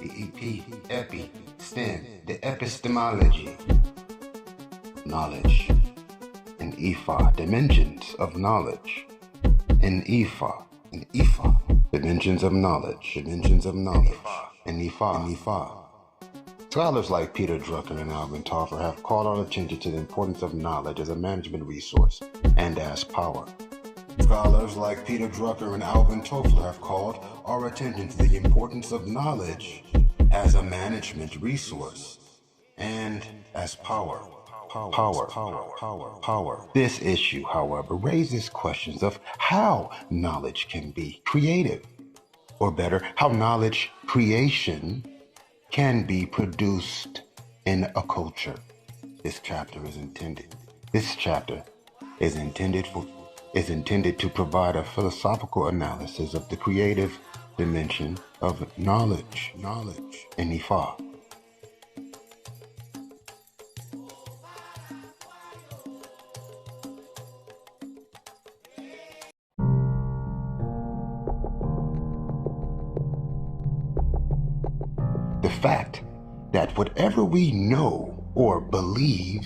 Epi, STEM, the epistemology, knowledge, and IFA, dimensions of knowledge, and IFA, dimensions of knowledge, and IFA. Scholars like Peter Drucker and Alvin Toffler have called our attention to the importance of knowledge as a management resource and as power. Scholars like Peter Drucker and Alvin Toffler have called our attention to the importance of knowledge as a management resource and as power. This issue, however, raises questions of how knowledge can be creative, or better, how knowledge creation can be produced in a culture. This chapter is intended to provide a philosophical analysis of the creative dimension of knowledge in IFA. The fact that whatever we know or believe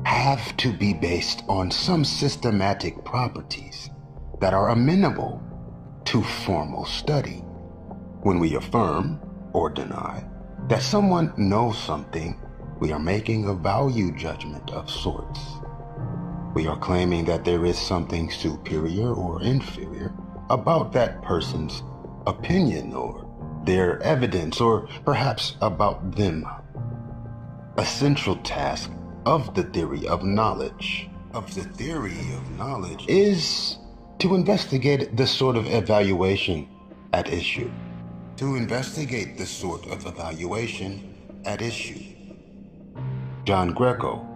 have to be based on some systematic properties that are amenable to formal study. When we affirm or deny that someone knows something, we are making a value judgment of sorts. We are claiming that there is something superior or inferior about that person's opinion or their evidence, or perhaps about them. A central task of the theory of knowledge is to investigate the sort of evaluation at issue. John Greco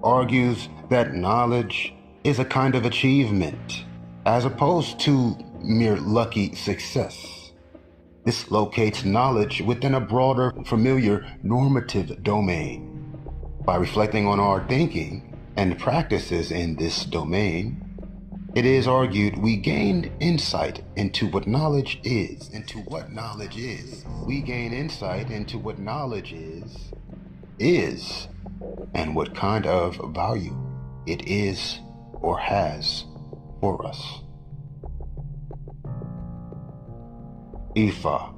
argues that knowledge is a kind of achievement as opposed to mere lucky success. This locates knowledge within a broader, familiar, normative domain. By reflecting on our thinking and practices in this domain, it is argued we gained insight into what knowledge is. We gain insight into what knowledge is, and what kind of value it is or has for us. IFA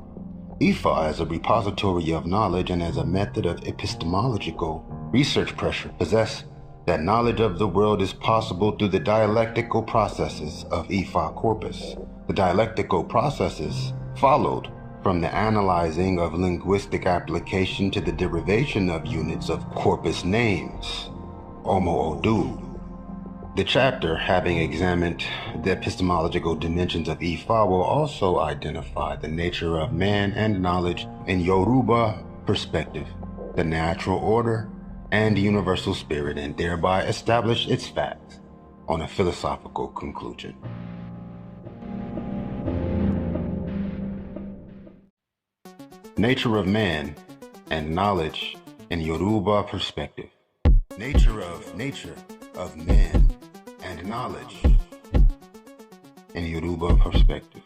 as a repository of knowledge and as a method of epistemological research pressure possess that knowledge of the world is possible through the dialectical processes of IFA corpus. The dialectical processes followed from the analyzing of linguistic application to the derivation of units of corpus names, Omo Odu. The chapter, having examined the epistemological dimensions of IFA, will also identify the nature of man and knowledge in Yoruba perspective, the natural order and universal spirit, and thereby establish its facts on a philosophical conclusion. Nature of man and knowledge in Yoruba perspective. Nature of man and knowledge in Yoruba perspective.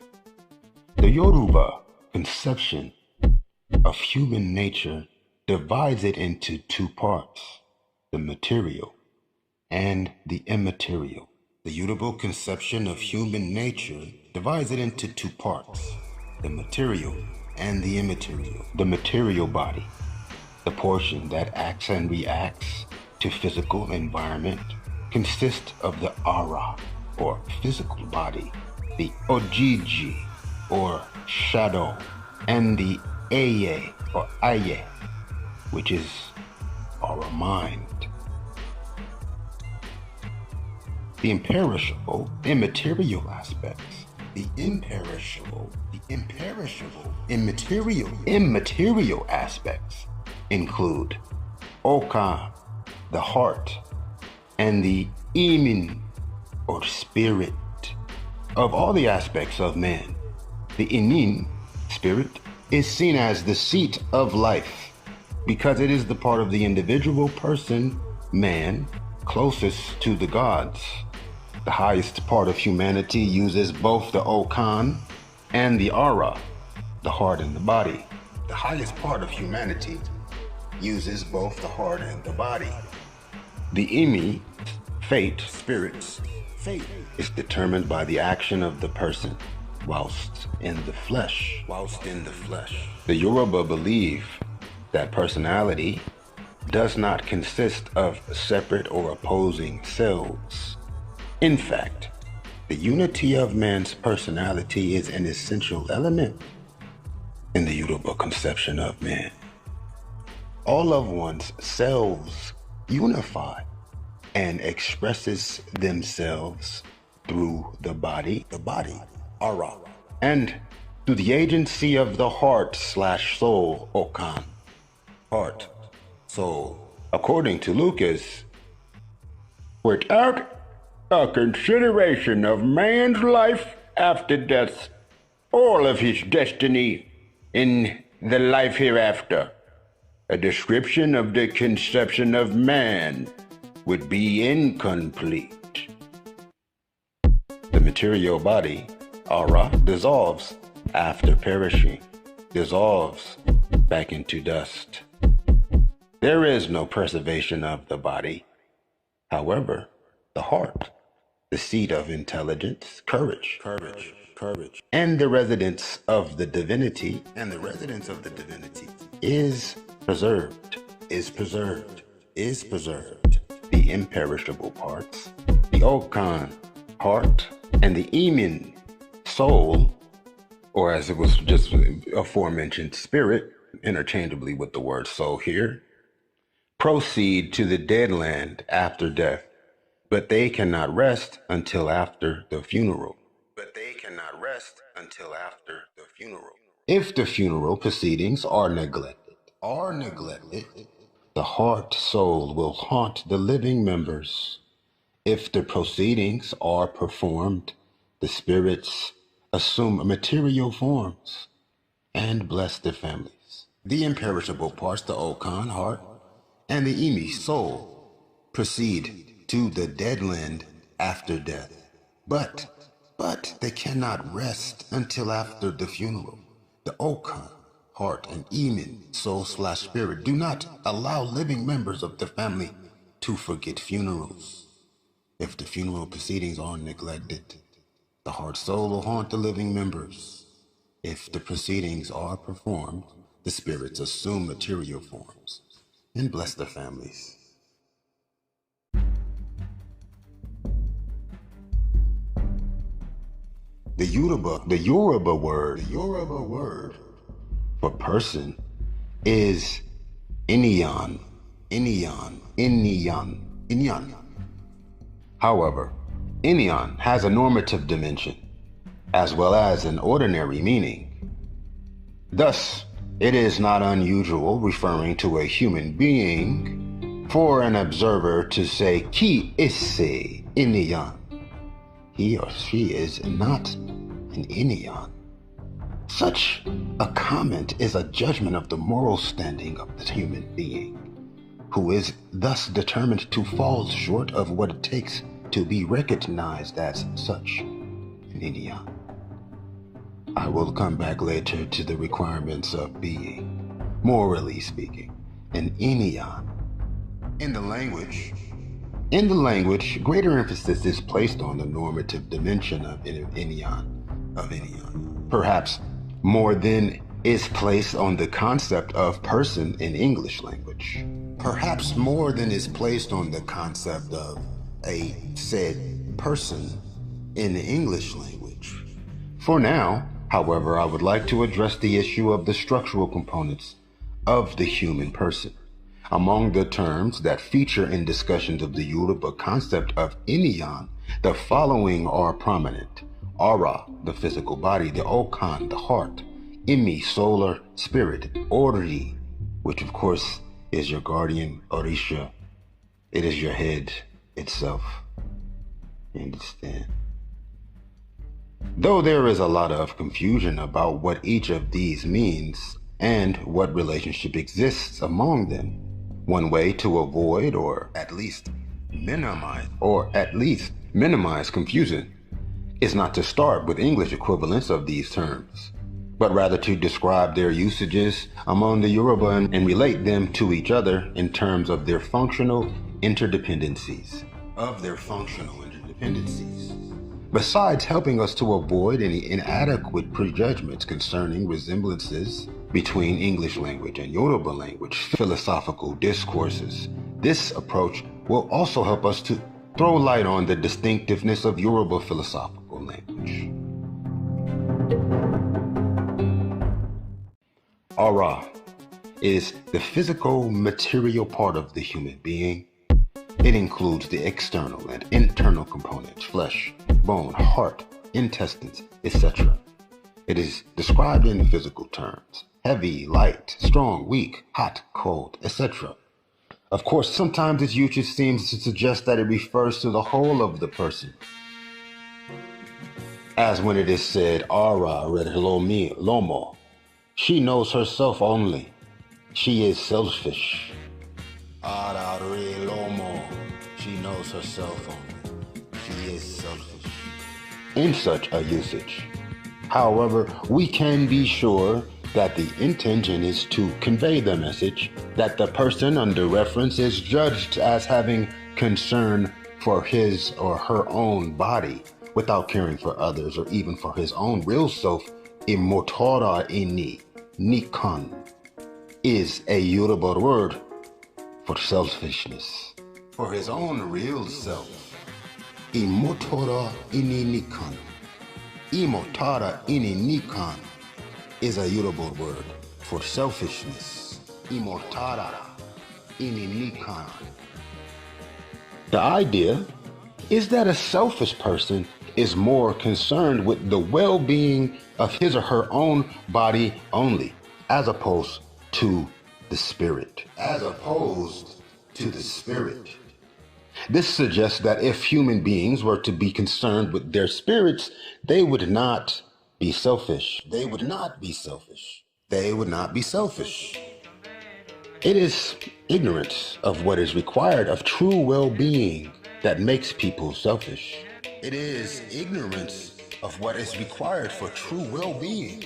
The Yoruba conception of human nature divides it into two parts, the material and the immaterial. The Yoruba conception of human nature divides it into two parts, the material and the immaterial. The material body, the portion that acts and reacts to physical environment, consists of the aura, or physical body, the ojiji, or shadow, and the eye, or aye, which is our mind. The imperishable, immaterial aspects, immaterial aspects include Oka, the heart, and the imin, or spirit. Of all the aspects of man, the inin, spirit, is seen as the seat of life because it is the part of the individual person, man, closest to the gods. The highest part of humanity uses both the Okan and the Aura, the heart and the body, the highest part of humanity, uses both the heart and the body. The imi, fate, spirits, fate is determined by the action of the person whilst in the flesh. The Yoruba believe that personality does not consist of separate or opposing selves. In fact, the unity of man's personality is an essential element in the Yoruba conception of man. All of one's selves unify and expresses themselves through the body, Ara, and through the agency of the heart/soul, Okan, heart, soul. According to Lucas, without a consideration of man's life after death, all of his destiny in the life hereafter, a description of the conception of man would be incomplete. The material body, Ara, dissolves after perishing, dissolves back into dust. There is no preservation of the body. However, the heart, the seat of intelligence, courage, and the residence of the divinity, is preserved. The imperishable parts, the Okan, heart, and the Emin, soul, or as it was just aforementioned, spirit, interchangeably with the word soul here, proceed to the dead land after death, but they cannot rest until after the funeral. If the funeral proceedings are neglected, the heart soul will haunt the living members. If the proceedings are performed, the spirits assume material forms and bless their families. The imperishable parts, the Okan, heart, and the Imi, soul, proceed to the dead land after death. But they cannot rest until after the funeral. The Okan, heart, and Emin, soul/spirit, do not allow living members of the family to forget funerals. If the funeral proceedings are neglected, the heart soul will haunt the living members. If the proceedings are performed, the spirits assume material forms and bless their families. The Yoruba word for person is Iniyan. However, Iniyan has a normative dimension as well as an ordinary meaning. Thus, it is not unusual, referring to a human being, for an observer to say "Ki isse Iniyan." He or she is not an Iniyan. Such a comment is a judgment of the moral standing of the human being, who is thus determined to fall short of what it takes to be recognized as such, an Iniyan. I will come back later to the requirements of being, morally speaking, an Iniyan. In the language, greater emphasis is placed on the normative dimension of Iniyan. Perhaps more than is placed on the concept of person in English language. Perhaps more than is placed on the concept of a said person in the English language. For now, however, I would like to address the issue of the structural components of the human person. Among the terms that feature in discussions of the Yoruba concept of Iniyan, the following are prominent: Ara, the physical body; the Okan, the heart; Imi, solar spirit; Ori, which of course is your guardian, Orisha. It is your head itself. You understand? Though there is a lot of confusion about what each of these means and what relationship exists among them, one way to avoid or at least minimize confusion is not to start with English equivalents of these terms, but rather to describe their usages among the Yoruba and relate them to each other in terms of their functional interdependencies. Besides helping us to avoid any inadequate prejudgments concerning resemblances between English language and Yoruba language philosophical discourses, this approach will also help us to throw light on the distinctiveness of Yoruba philosophical language. Ara is the physical, material part of the human being. It includes the external and internal components, flesh, bone, heart, intestines, etc. It is described in physical terms: heavy, light, strong, weak, hot, cold, etc. Of course, sometimes its usage seems to suggest that it refers to the whole of the person, as when it is said, Ara lomo. She knows herself only. She is selfish. Ara lomo. She knows herself only. She is selfish. In such a usage. However, we can be sure that the intention is to convey the message that the person under reference is judged as having concern for his or her own body without caring for others or even for his own real self. Imotora ini nikan is a Yoruba word for selfishness. For his own real self. Imotora ini nikan. Imotara ini nikan is a Yoruba word for selfishness. Imotara ini nikan. The idea is that a selfish person is more concerned with the well-being of his or her own body only, as opposed to the spirit. This suggests that if human beings were to be concerned with their spirits, they would not be selfish. It is ignorance of what is required of true well-being that makes people selfish. It is ignorance of what is required for true well-being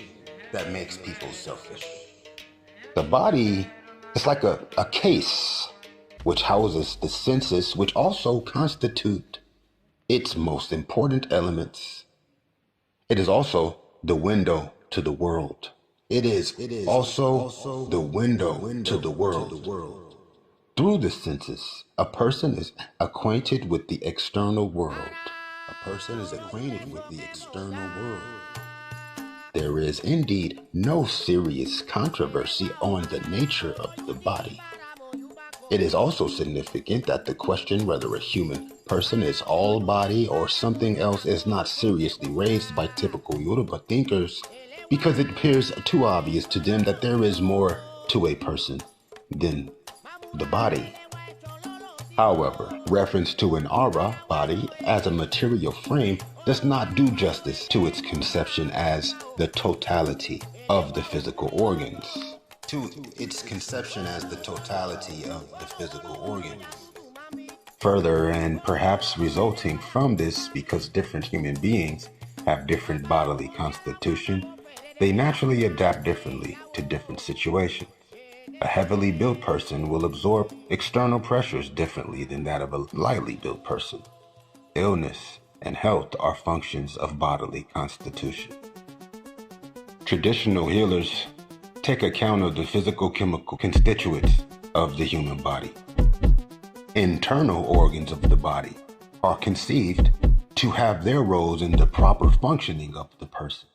that makes people selfish. The body is like a case which houses the senses, which also constitute its most important elements. It is also the window to the world. It is also the window to the world. Through the senses, a person is acquainted with the external world. There is indeed no serious controversy on the nature of the body. It is also significant that the question whether a human person is all body or something else is not seriously raised by typical Yoruba thinkers, because it appears too obvious to them that there is more to a person than the body. However, reference to an aura, body, as a material frame does not do justice to its conception as the totality of the physical organs. Further, and perhaps resulting from this, because different human beings have different bodily constitution, they naturally adapt differently to different situations. A heavily built person will absorb external pressures differently than that of a lightly built person. Illness and health are functions of bodily constitution. Traditional healers take account of the physical chemical constituents of the human body. Internal organs of the body are conceived to have their roles in the proper functioning of the person.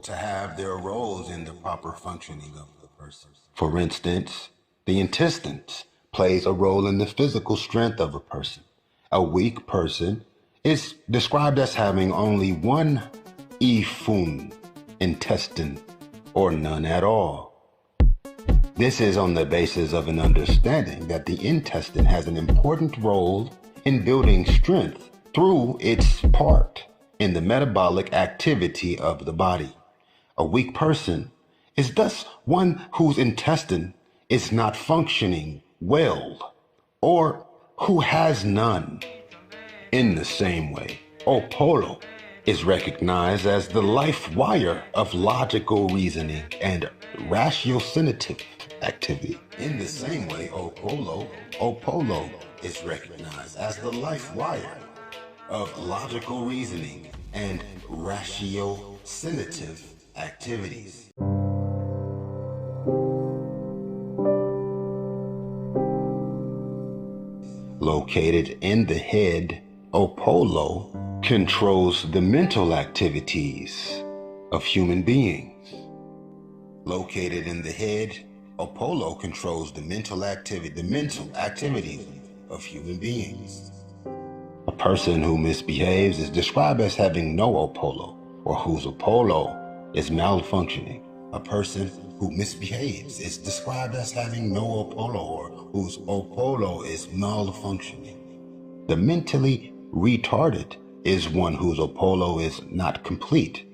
For instance, the intestines plays a role in the physical strength of a person. A weak person is described as having only one ifun, intestine, or none at all. This is on the basis of an understanding that the intestine has an important role in building strength through its part in the metabolic activity of the body. A weak person is thus one whose intestine is not functioning well, or who has none. In the same way, Opolo is recognized as the life wire of logical reasoning and ratiocinative activity. In the same way, Opolo is recognized as the life wire of logical reasoning and ratiocinative activities. Located in the head, Opolo controls the mental activities of human beings. Located in the head, Opolo controls the mental activities of human beings. A person who misbehaves is described as having no Opolo, or whose Opolo is malfunctioning. A person who misbehaves is described as having no Opolo, or whose Opolo is malfunctioning. The mentally retarded is one whose Opolo is not complete.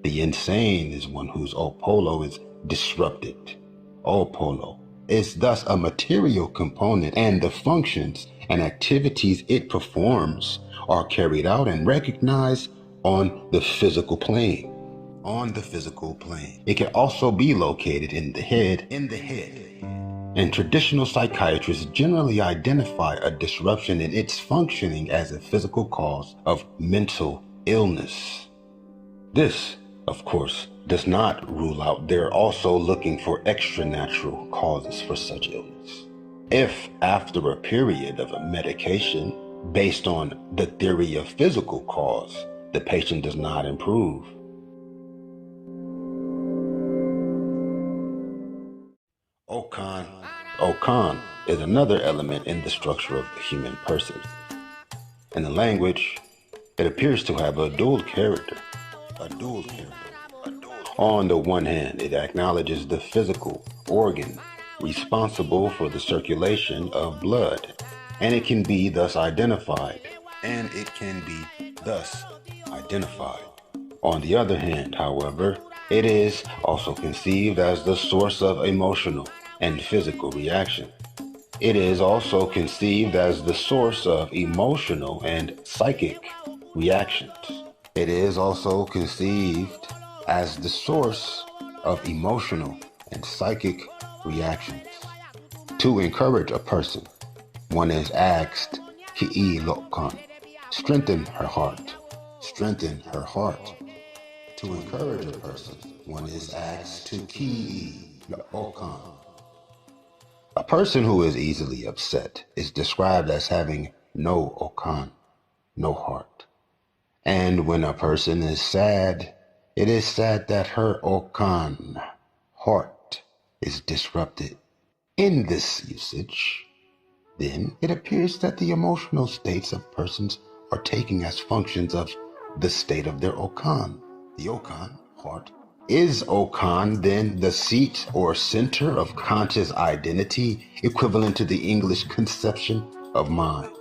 The insane is one whose Opolo is disrupted. Opolo is thus a material component, and the functions and activities it performs are carried out and recognized on the physical plane. It can also be located in the head. And traditional psychiatrists generally identify a disruption in its functioning as a physical cause of mental illness. This, of course, does not rule out they're also looking for extra-natural causes for such illness. If, after a period of a medication based on the theory of physical cause, the patient does not improve, Okan is another element in the structure of the human person. In the language, it appears to have a dual character. On the one hand, it acknowledges the physical organ responsible for the circulation of blood, and it can be thus identified. On the other hand, however, it is also conceived as the source of emotional and physical reaction. It is also conceived as the source of emotional and psychic reactions. To encourage a person, one is asked, Ki'ilokan, strengthen her heart. To encourage a person, one is asked to Ki'ilokan. A person who is easily upset is described as having no Okan, no heart. And when a person is sad, it is said that her Okan, heart, is disrupted. In this usage, then, it appears that the emotional states of persons are taken as functions of the state of their Okan. The Okan, heart. Is Okan then the seat or center of conscious identity, equivalent to the English conception of mind?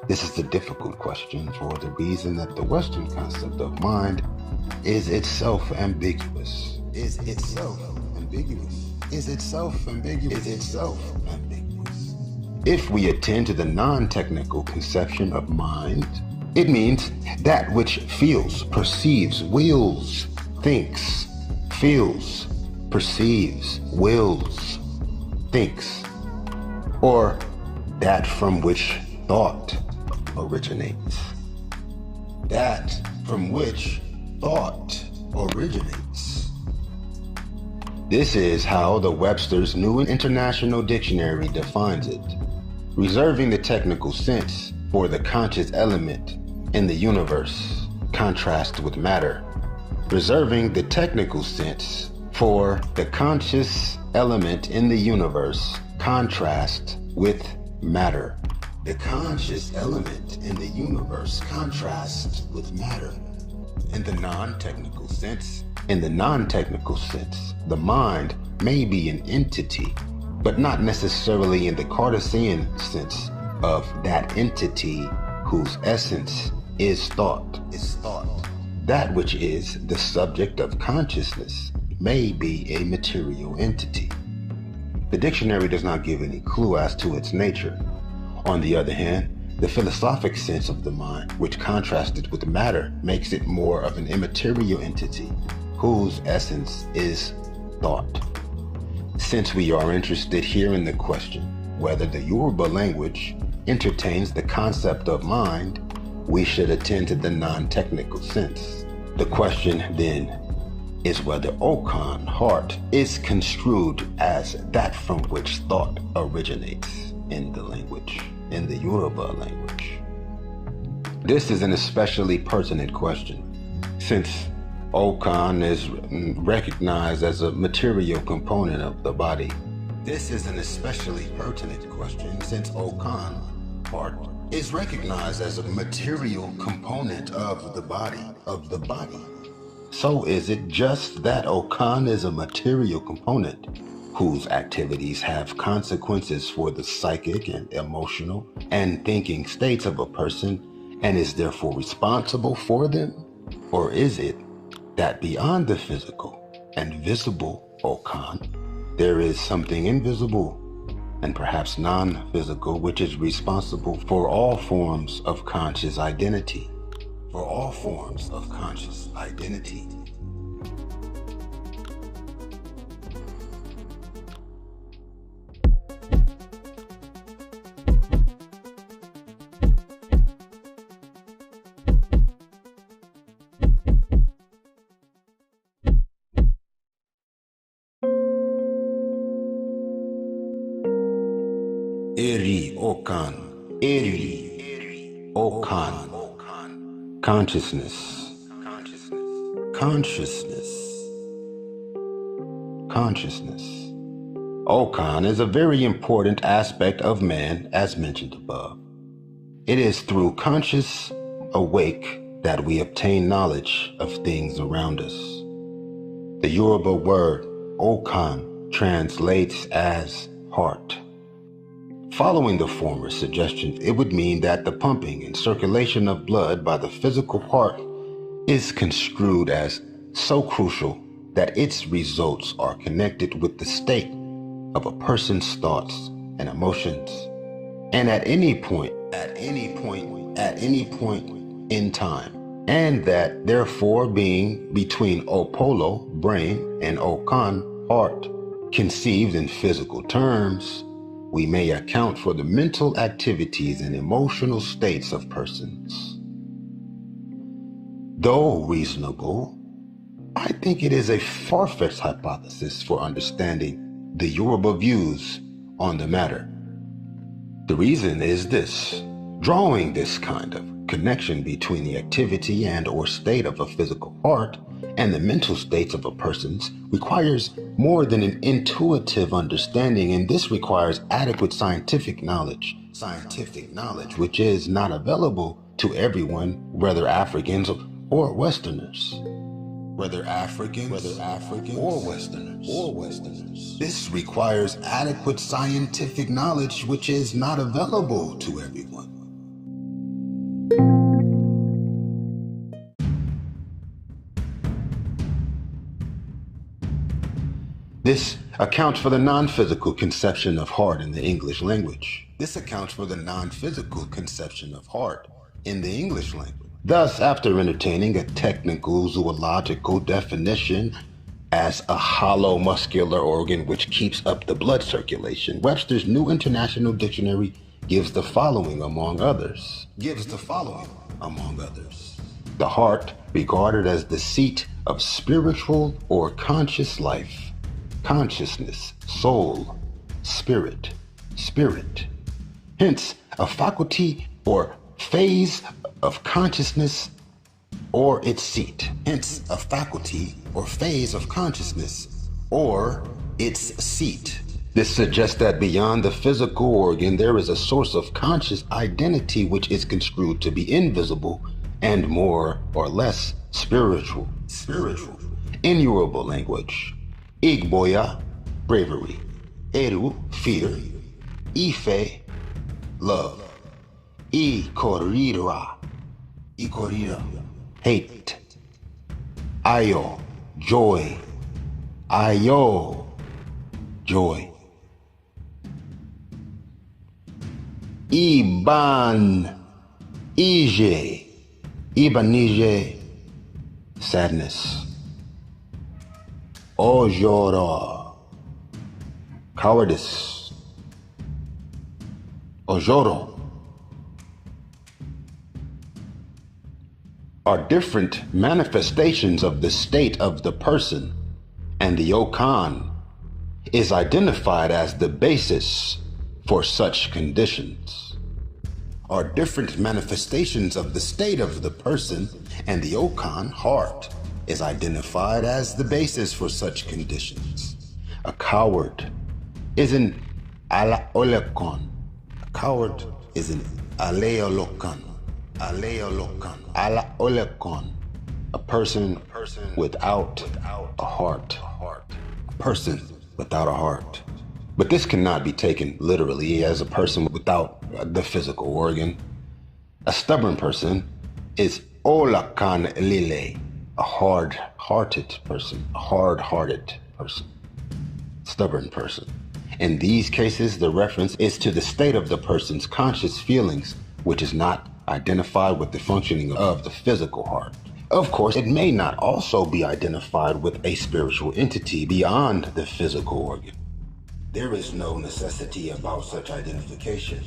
This is a difficult question for the reason that the Western concept of mind is itself ambiguous. If we attend to the non-technical conception of mind, it means that which feels, perceives, wills, thinks, feels, perceives, wills, thinks, or that from which thought originates. This is how the Webster's New International Dictionary defines it, reserving the technical sense for the conscious element in the universe, contrast with matter. Reserving the technical sense for the conscious element in the universe, contrast with matter. The conscious element in the universe contrasts with matter. In the non-technical sense, the mind may be an entity, but not necessarily in the Cartesian sense of that entity whose essence is thought. That which is the subject of consciousness may be a material entity. The dictionary does not give any clue as to its nature. On the other hand, The philosophic sense of the mind, which contrasted with matter, makes it more of an immaterial entity whose essence is thought. Since we are interested here in the question whether the Yoruba language entertains the concept of mind, we should attend to the non-technical sense. The question then is whether Okan, heart, is construed as that from which thought originates in the language, in the Yoruba language. This is an especially pertinent question, since Okan is recognized as a material component of the body. This is an especially pertinent question, since Okan, heart, is recognized as a material component of the body. So is it just that Okan is a material component whose activities have consequences for the psychic and emotional and thinking states of a person and is therefore responsible for them? Or is it that beyond the physical and visible Okan, there is something invisible and perhaps non-physical which is responsible for all forms of conscious identity? Eri Okan. Consciousness. Okan is a very important aspect of man, as mentioned above. It is through conscious awake that we obtain knowledge of things around us. The Yoruba word Okan translates as heart. Following the former suggestion, it would mean that the pumping and circulation of blood by the physical heart is construed as so crucial that its results are connected with the state of a person's thoughts and emotions, and at any point in time, and that therefore being between Opolo, brain, and Okan, heart, conceived in physical terms, we may account for the mental activities and emotional states of persons. Though reasonable, I think it is a far-fetched hypothesis for understanding the Yoruba views on the matter. The reason is this: drawing this kind of connection between the activity and or state of a physical heart and the mental states of a person's requires more than an intuitive understanding, and this requires adequate scientific knowledge which is not available to everyone, whether Africans or Westerners. This requires adequate scientific knowledge which is not available to everyone. This accounts for the non-physical conception of heart in the English language. Thus, after entertaining a technical zoological definition as a hollow muscular organ which keeps up the blood circulation, Webster's New International Dictionary gives the following among others. The heart, regarded as the seat of spiritual or conscious life, consciousness, soul, spirit. Hence, a faculty or phase of consciousness or its seat. This suggests that beyond the physical organ, there is a source of conscious identity which is construed to be invisible and more or less spiritual. In Yoruba language, Igboya, bravery. Eru, fear. Ife, love. Ikorira, hate. Ayo, joy. Joy. Ibanije, sadness. Ojoro, cowardice. Ojoro are different manifestations of the state of the person, and the Okan is identified as the basis for such conditions. Are different manifestations of the state of the person, and the Okan, heart, is identified as the basis for such conditions. A coward is an alaolekon. A coward is an aleolokan. Alaolekon. A person without a heart. A person without a heart. But this cannot be taken literally as a person without the physical organ. A stubborn person is olakan lile, a hard-hearted person, a hard-hearted person, stubborn person. In these cases, the reference is to the state of the person's conscious feelings, which is not identified with the functioning of the physical heart. Of course, it may not also be identified with a spiritual entity beyond the physical organ. There is no necessity about such identification.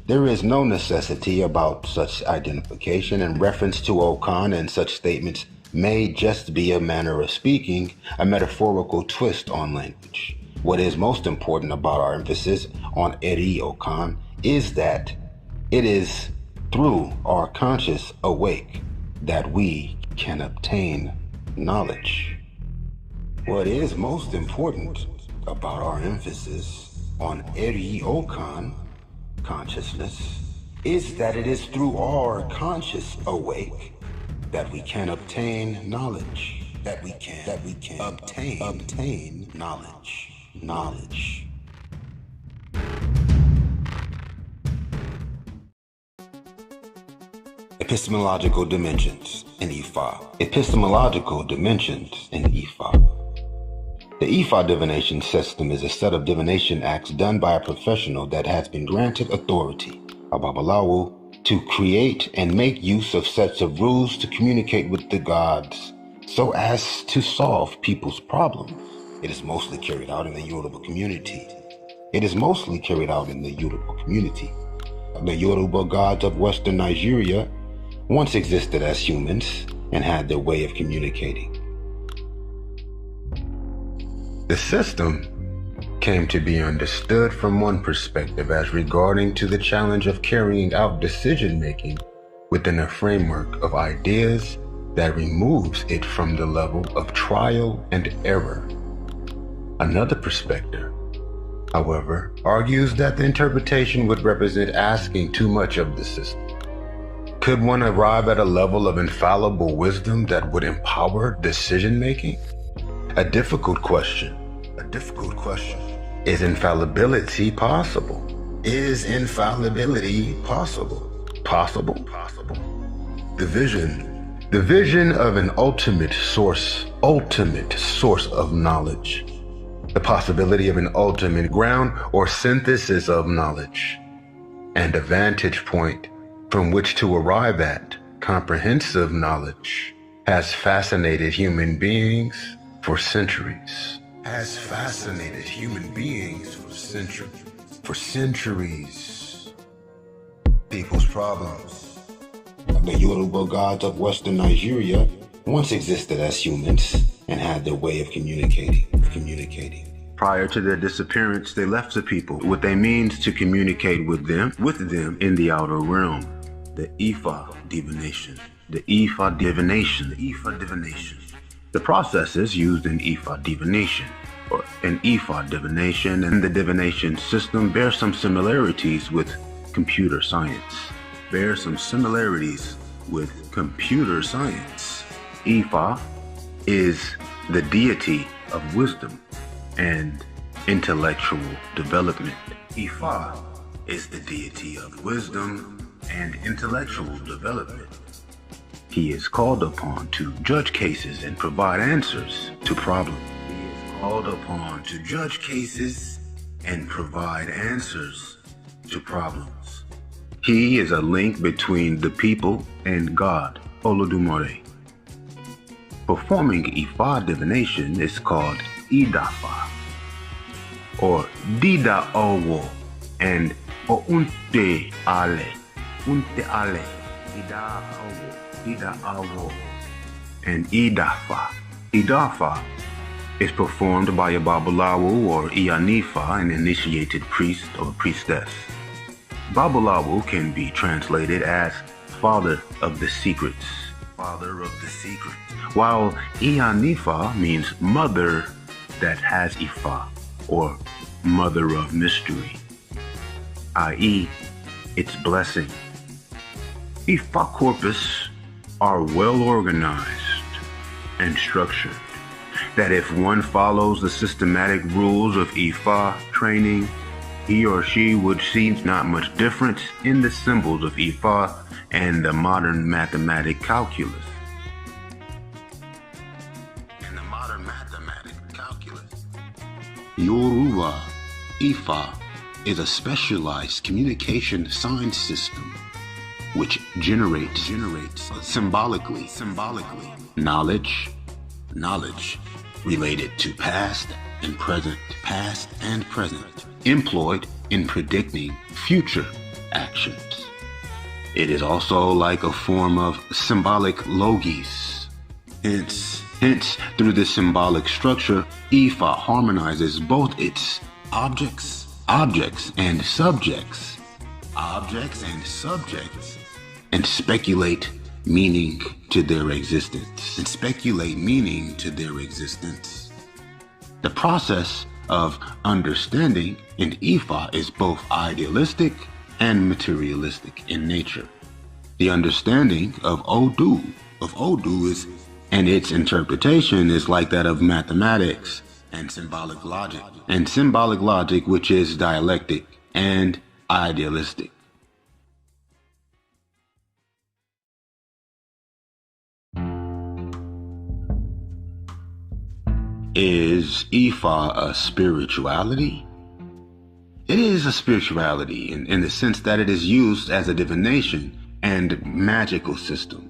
There is no necessity about such identification, and reference to Okan and such statements may just be a manner of speaking, a metaphorical twist on language. What is most important about our emphasis on Eri Okan is that it is through our conscious awake that we can obtain knowledge. What is most important about our emphasis on Eri Okan, consciousness, is that it is through our conscious awake that we can obtain knowledge. That we can obtain knowledge. Epistemological dimensions in IFA. Epistemological dimensions in IFA. The IFA divination system is a set of divination acts done by a professional that has been granted authority, a Babalawo, to create and make use of sets of rules to communicate with the gods so as to solve people's problems. It is mostly carried out in the Yoruba community. The Yoruba gods of Western Nigeria once existed as humans and had their way of communicating. The system came to be understood from one perspective as regarding to the challenge of carrying out decision-making within a framework of ideas that removes it from the level of trial and error. Another perspective, however, argues that the interpretation would represent asking too much of the system. Could one arrive at a level of infallible wisdom that would empower decision-making? A difficult question. Is infallibility possible? Possible. The vision of an ultimate source of knowledge. The possibility of an ultimate ground or synthesis of knowledge, and a vantage point from which to arrive at comprehensive knowledge has fascinated human beings for centuries. People's problems. The Yoruba gods of Western Nigeria once existed as humans and had their way of communicating. Prior to their disappearance, they left the people with a means to communicate with them in the outer realm. The Ifa divination. The processes used in Ifa divination and the divination system bear some similarities with computer science. Ifa is the deity of wisdom and intellectual development. Ifa is the deity of wisdom and intellectual development. He is called upon to judge cases and provide answers to problems. He is a link between the people and God, Olodumare. Performing Ifa divination is called Idafa, or Dida Owo, and Ounte Ale, Ida Owo, and Idafa. Idafa is performed by a Babalawo or Iyanifa, an initiated priest or priestess. Babalawo can be translated as father of the secrets, while Iyanifa means mother that has Ifa, or mother of mystery, i.e., its blessing. Ifa corpus are well organized and structured, that if one follows the systematic rules of Ifa training, he or she would see not much difference in the symbols of Ifa and the modern mathematic calculus. Yoruba Ifa is a specialized communication sign system which generates symbolically knowledge related to past and present, employed in predicting future actions. It is also like a form of symbolic logis. Hence, through this symbolic structure, Ifa harmonizes both its objects and subjects, and speculate meaning to their existence. The process of understanding in Ifa is both idealistic and materialistic in nature. The understanding of Odu is, and its interpretation is like that of mathematics and symbolic logic, which is dialectic and idealistic. Is Ifa a spirituality? It is a spirituality in the sense that it is used as a divination and magical system.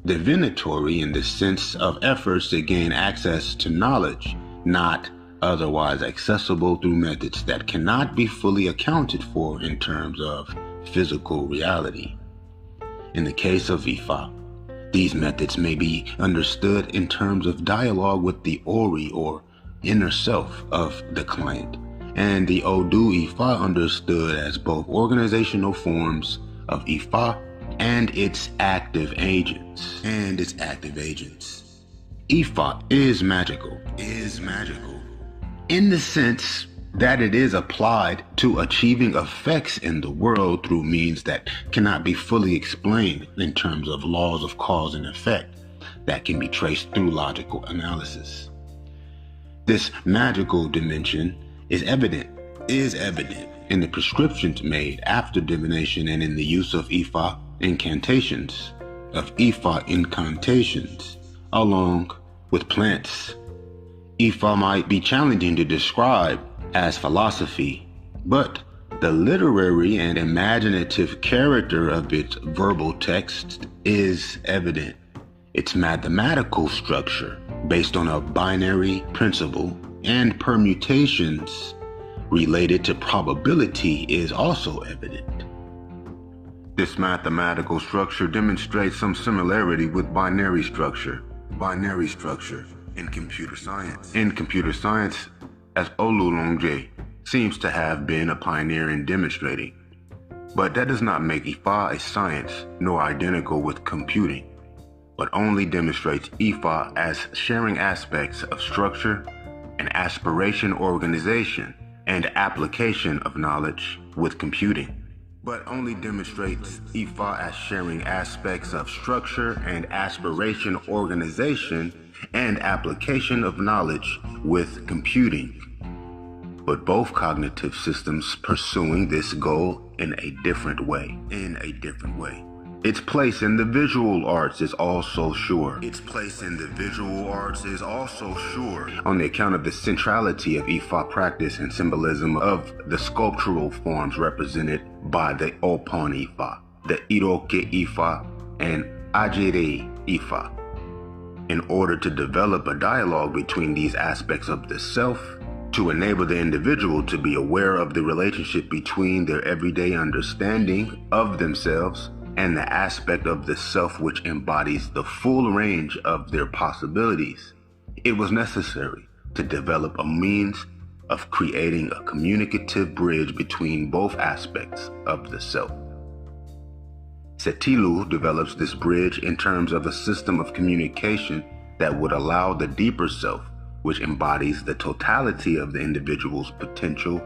Divinatory in the sense of efforts to gain access to knowledge, not otherwise accessible through methods that cannot be fully accounted for in terms of physical reality. In the case of Ifa, these methods may be understood in terms of dialogue with the Ori or inner self of the client, and the Odu Ifa understood as both organizational forms of Ifa and its active agents. Ifa is magical in the sense that it is applied to achieving effects in the world through means that cannot be fully explained in terms of laws of cause and effect that can be traced through logical analysis. This magical dimension is evident in the prescriptions made after divination and in the use of Ifa incantations, along with plants. Ifa might be challenging to describe as philosophy, but the literary and imaginative character of its verbal text is evident. Its mathematical structure, based on a binary principle and permutations related to probability, is also evident. This mathematical structure demonstrates some similarity with binary structure in computer science. As Olulonje seems to have been a pioneer in demonstrating. But that does not make Ifa a science nor identical with computing, but only demonstrates Ifa as sharing aspects of structure and aspiration, organization, and application of knowledge with computing. But only demonstrates Ifa as sharing aspects of structure and aspiration, organization, and application of knowledge with computing. But both cognitive systems pursuing this goal in a different way. Its place in the visual arts is also sure. Its place in the visual arts is also sure on the account of the centrality of Ifa practice and symbolism of the sculptural forms represented by the Opon Ifa, the Iroke Ifa, and Ajere Ifa. In order to develop a dialogue between these aspects of the self, to enable the individual to be aware of the relationship between their everyday understanding of themselves and the aspect of the self which embodies the full range of their possibilities, it was necessary to develop a means of creating a communicative bridge between both aspects of the self. Setilu develops this bridge in terms of a system of communication that would allow the deeper self, which embodies the totality of the individual's potential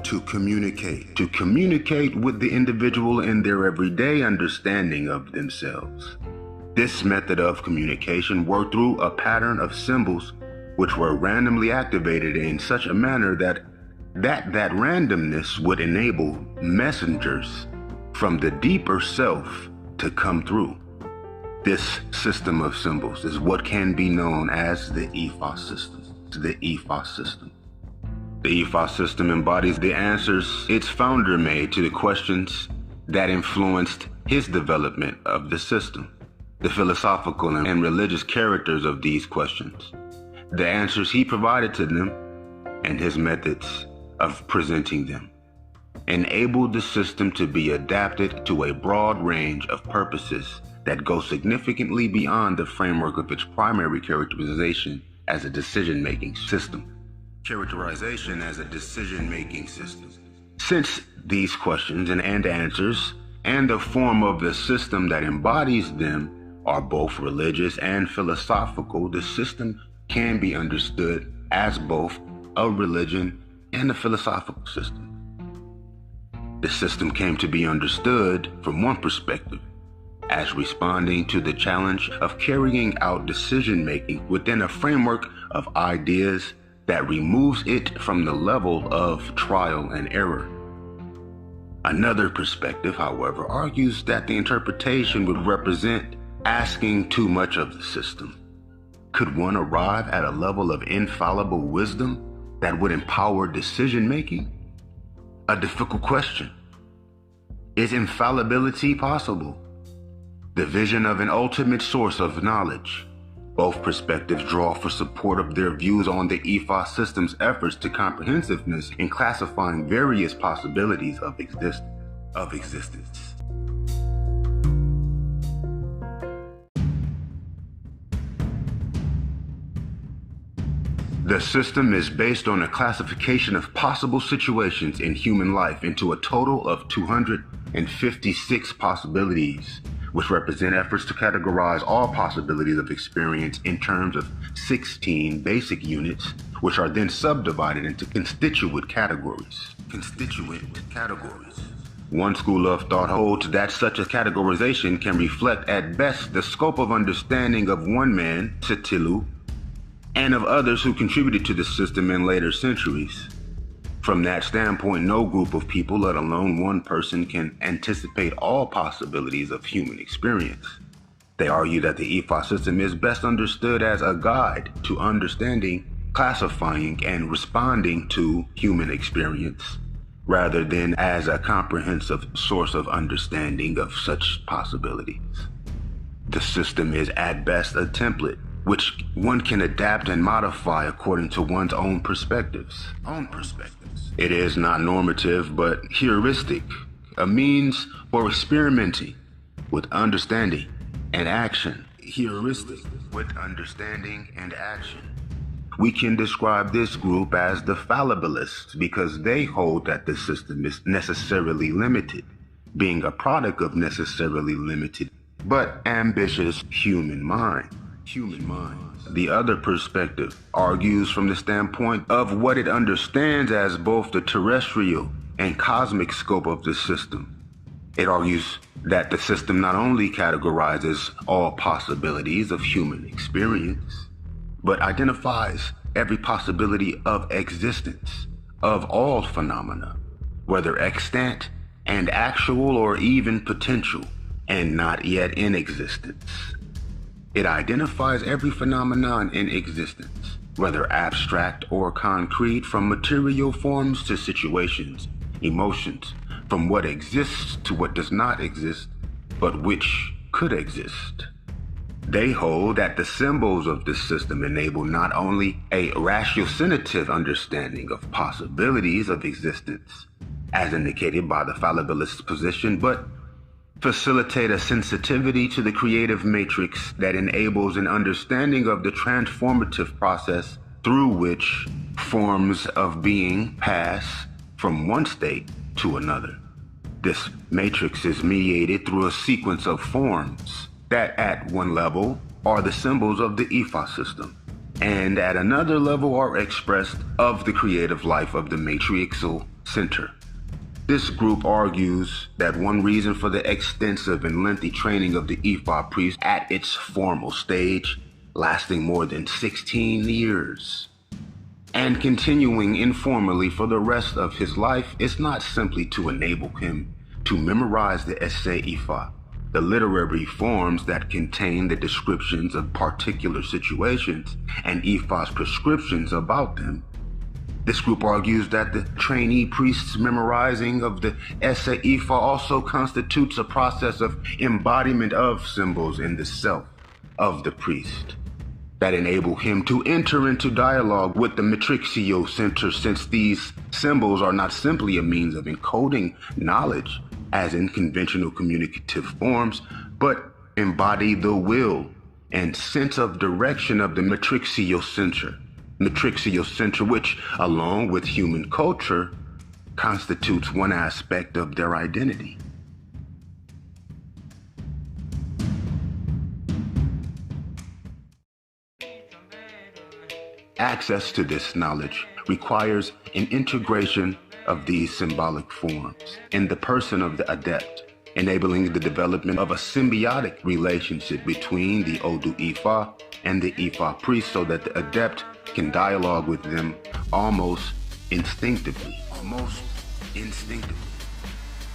to communicate with the individual in their everyday understanding of themselves. This method of communication worked through a pattern of symbols which were randomly activated in such a manner that randomness would enable messengers from the deeper self to come through. This system of symbols is what can be known as the Ifa system. The Ifa system. The Ifa system embodies the answers its founder made to the questions that influenced his development of the system, the philosophical and religious characters of these questions, the answers he provided to them, and his methods of presenting them, enabled the system to be adapted to a broad range of purposes that go significantly beyond the framework of its primary characterization as a decision-making system. Since these questions and answers and the form of the system that embodies them are both religious and philosophical, the system can be understood as both a religion and a philosophical system. The system came to be understood from one perspective as responding to the challenge of carrying out decision-making within a framework of ideas that removes it from the level of trial and error. Another perspective, however, argues that the interpretation would represent asking too much of the system. Could one arrive at a level of infallible wisdom that would empower decision-making? A difficult question. Is infallibility possible? The vision of an ultimate source of knowledge. Both perspectives draw for support of their views on the Ifa system's efforts to comprehensiveness in classifying various possibilities of existence. The system is based on a classification of possible situations in human life into a total of 256 possibilities, which represent efforts to categorize all possibilities of experience in terms of 16 basic units, which are then subdivided into constituent categories. One school of thought holds that such a categorization can reflect at best the scope of understanding of one man, Setilu, and of others who contributed to the system in later centuries. From that standpoint, no group of people, let alone one person, can anticipate all possibilities of human experience. They argue that the Ifa system is best understood as a guide to understanding, classifying, and responding to human experience, rather than as a comprehensive source of understanding of such possibilities. The system is at best a template, which one can adapt and modify according to one's own perspectives. It is not normative, but heuristic, a means for experimenting with understanding and action. We can describe this group as the fallibilists because they hold that the system is necessarily limited, being a product of necessarily limited but ambitious human mind. The other perspective argues from the standpoint of what it understands as both the terrestrial and cosmic scope of the system. It argues that the system not only categorizes all possibilities of human experience, but identifies every possibility of existence of all phenomena, whether extant and actual or even potential, and not yet in existence. It identifies every phenomenon in existence, whether abstract or concrete, from material forms to situations, emotions, from what exists to what does not exist, but which could exist. They hold that the symbols of this system enable not only a ratiocinative understanding of possibilities of existence, as indicated by the fallibilist position, but facilitate a sensitivity to the creative matrix that enables an understanding of the transformative process through which forms of being pass from one state to another. This matrix is mediated through a sequence of forms that at one level are the symbols of the IFA system, and at another level are expressed of the creative life of the matrixal center. This group argues that one reason for the extensive and lengthy training of the IFA priest at its formal stage, lasting more than 16 years, and continuing informally for the rest of his life, is not simply to enable him to memorize the essay IFA, the literary forms that contain the descriptions of particular situations and IFA's prescriptions about them. This group argues that the trainee priest's memorizing of the essay IFA also constitutes a process of embodiment of symbols in the self of the priest that enable him to enter into dialogue with the matrixio center, since these symbols are not simply a means of encoding knowledge as in conventional communicative forms, but embody the will and sense of direction of the matrixio center, which, along with human culture, constitutes one aspect of their identity. Access to this knowledge requires an integration of these symbolic forms in the person of the adept, enabling the development of a symbiotic relationship between the Odu Ifa and the Ifa priest, so that the adept can dialogue with them almost instinctively.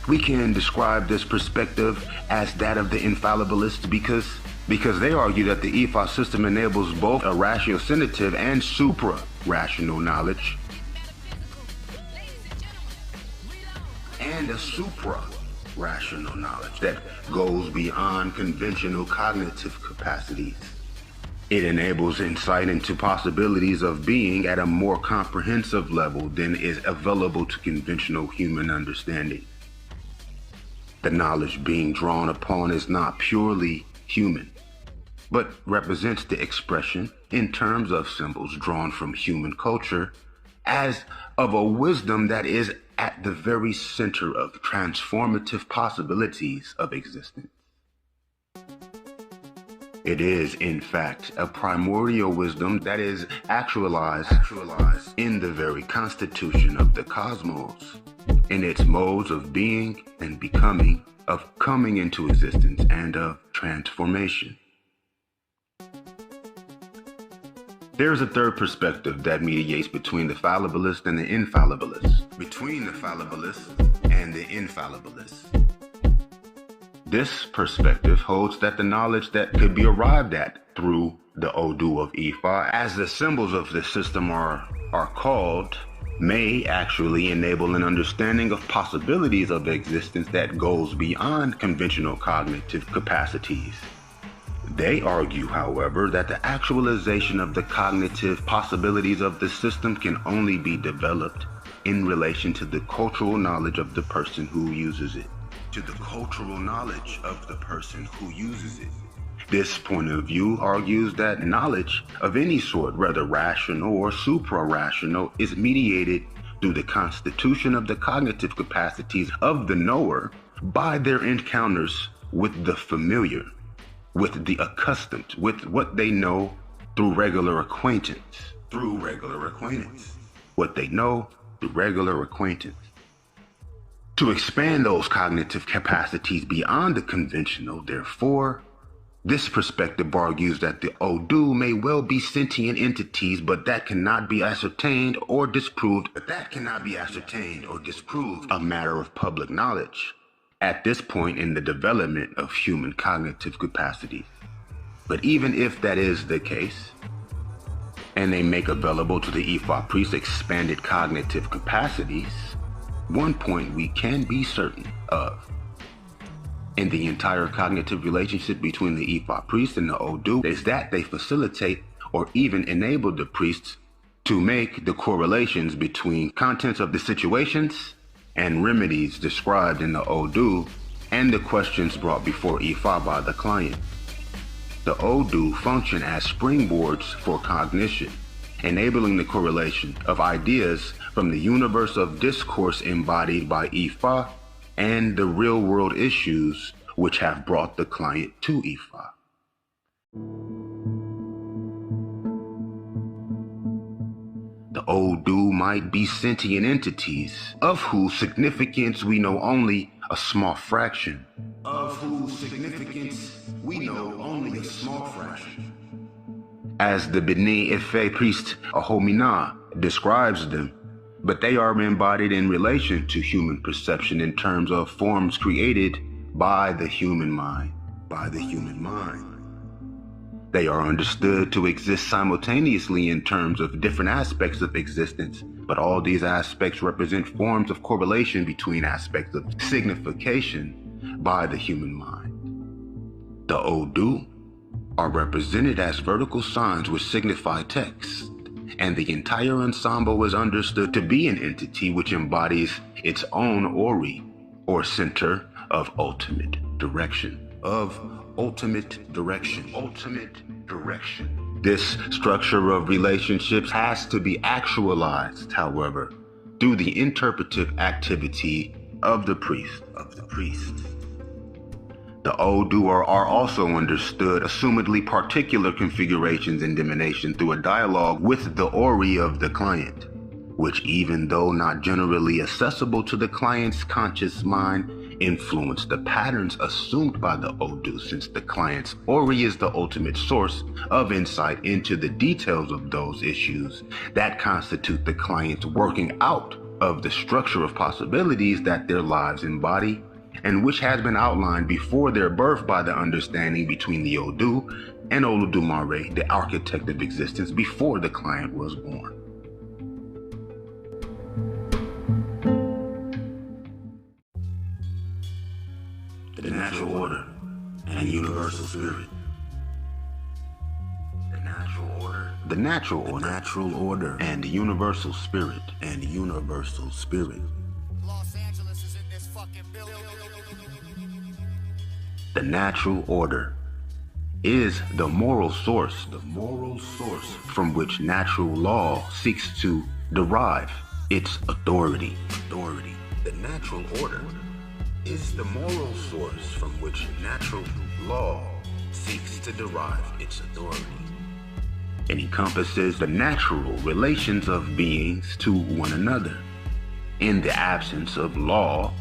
We can describe this perspective as that of the infallibilists because they argue that the IFA system enables both a ratiocinative and supra-rational knowledge, and a supra-rational knowledge that goes beyond conventional cognitive capacities. It enables insight into possibilities of being at a more comprehensive level than is available to conventional human understanding. The knowledge being drawn upon is not purely human, but represents the expression in terms of symbols drawn from human culture as of a wisdom that is at the very center of transformative possibilities of existence. It is, in fact, a primordial wisdom that is actualized in the very constitution of the cosmos, in its modes of being and becoming, of coming into existence, and of transformation. There is a third perspective that mediates between the fallibilist and the infallibilist, This perspective holds that the knowledge that could be arrived at through the Odu of Ifa, as the symbols of this system are called, may actually enable an understanding of possibilities of existence that goes beyond conventional cognitive capacities. They argue, however, that the actualization of the cognitive possibilities of the system can only be developed in relation to the cultural knowledge of the person who uses it. This point of view argues that knowledge of any sort, whether rational or supra-rational, is mediated through the constitution of the cognitive capacities of the knower by their encounters with the familiar, with the accustomed, with what they know through regular acquaintance. To expand those cognitive capacities beyond the conventional, therefore, this perspective argues that the Odu may well be sentient entities, but that cannot be ascertained or disproved, a matter of public knowledge. at this point in the development of human cognitive capacities. But even if that is the case, and they make available to the IFA priests expanded cognitive capacities, one point we can be certain of in the entire cognitive relationship between the IFA priests and the Odu is that they facilitate or even enable the priests to make the correlations between contents of the situations and remedies described in the Odu and the questions brought before IFA by the client. The Odu function as springboards for cognition, enabling the correlation of ideas from the universe of discourse embodied by IFA and the real-world issues which have brought the client to IFA. The Odu might be sentient entities, of whose significance we know only a small fraction. As the B'nai Ife priest Ahomina describes them, but they are embodied in relation to human perception in terms of forms created by the human mind. They are understood to exist simultaneously in terms of different aspects of existence, but all these aspects represent forms of correlation between aspects of signification by the human mind. The Odu are represented as vertical signs which signify text, and the entire ensemble is understood to be an entity which embodies its own ori, or center of ultimate direction. This structure of relationships has to be actualized, however, through the interpretive activity of the priest. The Odu are also understood, assumedly particular configurations in divination through a dialogue with the ori of the client, which, even though not generally accessible to the client's conscious mind, influence the patterns assumed by the Odu, since the client's ori is the ultimate source of insight into the details of those issues that constitute the client's working out of the structure of possibilities that their lives embody, and which has been outlined before their birth by the understanding between the Odu and Olodumare, the architect of existence, before the client was born. The natural order and universal spirit. The natural order and universal spirit. Los Angeles is in this fucking building. The natural order is the moral source from which natural law seeks to derive its authority. The natural order is the moral source from which natural law seeks to derive its authority. It encompasses the natural relations of beings to one another, in the absence of law,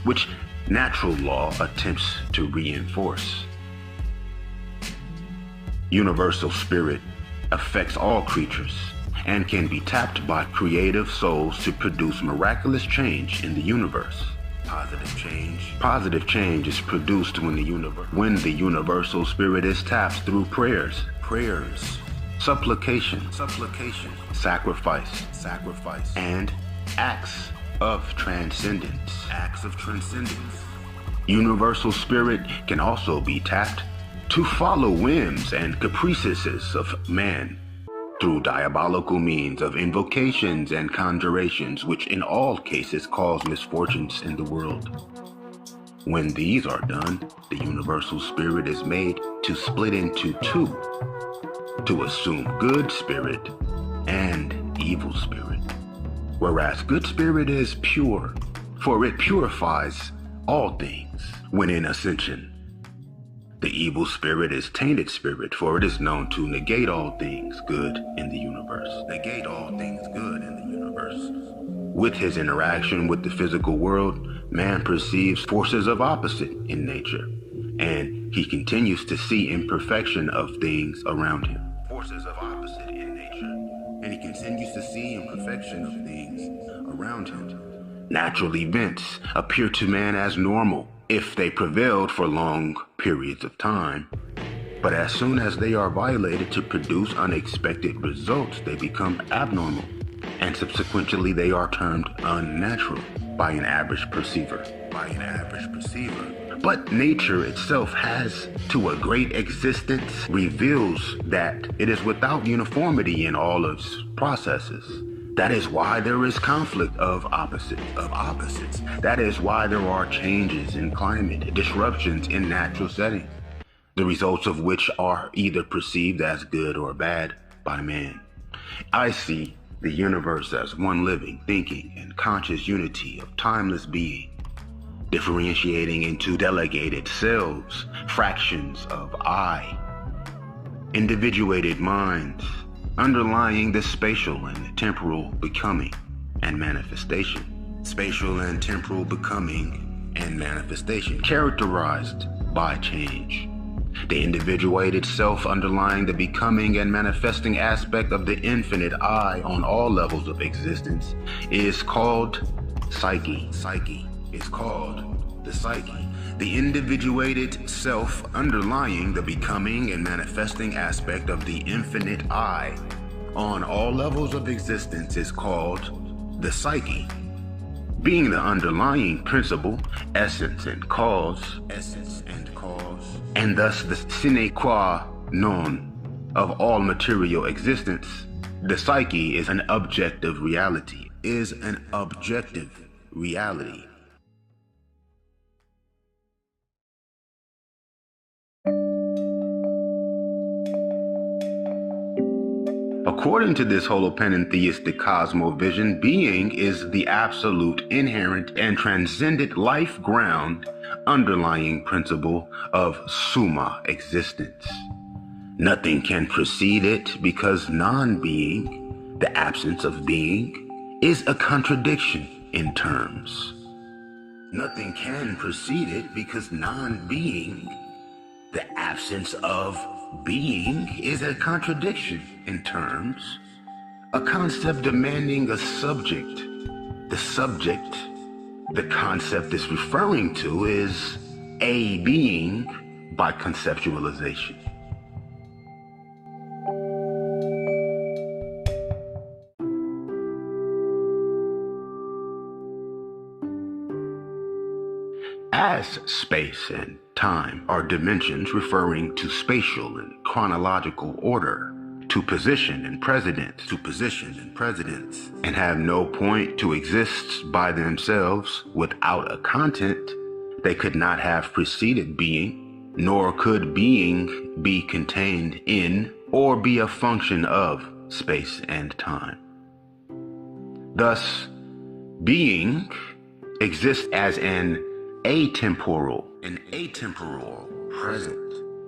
which natural law attempts to reinforce. Universal spirit affects all creatures and can be tapped by creative souls to produce miraculous change in the universe. Positive change is produced when the universal spirit is tapped through prayers, supplication, sacrifice, and acts of transcendence. Universal spirit can also be tapped to follow whims and caprices of man through diabolical means of invocations and conjurations, which in all cases cause misfortunes in the world. When these are done, the universal spirit is made to split into two, to assume good spirit and evil spirit. Whereas good spirit is pure, for it purifies all things when in ascension. The evil spirit is tainted spirit, for it is known to negate all things good in the universe. With his interaction with the physical world, man perceives forces of opposite in nature, and he continues to see imperfection of things around him. Natural events appear to man as normal, if they prevailed for long periods of time. But as soon as they are violated to produce unexpected results, they become abnormal, and subsequently they are termed unnatural by an average perceiver. But nature itself has, to a great existence, reveals that it is without uniformity in all its processes. That is why there is conflict of opposites. That is why there are changes in climate, disruptions in natural settings, the results of which are either perceived as good or bad by man. I see the universe as one living, thinking, and conscious unity of timeless being, differentiating into delegated selves, fractions of I, individuated minds, underlying the spatial and temporal becoming and manifestation. Spatial and temporal becoming and manifestation, characterized by change. The individuated self underlying the becoming and manifesting aspect of the infinite I on all levels of existence is called psyche. Is called the psyche. The individuated self underlying the becoming and manifesting aspect of the infinite I on all levels of existence is called the psyche. Being the underlying principle, essence and cause, and thus the sine qua non of all material existence, the psyche is an objective reality. According to this holopanentheistic cosmovision, being is the absolute, inherent, and transcendent life ground underlying principle of summa existence. Nothing can precede it because non-being, the absence of being, is a contradiction in terms. Nothing can precede it because non-being, the absence of being, is a contradiction in terms. A concept demanding a subject. The subject the concept is referring to is a being by conceptualization. As space and time are dimensions referring to spatial and chronological order, to position and precedence, and have no point to exist by themselves without a content, they could not have preceded being, nor could being be contained in or be a function of space and time. Thus, being exists as an atemporal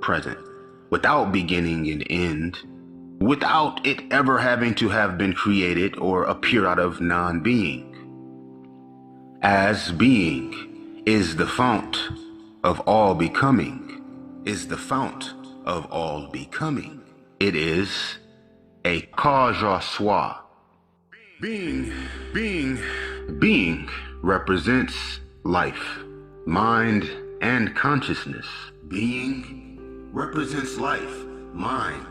present, without beginning and end, without it ever having to have been created or appear out of non-being. As being is the fount of all becoming, it is a cause soi. Being represents life, mind, and consciousness. Being represents life, mind,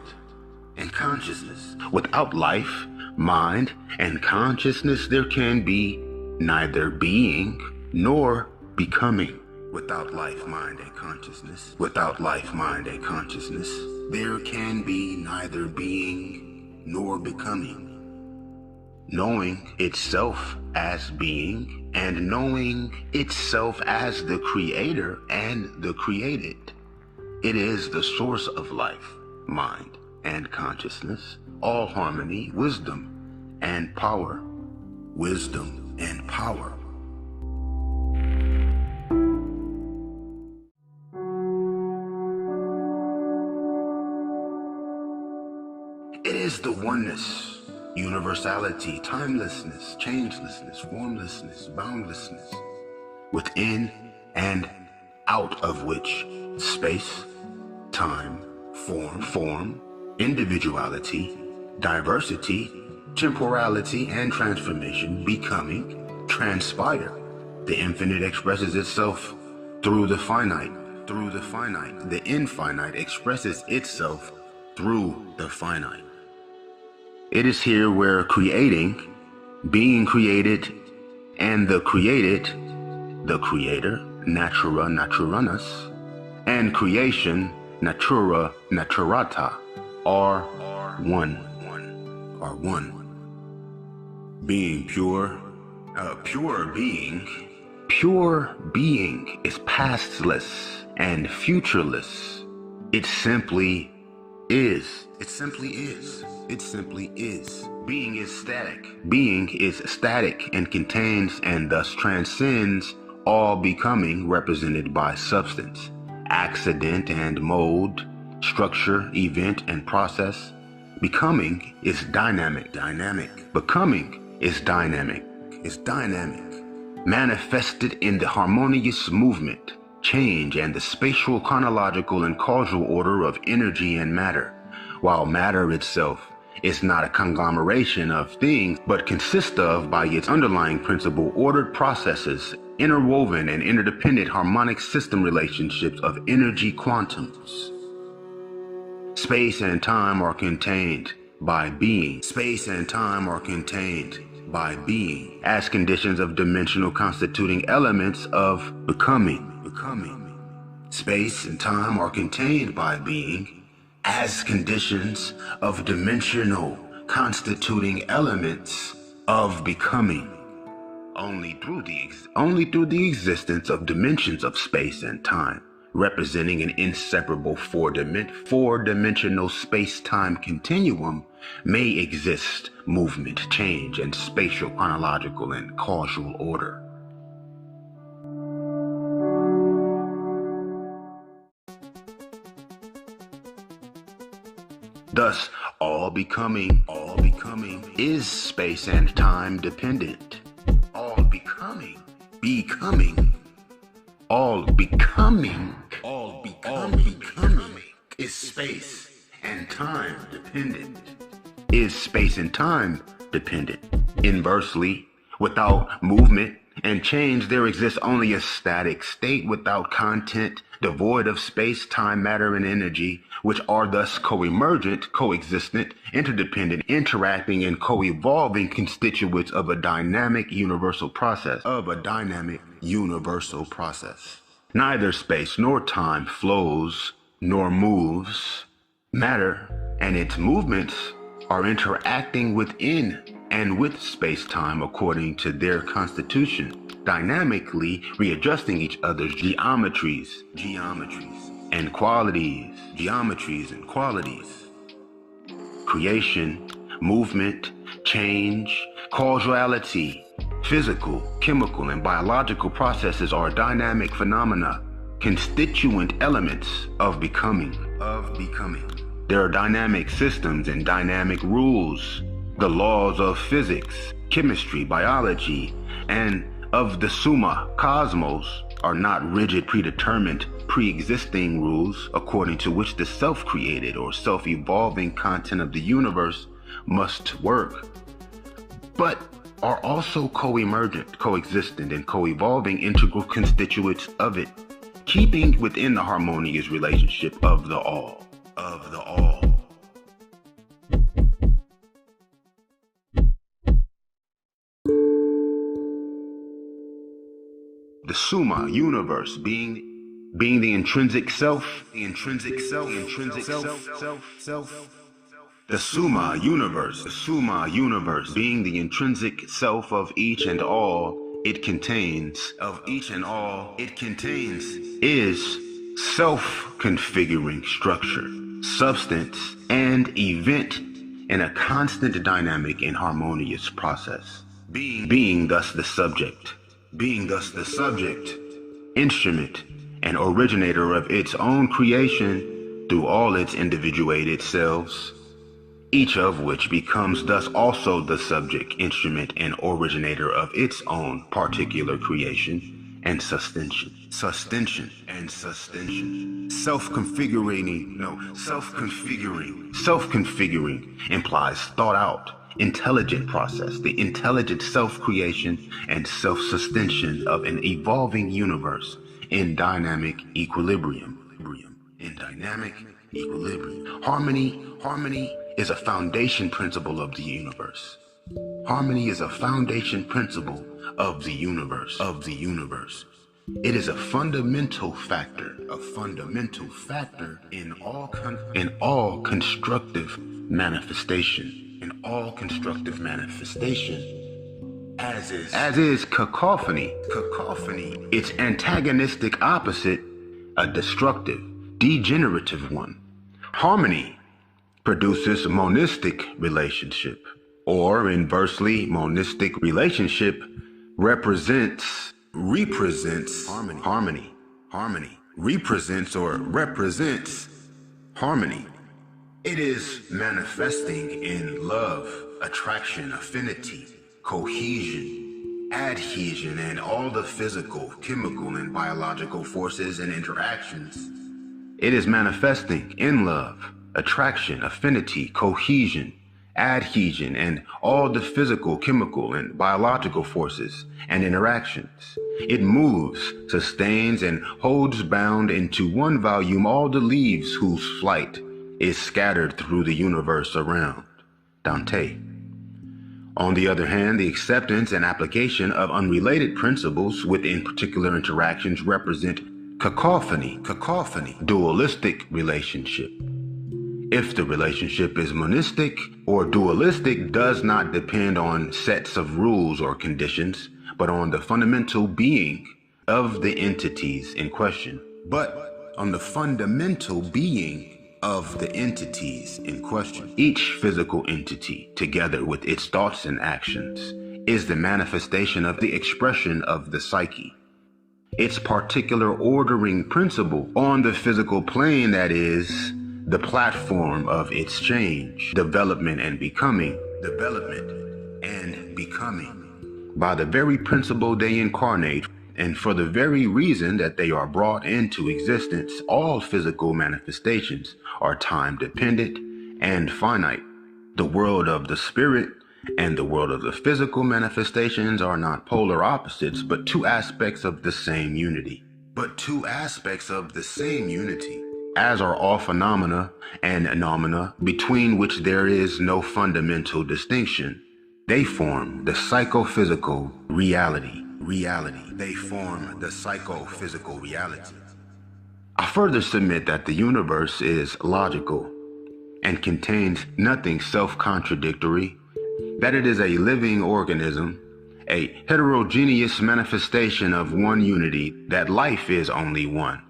and consciousness. Without life, mind, and consciousness, there can be neither being nor becoming. Without life, mind, and consciousness, there can be neither being nor becoming. Knowing itself as being and knowing itself as the creator and the created, it is the source of life, mind, and consciousness, all harmony, wisdom, and power. It is the oneness, universality, timelessness, changelessness, formlessness, boundlessness, within and out of which space, time, form, individuality, diversity, temporality, and transformation, becoming, transpire. The infinite expresses itself through the finite. Through the finite. The infinite expresses itself through the finite. It is here where creating, being created, and the created, the creator, natura naturalnus, and creation, natura naturata, are one. Are one. Being pure, pure being is pastless and futureless. It simply is. It simply is. It simply is. Being is static. Being is static and contains and thus transcends all becoming represented by substance, accident and mode, structure, event, and process. Becoming is dynamic. Becoming is dynamic. Manifested in the harmonious movement, change, and the spatial, chronological, and causal order of energy and matter, while matter itself is not a conglomeration of things, but consists of, by its underlying principle, ordered processes, interwoven and interdependent harmonic system relationships of energy quantums. Space and time are contained by being. Space and time are contained by being as conditions of dimensional constituting elements of becoming. Space and time are contained by being as conditions of dimensional constituting elements of becoming. Only through the existence of dimensions of space and time, representing an inseparable four-dimensional space-time continuum, may exist movement, change, and spatial, chronological, and causal order. Thus, all becoming is space and time dependent. All becoming is space and time dependent. Inversely, without movement and change, there exists only a static state without content, devoid of space, time, matter, and energy, which are thus co-emergent, coexistent, interdependent, interacting, and co-evolving constituents of a dynamic universal process. Neither space nor time flows nor moves. Matter and its movements are interacting within and with space-time according to their constitution, dynamically readjusting each other's geometries and qualities. Creation, movement, change, causality, physical, chemical, and biological processes are dynamic phenomena, constituent elements of becoming. There are dynamic systems and dynamic rules. The laws of physics, chemistry, biology, and of the summa, cosmos, are not rigid, predetermined, pre-existing rules according to which the self-created or self-evolving content of the universe must work, but are also co-emergent, coexistent, and co-evolving integral constituents of it, keeping within the harmonious relationship of the all. The summa, universe, being the intrinsic self, The summa universe, being the intrinsic self of each and all it contains, is self-configuring structure, substance, and event in a constant dynamic and harmonious process. Being thus the subject, instrument, and originator of its own creation through all its individuated selves, each of which becomes thus also the subject, instrument, and originator of its own particular creation and sustention. Self-configuring implies thought out, intelligent process, the intelligent self-creation and self-sustention of an evolving universe in dynamic equilibrium. In dynamic equilibrium. Harmony is a foundation principle of the universe. Harmony is a foundation principle of the universe. It is a fundamental factor in all constructive manifestation. As is cacophony. Its antagonistic opposite, a destructive, degenerative one. Harmony produces monistic relationship, or inversely, monistic relationship represents harmony. Represents or represents harmony. It is manifesting in love, attraction, affinity, cohesion, adhesion, and all the physical, chemical, and biological forces and interactions. It is manifesting in love, attraction, affinity, cohesion, adhesion, and all the physical, chemical, and biological forces and interactions. It moves, sustains, and holds bound into one volume all the leaves whose flight is scattered through the universe around. Dante. On the other hand, the acceptance and application of unrelated principles within particular interactions represent cacophony, dualistic relationship. If the relationship is monistic or dualistic does not depend on sets of rules or conditions, but on the fundamental being of the entities in question. Each physical entity, together with its thoughts and actions, is the manifestation of the expression of the psyche. Its particular ordering principle on the physical plane, that is, the platform of its change, development and becoming. By the very principle they incarnate, and for the very reason that they are brought into existence, all physical manifestations are time-dependent and finite. The world of the spirit and the world of the physical manifestations are not polar opposites, but two aspects of the same unity. As are all phenomena and anomena between which there is no fundamental distinction. They form the psychophysical reality. I further submit that the universe is logical and contains nothing self-contradictory, that it is a living organism, a heterogeneous manifestation of one unity, that life is only one.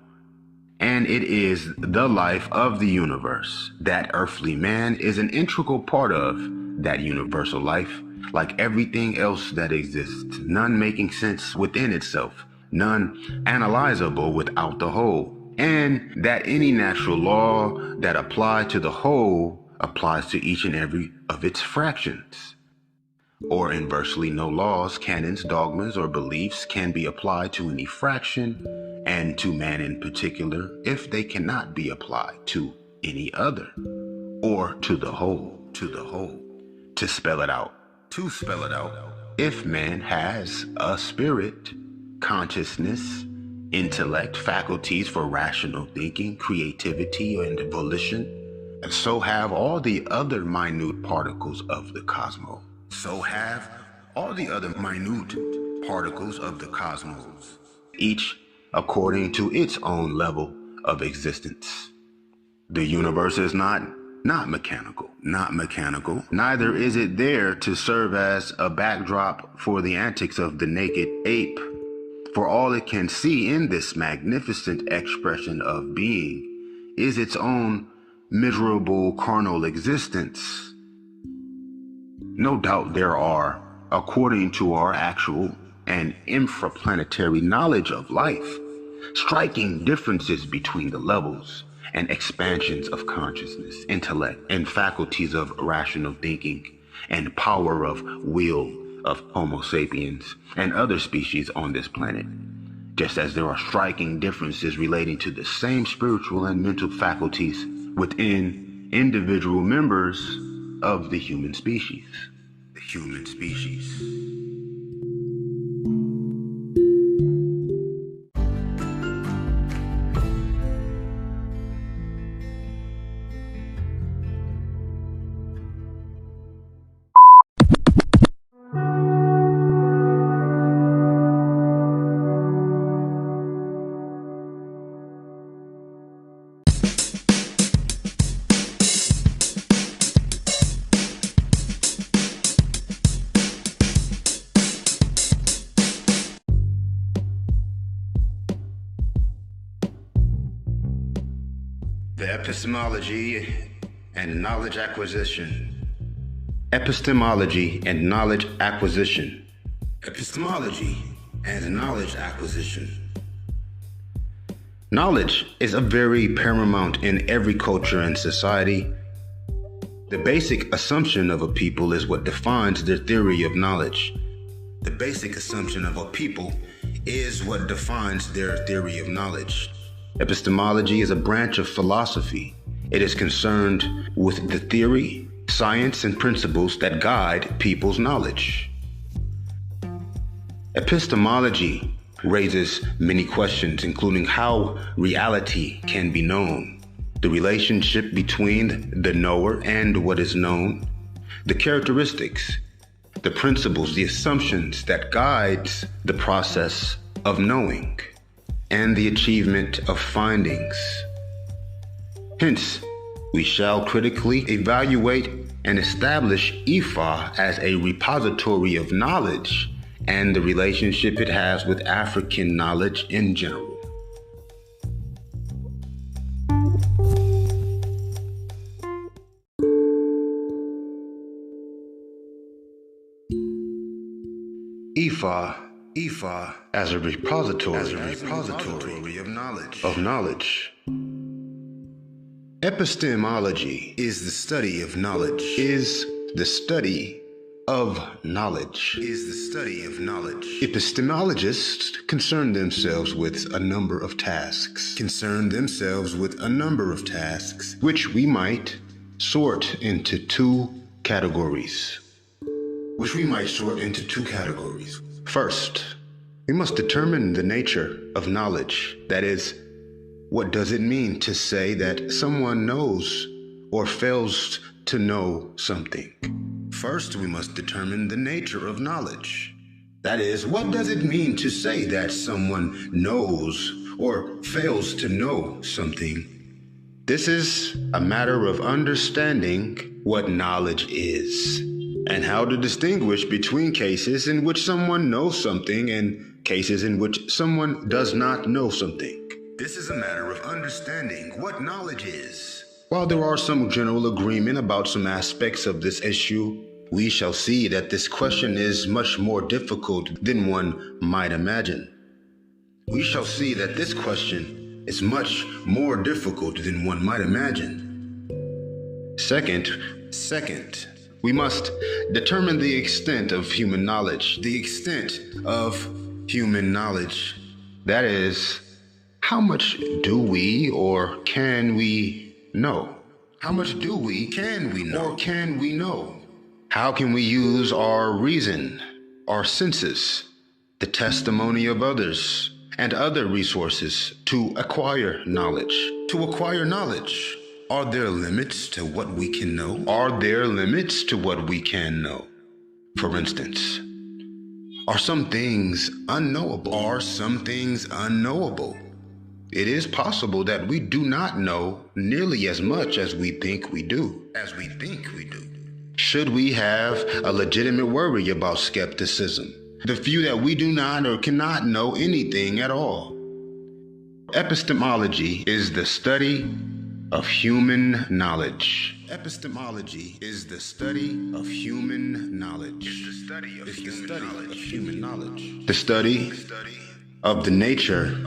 And it is the life of the universe, that earthly man is an integral part of that universal life, like everything else that exists, none making sense within itself, none analyzable without the whole, and that any natural law that applies to the whole applies to each and every of its fractions. Or inversely, no laws, canons, dogmas, or beliefs can be applied to any fraction, and to man in particular, if they cannot be applied to any other, or to the whole. To spell it out, if man has a spirit, consciousness, intellect, faculties for rational thinking, creativity, and volition, and so have all the other minute particles of the cosmos. Each according to its own level of existence. The universe is not mechanical. Neither is it there to serve as a backdrop for the antics of the naked ape. For all it can see in this magnificent expression of being is its own miserable carnal existence. No doubt there are, according to our actual and infraplanetary knowledge of life, striking differences between the levels and expansions of consciousness, intellect, and faculties of rational thinking and power of will of Homo sapiens and other species on this planet, just as there are striking differences relating to the same spiritual and mental faculties within individual members of the human species. the epistemology and knowledge acquisition. Epistemology and knowledge acquisition. Epistemology and knowledge acquisition. Knowledge is a very paramount in every culture and society. The basic assumption of a people is what defines their theory of knowledge. The basic assumption of a people is what defines their theory of knowledge. Epistemology is a branch of philosophy. It is concerned with the theory, science, and principles that guide people's knowledge. Epistemology raises many questions, including how reality can be known, the relationship between the knower and what is known, the characteristics, the principles, the assumptions that guides the process of knowing, and the achievement of findings. Hence, we shall critically evaluate and establish IFA as a repository of knowledge and the relationship it has with African knowledge in general. IFA as a repository of knowledge. Epistemology is the study of knowledge. Epistemologists concern themselves with a number of tasks, which we might sort into two categories. First, we must determine the nature of knowledge. That is, what does it mean to say that someone knows or fails to know something? First, we must determine the nature of knowledge. That is, what does it mean to say that someone knows or fails to know something? This is a matter of understanding what knowledge is, and how to distinguish between cases in which someone knows something and cases in which someone does not know something. This is a matter of understanding what knowledge is. While there are some general agreement about some aspects of this issue, we shall see that this question is much more difficult than one might imagine. Second, we must determine the extent of human knowledge. That is, how much do we or can we know? How can we use our reason, our senses, the testimony of others, and other resources to acquire knowledge? Are there limits to what we can know? For instance, are some things unknowable? It is possible that we do not know nearly as much as we think we do. Should we have a legitimate worry about skepticism, the view that we do not or cannot know anything at all? Epistemology is the study of human knowledge. The study of the nature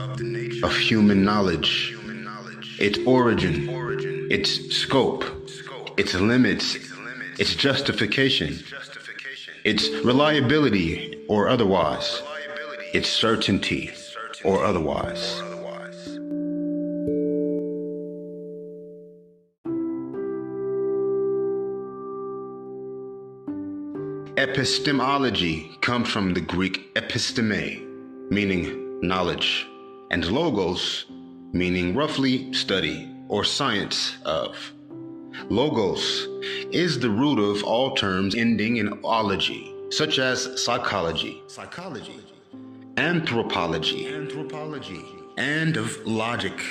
of human knowledge, its origin, its scope, its limits, its justification, its reliability or otherwise, its certainty or otherwise. Epistemology comes from the Greek episteme, meaning knowledge, and logos, meaning roughly study or science of. Logos is the root of all terms ending in ology, such as psychology, anthropology, and of logic,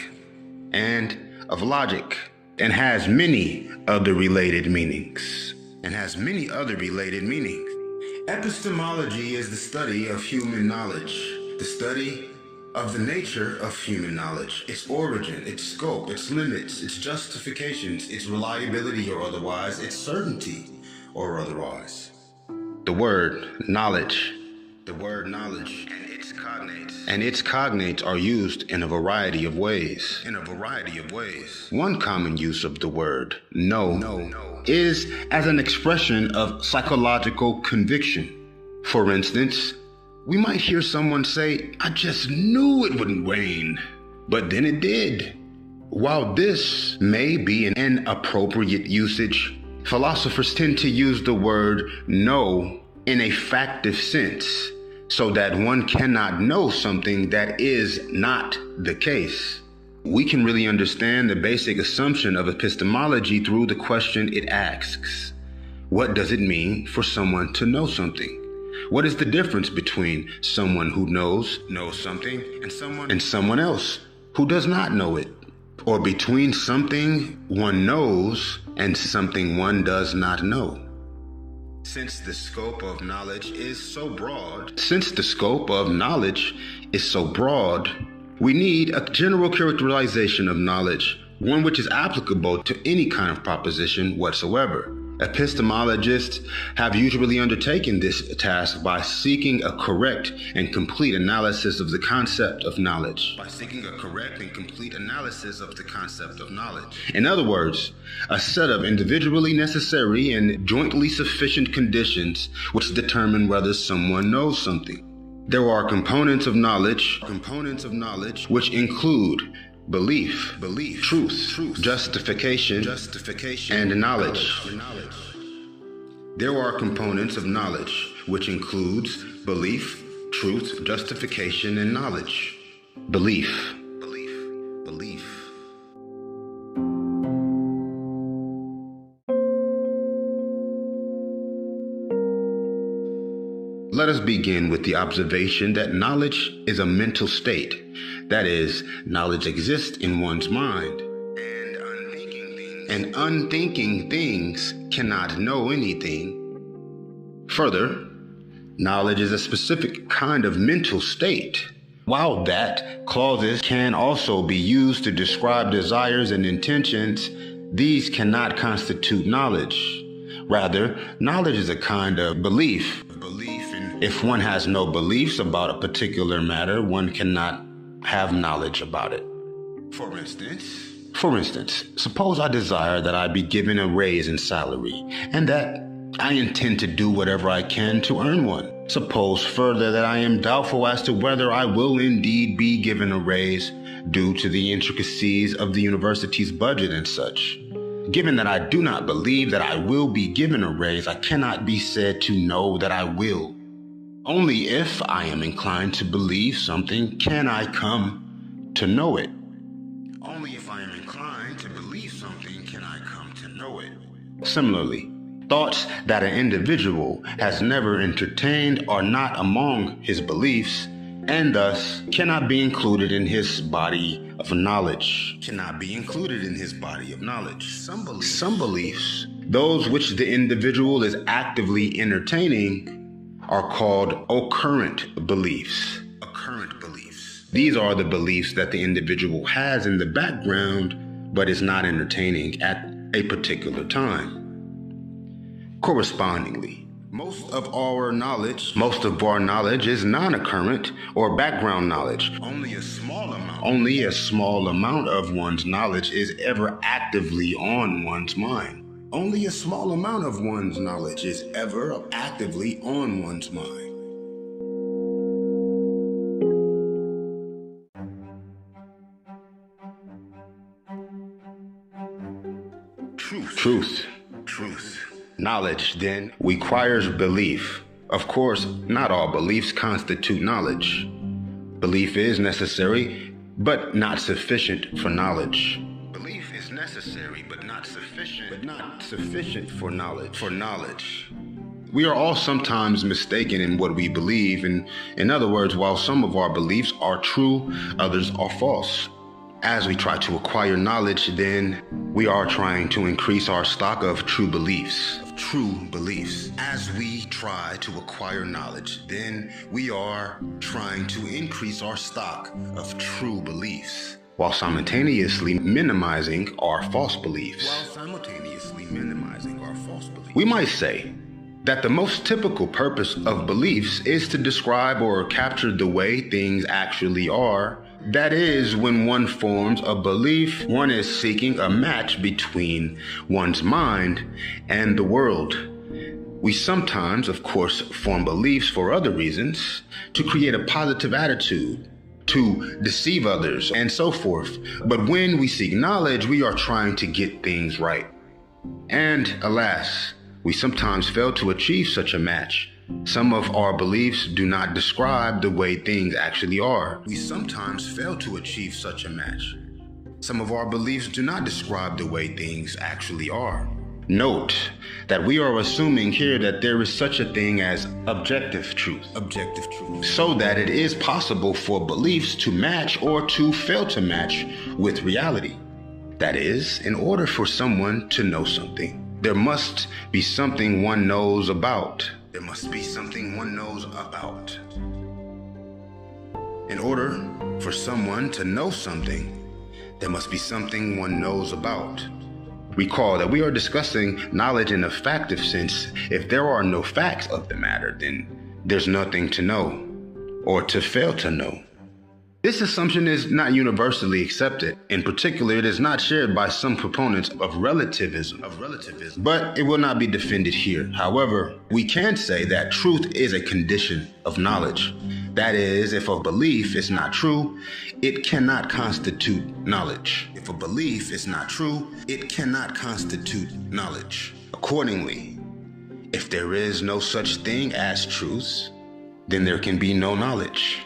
and has many other related meanings. Epistemology is the study of human knowledge, the study of the nature of human knowledge, its origin, its scope, its limits, its justifications, its reliability or otherwise, its certainty or otherwise. The word knowledge and its cognates are used in a variety of ways. One common use of the word know is as an expression of psychological conviction. For instance, we might hear someone say, "I just knew it wouldn't rain," but then it did. While this may be an appropriate usage, philosophers tend to use the word know in a factive sense, so that one cannot know something that is not the case. We can really understand the basic assumption of epistemology through the question it asks. What does it mean for someone to know something? What is the difference between someone who knows something and someone else who does not know it? Or between something one knows and something one does not know? Since the scope of knowledge is so broad, we need a general characterization of knowledge, one which is applicable to any kind of proposition whatsoever. Epistemologists have usually undertaken this task by seeking a correct and complete analysis of the concept of knowledge. In other words, a set of individually necessary and jointly sufficient conditions which determine whether someone knows something. There are components of knowledge which include belief, truth, justification, and knowledge. There are components of knowledge which includes belief, truth, justification, and knowledge. Belief. Let us begin with the observation that knowledge is a mental state. That is, knowledge exists in one's mind. And unthinking things cannot know anything. Further, knowledge is a specific kind of mental state. While that clauses can also be used to describe desires and intentions, these cannot constitute knowledge. Rather, knowledge is a kind of belief. If one has no beliefs about a particular matter, one cannot have knowledge about it. For instance, suppose I desire that I be given a raise in salary, and that I intend to do whatever I can to earn one. Suppose further that I am doubtful as to whether I will indeed be given a raise due to the intricacies of the university's budget and such. Given that I do not believe that I will be given a raise, I cannot be said to know that I will. Only if I am inclined to believe something can I come to know it. Similarly, thoughts that an individual has never entertained are not among his beliefs, and thus cannot be included in his body of knowledge. Some beliefs, those which the individual is actively entertaining, are called occurrent beliefs. These are the beliefs that the individual has in the background but is not entertaining at a particular time. Correspondingly, most of our knowledge is non-occurrent or background knowledge. Only a small amount of one's knowledge is ever actively on one's mind. Truth. Knowledge, then, requires belief. Of course, not all beliefs constitute knowledge. Belief is necessary, but not sufficient for knowledge. For knowledge. We are all sometimes mistaken in what we believe, and in other words, while some of our beliefs are true, others are false. As we try to acquire knowledge, then, we are trying to increase our stock of true beliefs. true beliefs. As we try to acquire knowledge, then we are trying to increase our stock of true beliefs, while simultaneously minimizing our false beliefs. We might say that the most typical purpose of beliefs is to describe or capture the way things actually are. That is, when one forms a belief, one is seeking a match between one's mind and the world. We sometimes, of course, form beliefs for other reasons, to create a positive attitude, to deceive others, and so forth. But when we seek knowledge, we are trying to get things right. And alas, we sometimes fail to achieve such a match. Some of our beliefs do not describe the way things actually are. We sometimes fail to achieve such a match. Some of our beliefs do not describe the way things actually are. Note that we are assuming here that there is such a thing as objective truth. So that it is possible for beliefs to match or to fail to match with reality. That is, in order for someone to know something, there must be something one knows about. In order for someone to know something, there must be something one knows about. Recall that we are discussing knowledge in a factive sense. If there are no facts of the matter, then there's nothing to know or to fail to know. This assumption is not universally accepted. In particular, it is not shared by some proponents of relativism. But it will not be defended here. However, we can say that truth is a condition of knowledge. That is, if a belief is not true, it cannot constitute knowledge. Accordingly, if there is no such thing as truth, then there can be no knowledge.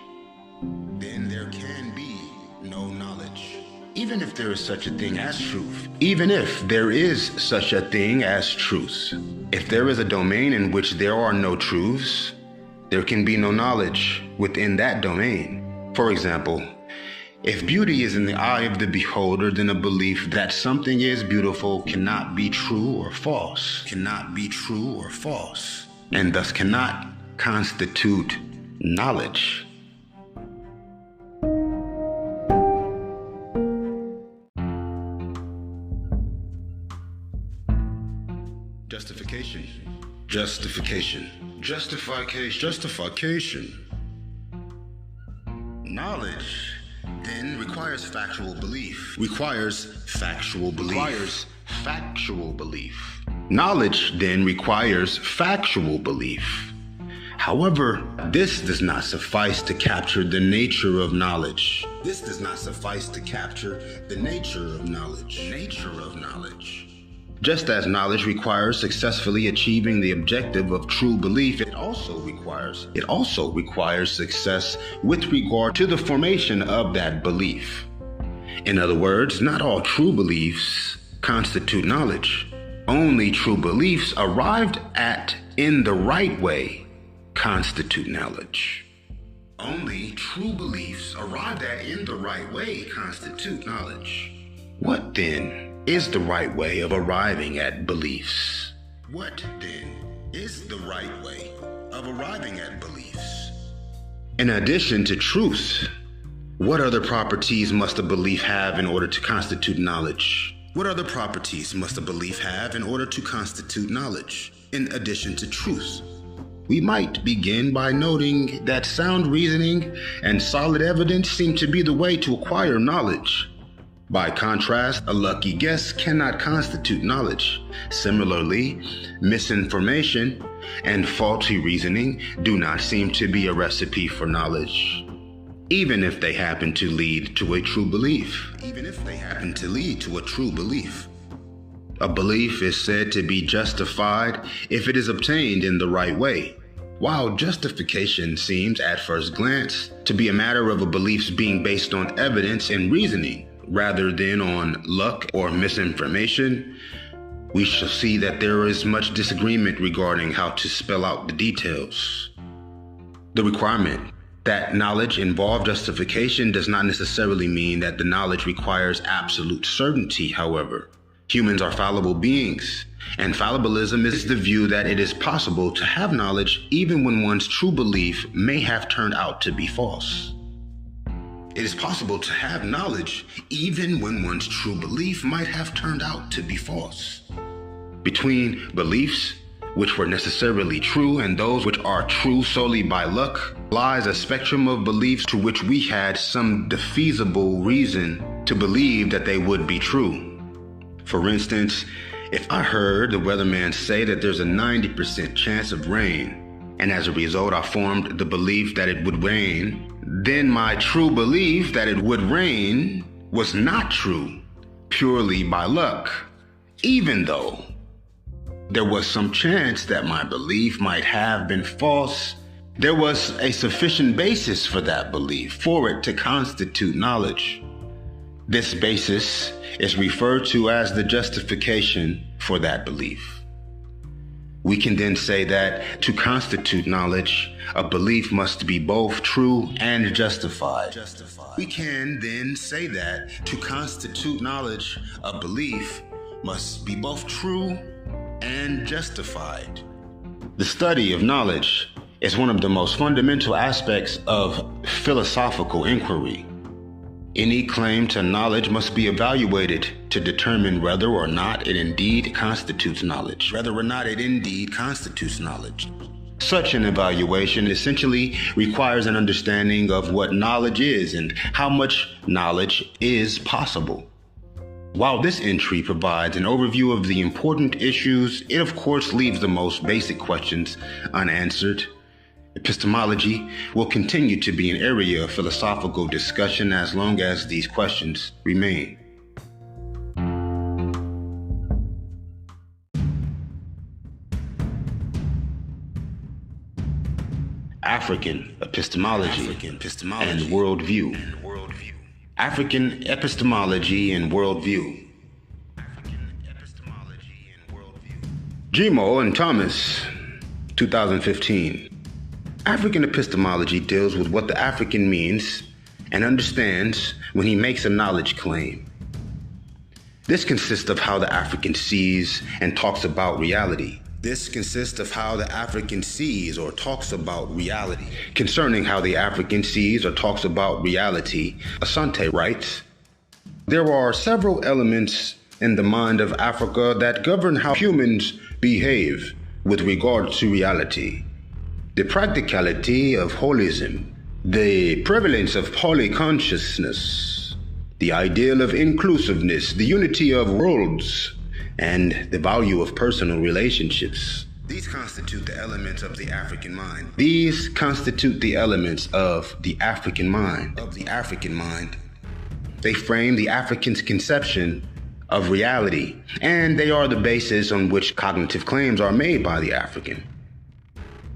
Even if there is such a thing as truth. If there is a domain in which there are no truths, there can be no knowledge within that domain. For example, if beauty is in the eye of the beholder, then a belief that something is beautiful cannot be true or false, and thus cannot constitute knowledge. Justification. Knowledge then requires factual belief. Knowledge then requires factual belief. However, this does not suffice to capture the nature of knowledge. Just as knowledge requires successfully achieving the objective of true belief, it also requires success with regard to the formation of that belief. In other words, not all true beliefs constitute knowledge. Only true beliefs arrived at in the right way constitute knowledge. What then is the right way of arriving at beliefs? In addition to truth, what other properties must a belief have in order to constitute knowledge? In addition to truth, we might begin by noting that sound reasoning and solid evidence seem to be the way to acquire knowledge. By contrast, a lucky guess cannot constitute knowledge. Similarly, misinformation and faulty reasoning do not seem to be a recipe for knowledge, even if they happen to lead to a true belief. A belief is said to be justified if it is obtained in the right way. While justification seems at first glance to be a matter of a belief's being based on evidence and reasoning, rather than on luck or misinformation, we shall see that there is much disagreement regarding how to spell out the details. The requirement that knowledge involve justification does not necessarily mean that the knowledge requires absolute certainty, however. Humans are fallible beings, and fallibilism is the view that it is possible to have knowledge even when one's true belief may have turned out to be false. It is possible to have knowledge even when one's true belief might have turned out to be false. Between beliefs which were necessarily true and those which are true solely by luck lies a spectrum of beliefs to which we had some defeasible reason to believe that they would be true. For instance, if I heard the weatherman say that there's a 90% chance of rain, and as a result I formed the belief that it would rain, then my true belief that it would rain was not true purely by luck, even though there was some chance that my belief might have been false. There was a sufficient basis for that belief for it to constitute knowledge. This basis is referred to as the justification for that belief. We can then say that to constitute knowledge, a belief must be both true and justified. We can then say that to constitute knowledge, a belief must be both true and justified. The study of knowledge is one of the most fundamental aspects of philosophical inquiry. Any claim to knowledge must be evaluated to determine whether or not it indeed constitutes knowledge. Such an evaluation essentially requires an understanding of what knowledge is and how much knowledge is possible. While this entry provides an overview of the important issues, it of course leaves the most basic questions unanswered. Epistemology will continue to be an area of philosophical discussion as long as these questions remain. African epistemology and worldview. African epistemology and worldview. Gimo and Thomas, 2015. African epistemology deals with what the African means and understands when he makes a knowledge claim. This consists of how the African sees and talks about reality. Concerning how the African sees or talks about reality, Asante writes, "There are several elements in the mind of Africa that govern how humans behave with regard to reality. The practicality of holism, the prevalence of polyconsciousness, the ideal of inclusiveness, the unity of worlds, and the value of personal relationships. These constitute the elements of the African mind. They frame the African's conception of reality, and they are the basis on which cognitive claims are made by the African.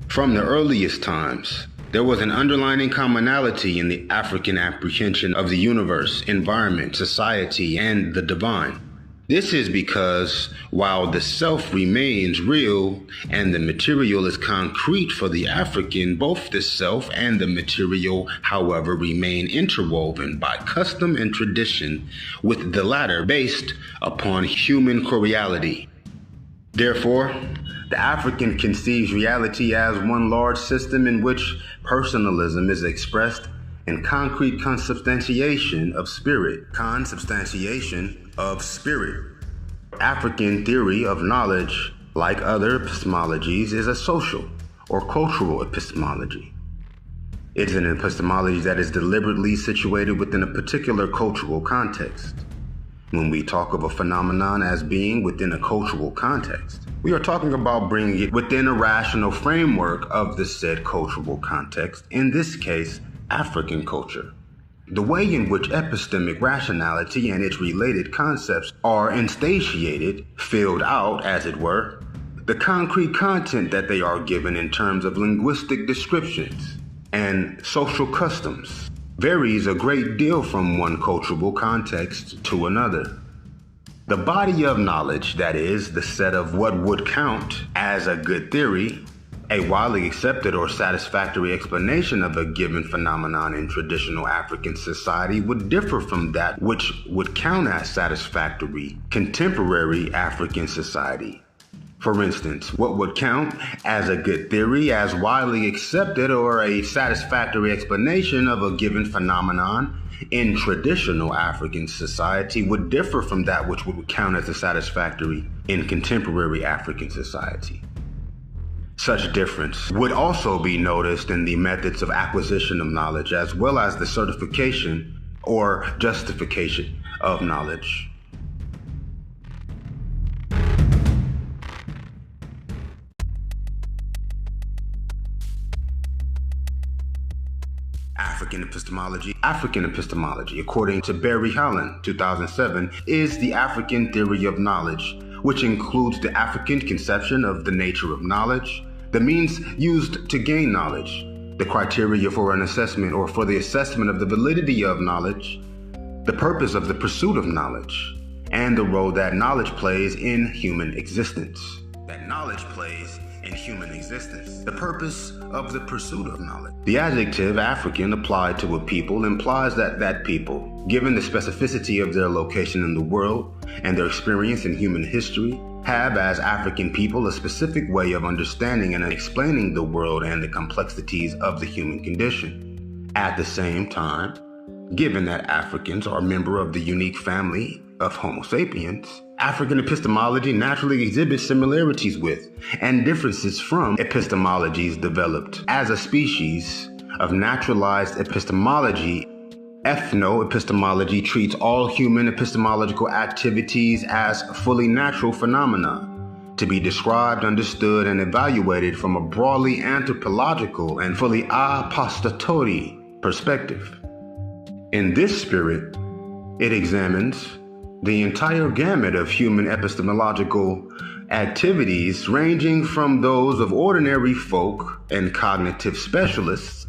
From the earliest times, there was an underlying commonality in the African apprehension of the universe, environment, society, and the divine. This is because while the self remains real and the material is concrete for the African, both the self and the material, however, remain interwoven by custom and tradition, with the latter based upon human corporeality. Therefore, the African conceives reality as one large system in which personalism is expressed in concrete consubstantiation of spirit. African theory of knowledge, like other epistemologies, is a social or cultural epistemology. It's an epistemology that is deliberately situated within a particular cultural context. When we talk of a phenomenon as being within a cultural context, we are talking about bringing it within a rational framework of the said cultural context, in this case, African culture. The way in which epistemic rationality and its related concepts are instantiated, filled out, as it were, the concrete content that they are given in terms of linguistic descriptions and social customs, varies a great deal from one cultural context to another. The body of knowledge, that is, the set of what would count as a good theory, A widely accepted or satisfactory explanation of a given phenomenon in traditional African society would differ from that which would count as satisfactory contemporary African society. For instance, what would count as a good theory, as widely accepted, or a satisfactory explanation of a given phenomenon in traditional African society would differ from that which would count as a satisfactory in contemporary African society. Such difference would also be noticed in the methods of acquisition of knowledge, as well as the certification or justification of knowledge. African epistemology, according to Barry Holland, 2007, is the African theory of knowledge, which includes the African conception of the nature of knowledge, the means used to gain knowledge, the criteria for an assessment or for the assessment of the validity of knowledge, the purpose of the pursuit of knowledge, and the role that knowledge plays in human existence. The purpose of the pursuit of knowledge. The adjective African applied to a people implies that that people, given the specificity of their location in the world and their experience in human history, have as African people a specific way of understanding and explaining the world and the complexities of the human condition. At the same time, given that Africans are a member of the unique family of Homo sapiens, African epistemology naturally exhibits similarities with and differences from epistemologies developed as a species of naturalized epistemology. Ethno-epistemology treats all human epistemological activities as fully natural phenomena, to be described, understood, and evaluated from a broadly anthropological and fully a posteriori perspective. In this spirit, it examines the entire gamut of human epistemological activities, ranging from those of ordinary folk and cognitive specialists,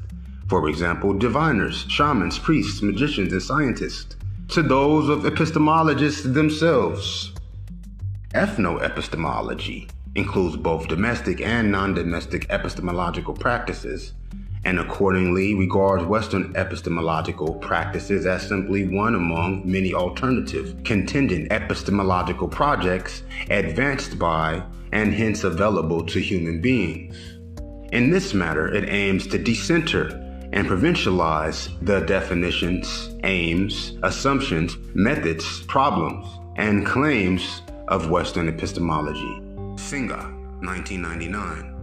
for example, diviners, shamans, priests, magicians, and scientists, to those of epistemologists themselves. Ethno-epistemology includes both domestic and non-domestic epistemological practices, and accordingly regards Western epistemological practices as simply one among many alternative, contingent epistemological projects advanced by and hence available to human beings. In this matter, it aims to decenter and provincialize the definitions, aims, assumptions, methods, problems, and claims of Western epistemology. Singa, 1999.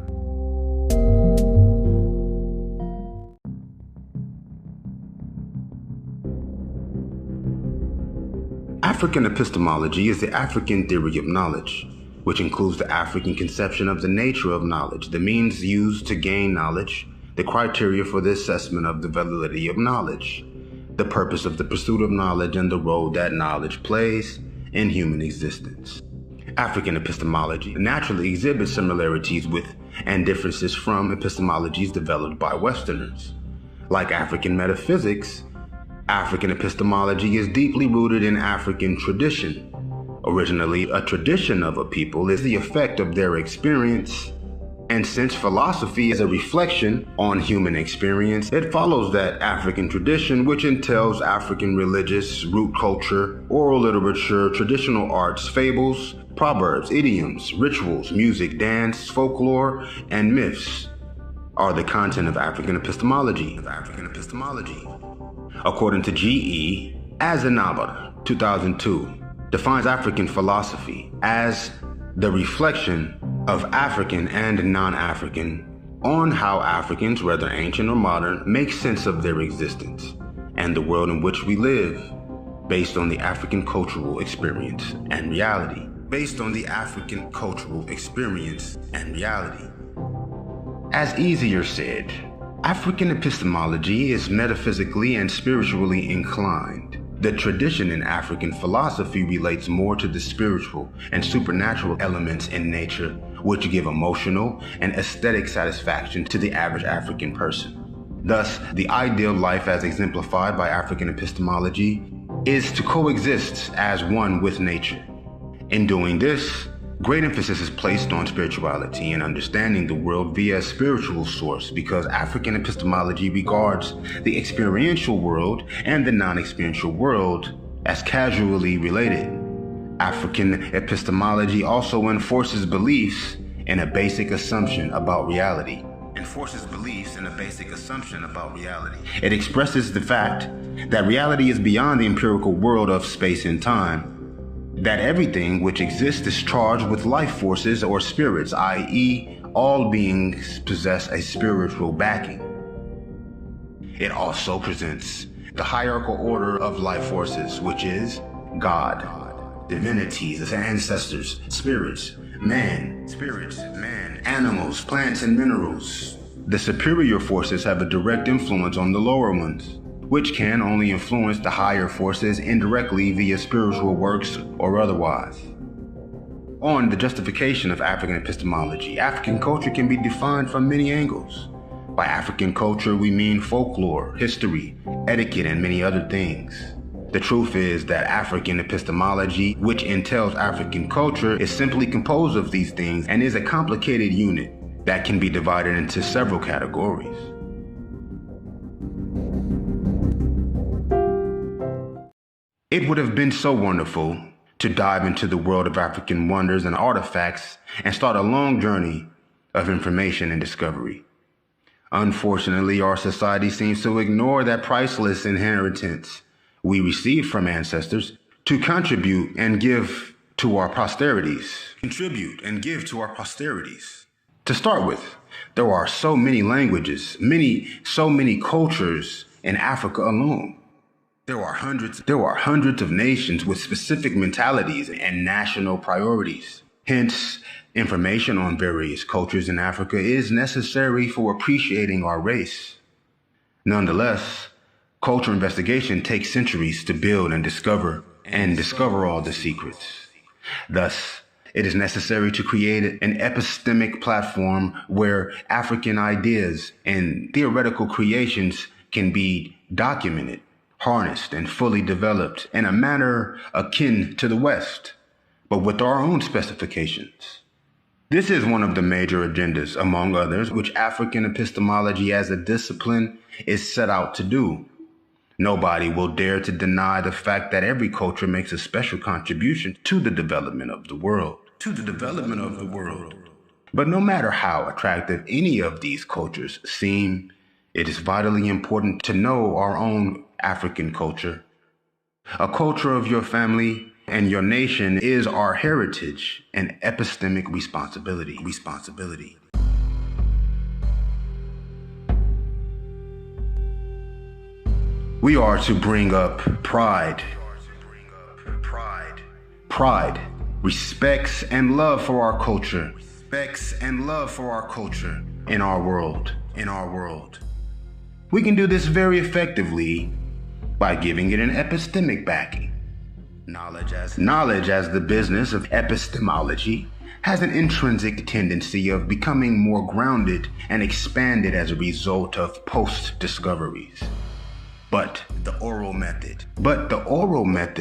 African epistemology is the African theory of knowledge, which includes the African conception of the nature of knowledge, the means used to gain knowledge, the criteria for the assessment of the validity of knowledge, the purpose of the pursuit of knowledge, and the role that knowledge plays in human existence. African epistemology naturally exhibits similarities with and differences from epistemologies developed by Westerners. Like African metaphysics, African epistemology is deeply rooted in African tradition. Originally, a tradition of a people is the effect of their experience, and since philosophy is a reflection on human experience, it follows that African tradition, which entails African religious, root culture, oral literature, traditional arts, fables, proverbs, idioms, rituals, music, dance, folklore, and myths, are the content of African epistemology. According to G.E. Azanabar, 2002, defines African philosophy as the reflection of African and non-African on how Africans, whether ancient or modern, make sense of their existence and the world in which we live, based on the African cultural experience and reality. As easier said, African epistemology is metaphysically and spiritually inclined. The tradition in African philosophy relates more to the spiritual and supernatural elements in nature, which give emotional and aesthetic satisfaction to the average African person. Thus, the ideal life as exemplified by African epistemology is to coexist as one with nature. In doing this, Great emphasis is placed on spirituality and understanding the world via a spiritual source because African epistemology regards the experiential world and the non-experiential world as causally related. African epistemology also enforces beliefs in a basic assumption about reality. It expresses the fact that reality is beyond the empirical world of space and time, that everything which exists is charged with life forces or spirits, i.e., all beings possess a spiritual backing. It also presents the hierarchical order of life forces, which is God, divinities, ancestors, spirits, man, animals, plants, and minerals. The superior forces have a direct influence on the lower ones, which can only influence the higher forces indirectly via spiritual works or otherwise. On the justification of African epistemology, African culture can be defined from many angles. By African culture, we mean folklore, history, etiquette, and many other things. The truth is that African epistemology, which entails African culture, is simply composed of these things and is a complicated unit that can be divided into several categories. It would have been so wonderful to dive into the world of African wonders and artifacts and start a long journey of information and discovery. Unfortunately, our society seems to ignore that priceless inheritance we received from ancestors to contribute and give to our posterities. To start with, there are so many languages, so many cultures in Africa alone. There are hundreds of nations with specific mentalities and national priorities. Hence, information on various cultures in Africa is necessary for appreciating our race. Nonetheless, culture investigation takes centuries to build and discover all the secrets. Thus, it is necessary to create an epistemic platform where African ideas and theoretical creations can be documented, harnessed, and fully developed in a manner akin to the West, but with our own specifications. This is one of the major agendas, among others, which African epistemology as a discipline is set out to do. Nobody will dare to deny the fact that every culture makes a special contribution to the development of the world. But no matter how attractive any of these cultures seem, it is vitally important to know our own African culture. A culture of your family and your nation is our heritage and epistemic responsibility. We are to bring up pride, respects and love for our culture, in our world. We can do this very effectively by giving it an epistemic backing. Knowledge as the business of epistemology has an intrinsic tendency of becoming more grounded and expanded as a result of post-discoveries. But the oral method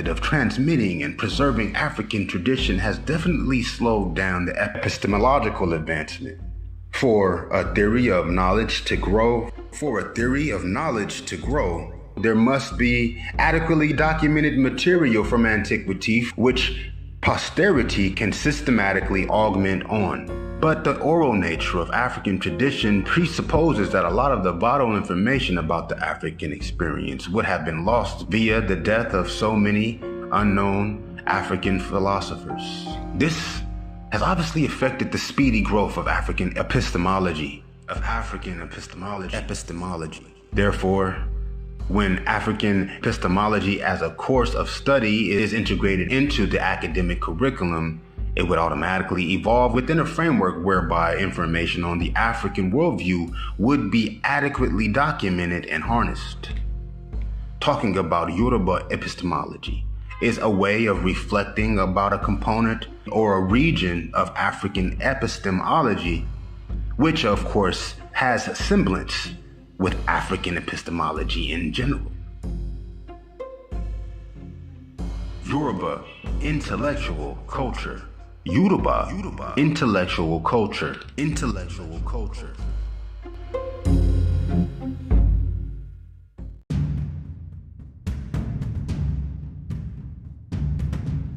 of transmitting and preserving African tradition has definitely slowed down the epistemological advancement. For a theory of knowledge to grow, there must be adequately documented material from antiquity which posterity can systematically augment on. But the oral nature of African tradition presupposes that a lot of the vital information about the African experience would have been lost via the death of so many unknown African philosophers. This has obviously affected the speedy growth of African epistemology. Therefore, when African epistemology as a course of study is integrated into the academic curriculum, it would automatically evolve within a framework whereby information on the African worldview would be adequately documented and harnessed. Talking about Yoruba epistemology is a way of reflecting about a component or a region of African epistemology, which of course has a semblance with African epistemology in general. Yoruba intellectual culture Yoruba, intellectual culture. Intellectual culture.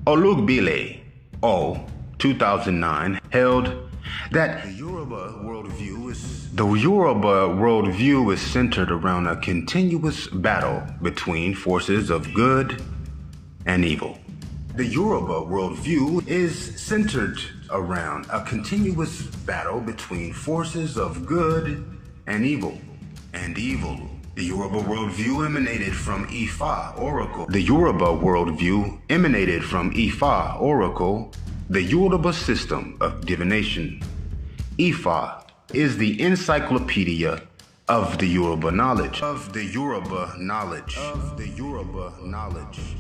Olugbile, 2009, held that the Yoruba worldview is centered around a continuous battle between forces of good and evil. The Yoruba worldview is centered around a continuous battle between forces of good and evil. The Yoruba worldview emanated from Ifa oracle. The Yoruba system of divination. Ifa is the encyclopedia of the Yoruba knowledge.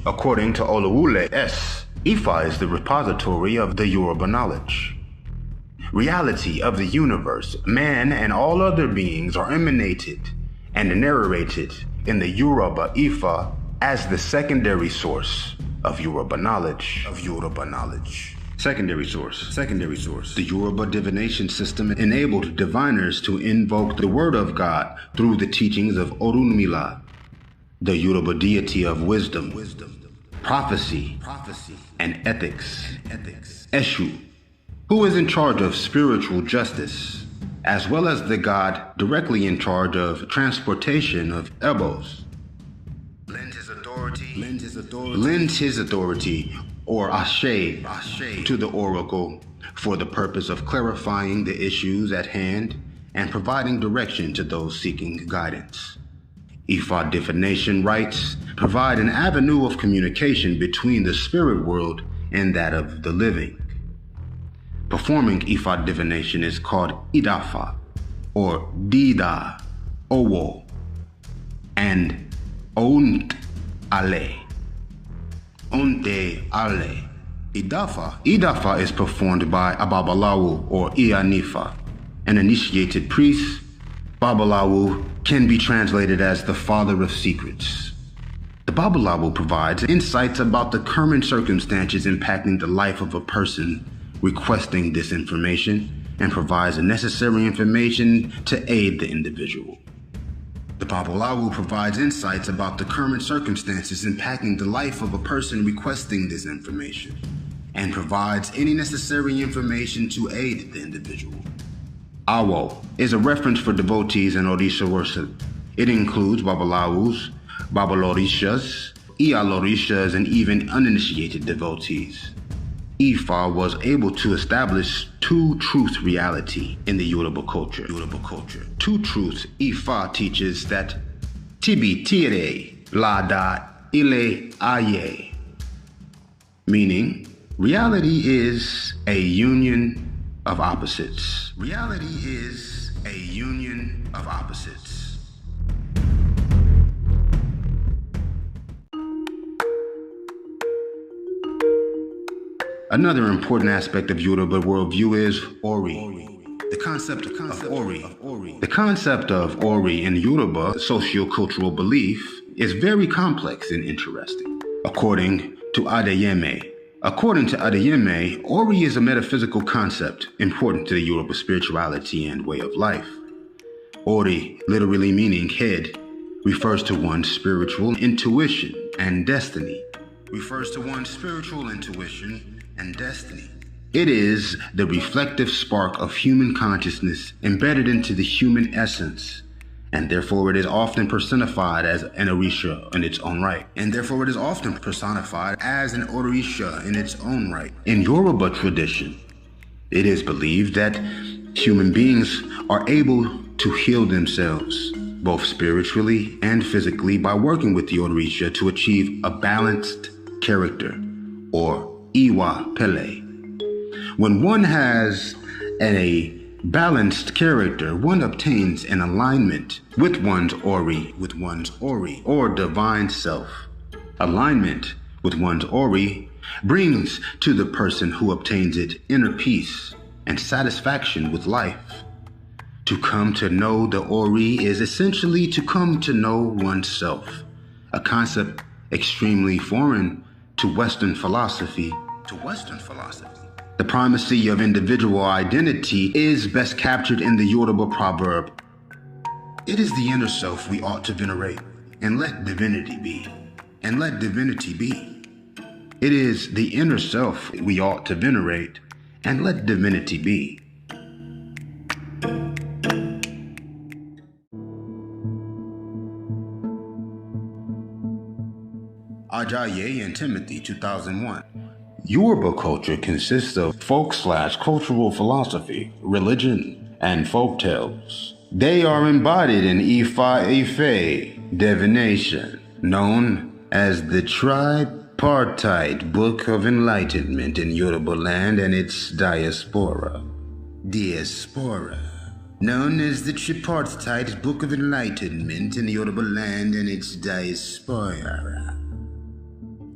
According to Olawule S., Ifa is the repository of the Yoruba knowledge. Reality of the universe, man and all other beings are emanated and narrated in the Yoruba Ifa as the secondary source of Yoruba knowledge. Secondary source. The Yoruba divination system enabled diviners to invoke the word of God through the teachings of Orunmila, the Yoruba deity of wisdom, prophecy, and ethics. Eshu, who is in charge of spiritual justice, as well as the god directly in charge of transportation of ebos, lend his authority or ashe to the oracle for the purpose of clarifying the issues at hand and providing direction to those seeking guidance. Ifa divination rites provide an avenue of communication between the spirit world and that of the living. Performing Ifa divination is called Idafa, or Dida, Owo, and Onte Ale. Idafa is performed by a Babalawo or Ianifa, an initiated priest. Babalawo can be translated as the father of secrets. The Babalawo provides insights about the current circumstances impacting the life of a person requesting this information and provides the necessary information to aid the individual. The Babalawo provides insights about the current circumstances impacting the life of a person requesting this information and provides any necessary information to aid the individual. Awo is a reference for devotees in Orisha worship. It includes Babalawos, Babalorishas, Iyalorishas, and even uninitiated devotees. Ifa was able to establish two-truth reality in the Yoruba culture. Two truths. Ifa teaches that Tibi Tire Lada Ile Aye, meaning reality is a union of opposites. Another important aspect of Yoruba worldview is Ori. The concept of Ori in Yoruba socio-cultural belief is very complex and interesting. According to Adeyemi, Ori is a metaphysical concept important to the Yoruba spirituality and way of life. Ori, literally meaning head, refers to one's spiritual intuition and destiny. It is the reflective spark of human consciousness embedded into the human essence, and therefore it is often personified as an Orisha in its own right. In Yoruba tradition, it is believed that human beings are able to heal themselves, both spiritually and physically, by working with the Orisha to achieve a balanced character, or Iwa Pele. When one has a balanced character, one obtains an alignment with one's Ori, or divine self. Alignment with one's Ori brings to the person who obtains it inner peace and satisfaction with life. To come to know the Ori is essentially to come to know oneself, a concept extremely foreign to Western philosophy. The primacy of individual identity is best captured in the Yoruba proverb, "It is the inner self we ought to venerate, and let divinity be, and let divinity be." It is the inner self we ought to venerate, and let divinity be. Ajayi and Timothy, 2001. Yoruba culture consists of folk/cultural philosophy, religion, and folk tales. They are embodied in IFA divination, known as the tripartite Book of Enlightenment in Yoruba land and its diaspora. Known as the tripartite Book of Enlightenment in Yoruba land and its diaspora.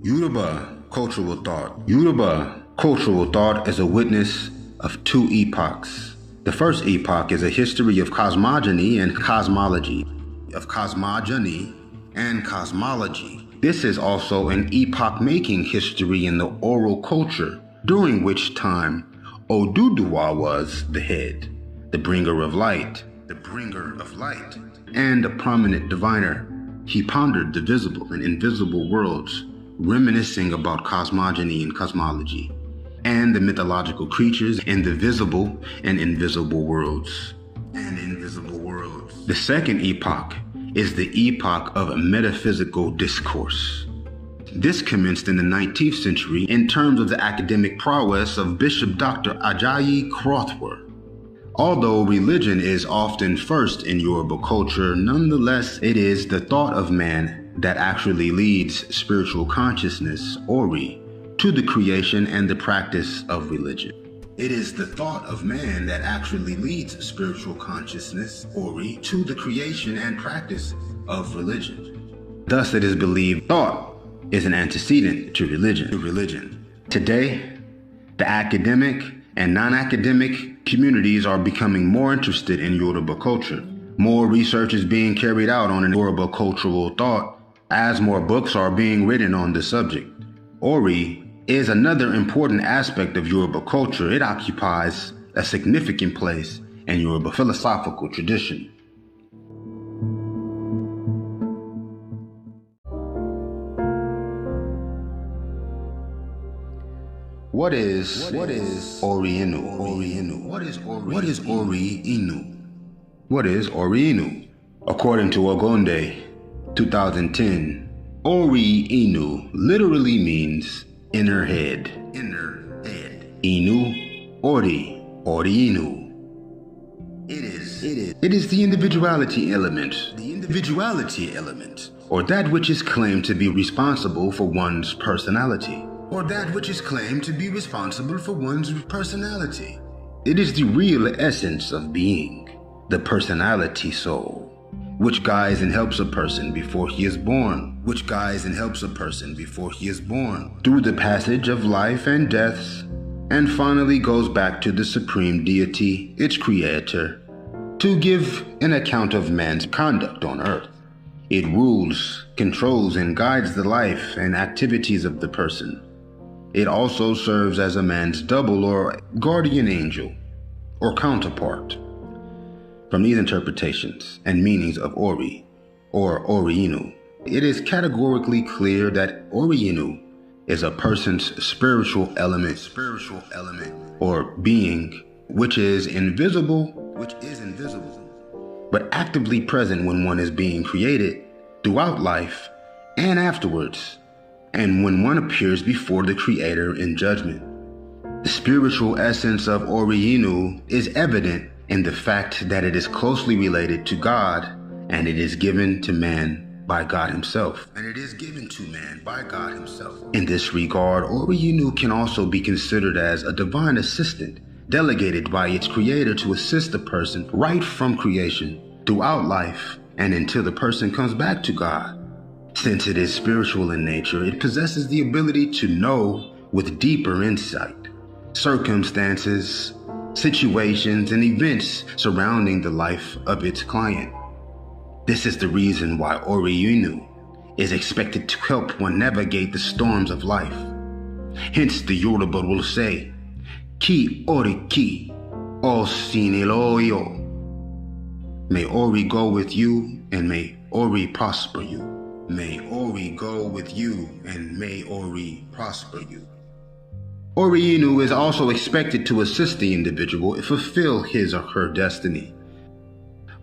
Yoruba cultural thought. Yoruba cultural thought is a witness of two epochs. The first epoch is a history of cosmogony and cosmology. This is also an epoch-making history in the oral culture, during which time Oduduwa was the head, the bringer of light, and a prominent diviner. He pondered the visible and invisible worlds, reminiscing about cosmogony and cosmology, and the mythological creatures in the visible and invisible worlds. The second epoch is the epoch of metaphysical discourse. This commenced in the 19th century in terms of the academic prowess of Bishop Dr. Ajayi Crowther. Although religion is often first in Yoruba culture, nonetheless it is the thought of man that actually leads spiritual consciousness, Ori, to the creation and the practice of religion. It is the thought of man that actually leads spiritual consciousness, Ori, to the creation and practice of religion. Thus it is believed thought is an antecedent to religion. Today, the academic and non-academic communities are becoming more interested in Yoruba culture. More research is being carried out on Yoruba cultural thought as more books are being written on the subject. Ori is another important aspect of Yoruba culture. It occupies a significant place in Yoruba philosophical tradition. What is Ori Inu? What is Ori Inu? According to Ogonde, 2010, Ori Inu literally means inner head. Inu, Ori Inu. It is the individuality element. Or that which is claimed to be responsible for one's personality. It is the real essence of being, the personality soul, which guides and helps a person before he is born, through the passage of life and deaths, and finally goes back to the supreme deity, its creator, to give an account of man's conduct on earth. It rules, controls, and guides the life and activities of the person. It also serves as a man's double or guardian angel or counterpart. From these interpretations and meanings of Ori, or Ori Inu, it is categorically clear that Ori Inu is a person's spiritual element, or being, which is invisible, but actively present when one is being created, throughout life, and afterwards, and when one appears before the Creator in judgment. The spiritual essence of Ori Inu is evident in the fact that it is closely related to God, and it is given to man by God Himself. In this regard, Ori Inu can also be considered as a divine assistant, delegated by its creator to assist the person right from creation, throughout life, and until the person comes back to God. Since it is spiritual in nature, it possesses the ability to know with deeper insight circumstances, situations, and events surrounding the life of its client. This is the reason why Ori Inu is expected to help one navigate the storms of life. Hence, the Yoruba will say, Ki ori ki, o siniloyo. May Ori go with you, and may Ori prosper you. May Ori go with you, and may Ori prosper you. Ori Inu is also expected to assist the individual to fulfill his or her destiny.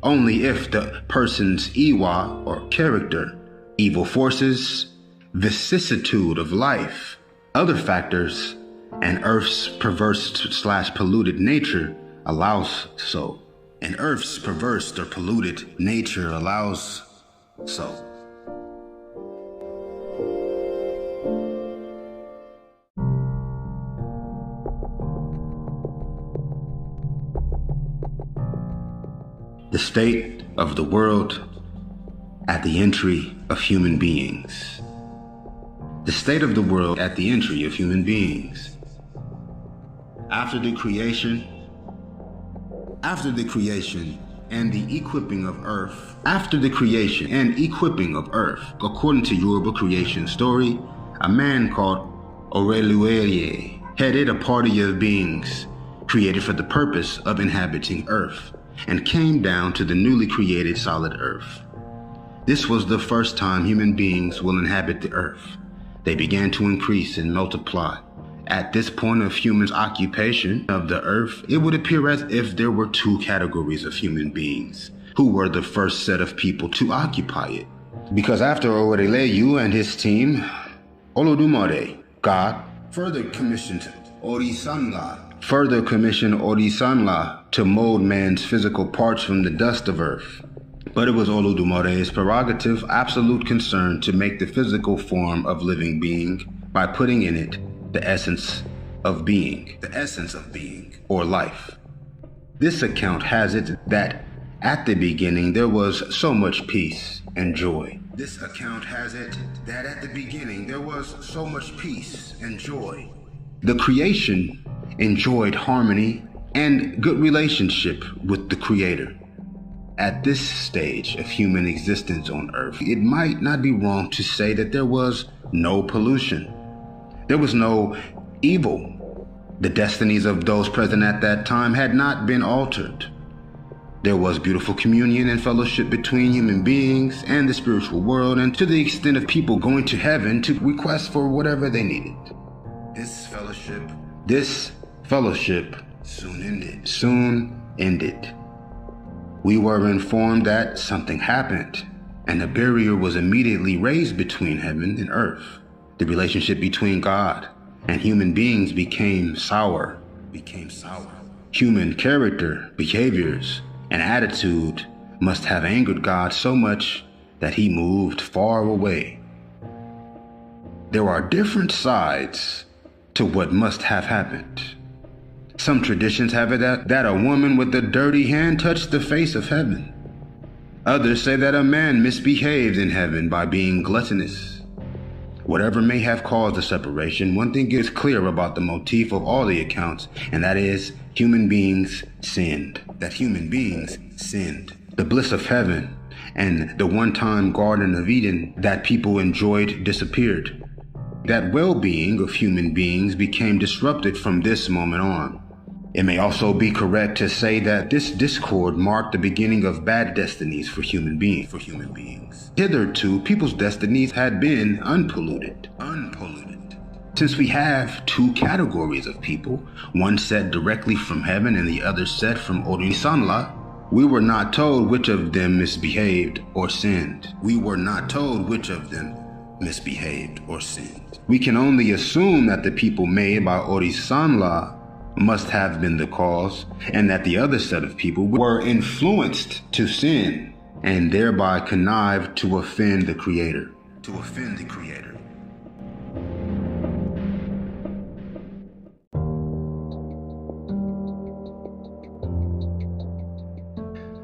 Only if the person's Iwa or character, evil forces, vicissitude of life, other factors, and Earth's perverse/polluted nature allows so. And Earth's perverse or polluted nature allows so. The state of the world at the entry of human beings. The state of the world at the entry of human beings. After the creation and the equipping of Earth. After the creation and equipping of Earth, according to Yoruba creation story, a man called Oreluere headed a party of beings created for the purpose of inhabiting Earth, and came down to the newly created solid Earth. This was the first time human beings will inhabit the Earth. They began to increase and multiply. At this point of humans' occupation of the Earth, it would appear as if there were two categories of human beings, who were the first set of people to occupy it. Because after Oreleyu and his team, Olodumare, God, further commissioned Orisanla to mold man's physical parts from the dust of Earth. But it was Olodumare's prerogative, absolute concern to make the physical form of living being by putting in it the essence of being, or life. This account has it that at the beginning there was so much peace and joy. The creation enjoyed harmony and good relationship with the Creator. At this stage of human existence on Earth, it might not be wrong to say that there was no pollution. There was no evil. The destinies of those present at that time had not been altered. There was beautiful communion and fellowship between human beings and the spiritual world, and to the extent of people going to heaven to request for whatever they needed. This fellowship soon ended. We were informed that something happened, and a barrier was immediately raised between heaven and earth. The relationship between God and human beings became sour. Human character, behaviors, and attitude must have angered God so much that he moved far away. There are different sides to what must have happened. Some traditions have it that a woman with a dirty hand touched the face of heaven. Others say that a man misbehaved in heaven by being gluttonous. Whatever may have caused the separation, one thing is clear about the motif of all the accounts, and that is human beings sinned. The bliss of heaven and the one-time Garden of Eden that people enjoyed disappeared. That well-being of human beings became disrupted from this moment on. It may also be correct to say that this discord marked the beginning of bad destinies for human beings. Hitherto, people's destinies had been unpolluted. Since we have two categories of people, one set directly from heaven and the other set from Orisanla, we were not told which of them misbehaved or sinned. We can only assume that the people made by Orisanla must have been the cause, and that the other set of people were influenced to sin and thereby connived to offend the Creator.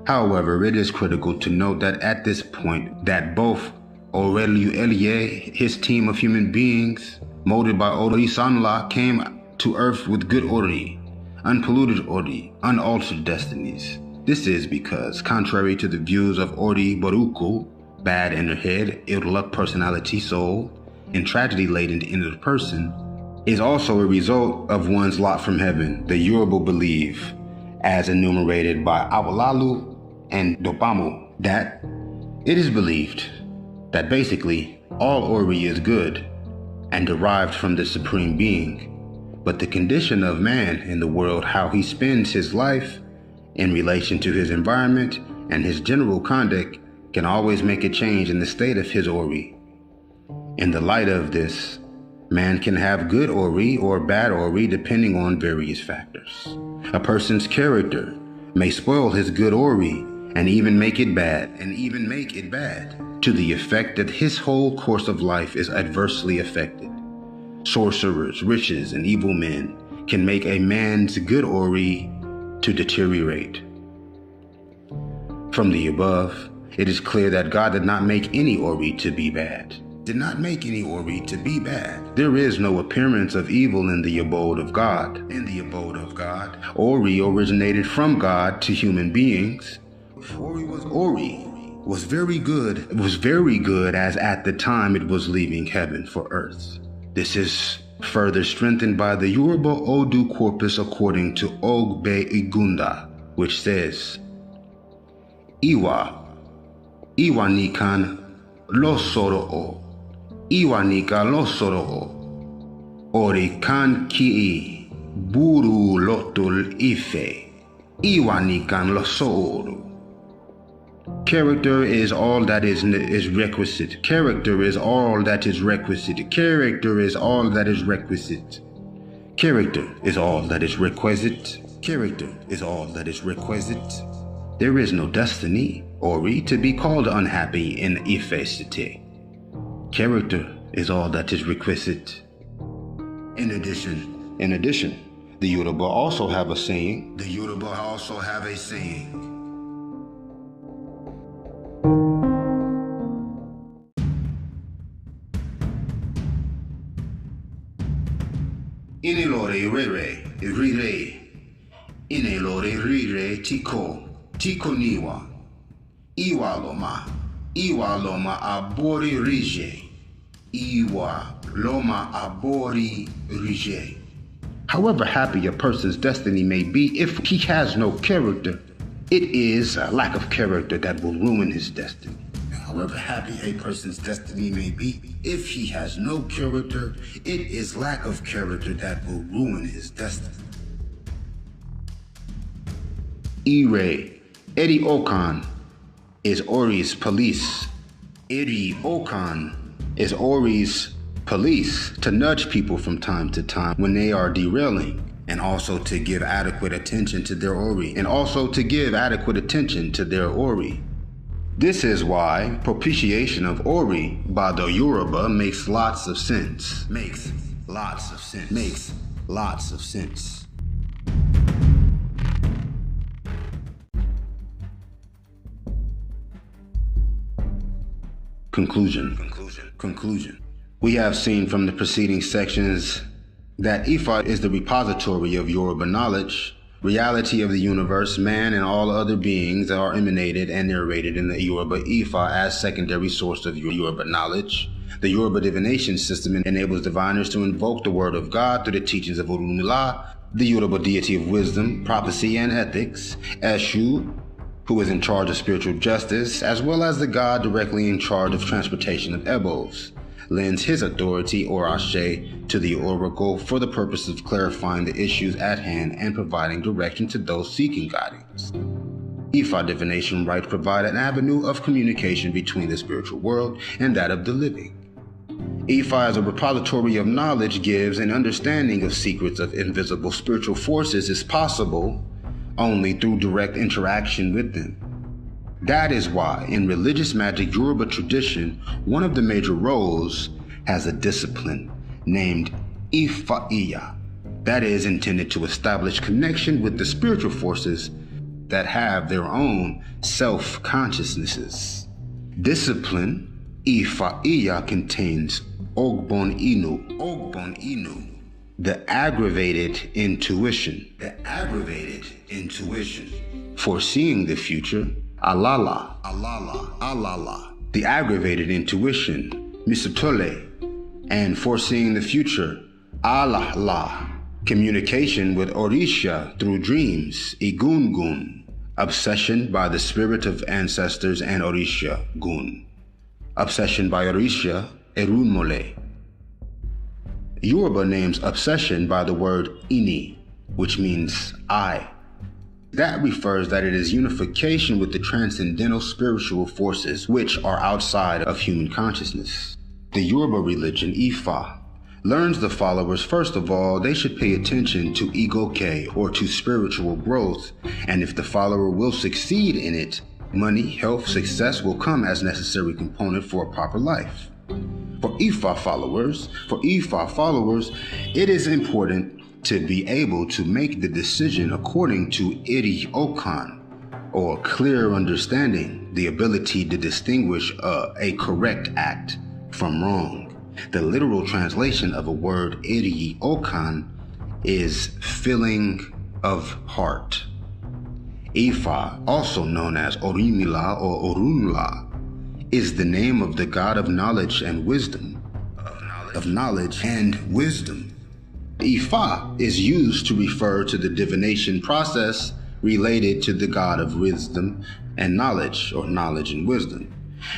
However, it is critical to note that at this point that both Oreluere, his team of human beings, molded by Orisanla, came to earth with good Ori, unpolluted Ori, unaltered destinies. This is because, contrary to the views of Ori Boruku, bad inner head, ill luck personality soul, and tragedy laden inner person, is also a result of one's lot from heaven. The Yoruba believe, as enumerated by Awolalu and Dopamu, that it is believed that basically all Ori is good and derived from the Supreme Being, but the condition of man in the world, how he spends his life in relation to his environment and his general conduct, can always make a change in the state of his Ori. In the light of this, man can have good Ori or bad Ori depending on various factors. A person's character may spoil his good Ori and even make it bad, to the effect that his whole course of life is adversely affected. Sorcerers, riches, and evil men can make a man's good Ori to deteriorate. From the above, it is clear that God did not make any Ori to be bad. There is no appearance of evil in the abode of God. Ori originated from God to human beings. Ori was very good as at the time it was leaving heaven for earth. This is further strengthened by the Yoruba Odu corpus according to Ogbe Igunda, which says, Iwa nikan lo soro Ori kan ki buru lotul ife. Iwa nikan lo soro. Character is all that is requisite. Character is all that is requisite. There is no destiny, Ori, to be called unhappy in Ife city. Character is all that is requisite. In addition, the Yoruba also have a saying. Inelore rire tiko niwa. Iwa loma abori rije. However happy a person's destiny may be, if he has no character, it is a lack of character that will ruin his destiny. However happy a person's destiny may be, if he has no character, it is lack of character that will ruin his destiny. Eddie Okan is Ori's police. Is Ori's police to nudge people from time to time when they are derailing, and also to give adequate attention to their Ori. This is why propitiation of Ori by the Yoruba makes lots of sense. Conclusion. We have seen from the preceding sections that Ifa is the repository of Yoruba knowledge, reality of the universe, man, and all other beings are emanated and narrated in the Yoruba Ifa as secondary source of Yoruba knowledge. The Yoruba divination system enables diviners to invoke the word of God through the teachings of Orunmila, the Yoruba deity of wisdom, prophecy, and ethics, Eshu, who is in charge of spiritual justice, as well as the god directly in charge of transportation of Ebos, lends his authority, or Ashe, to the oracle for the purpose of clarifying the issues at hand and providing direction to those seeking guidance. Ifa divination rites provide an avenue of communication between the spiritual world and that of the living. Ifa as a repository of knowledge gives an understanding of secrets of invisible spiritual forces is possible only through direct interaction with them. That is why in religious magic Yoruba tradition, one of the major roles has a discipline named Ifa-iya that is intended to establish connection with the spiritual forces that have their own self-consciousnesses. Discipline Ifa-iya contains Ogbon Inu, the aggravated intuition, foreseeing the future, Alala, the aggravated intuition, Misutole, and foreseeing the future, Allah, communication with Orisha through dreams, Igungun, obsession by the spirit of ancestors and Orisha, Gun, obsession by Orisha, Erunmole. Yoruba names obsession by the word Ini, which means I. That refers that it is unification with the transcendental spiritual forces which are outside of human consciousness. The Yoruba religion, IFA, learns the followers first of all they should pay attention to Igoke, or to spiritual growth, and if the follower will succeed in it, money, health, success will come as necessary component for a proper life. For IFA followers, it is important to be able to make the decision according to Iri Okan, or clear understanding, the ability to distinguish a correct act from wrong. The literal translation of a word Iri Okan is filling of heart. Ifa, also known as Orimila or Orunla, is the name of the god of knowledge and wisdom. Ifa is used to refer to the divination process related to the god of wisdom and knowledge, or knowledge and wisdom.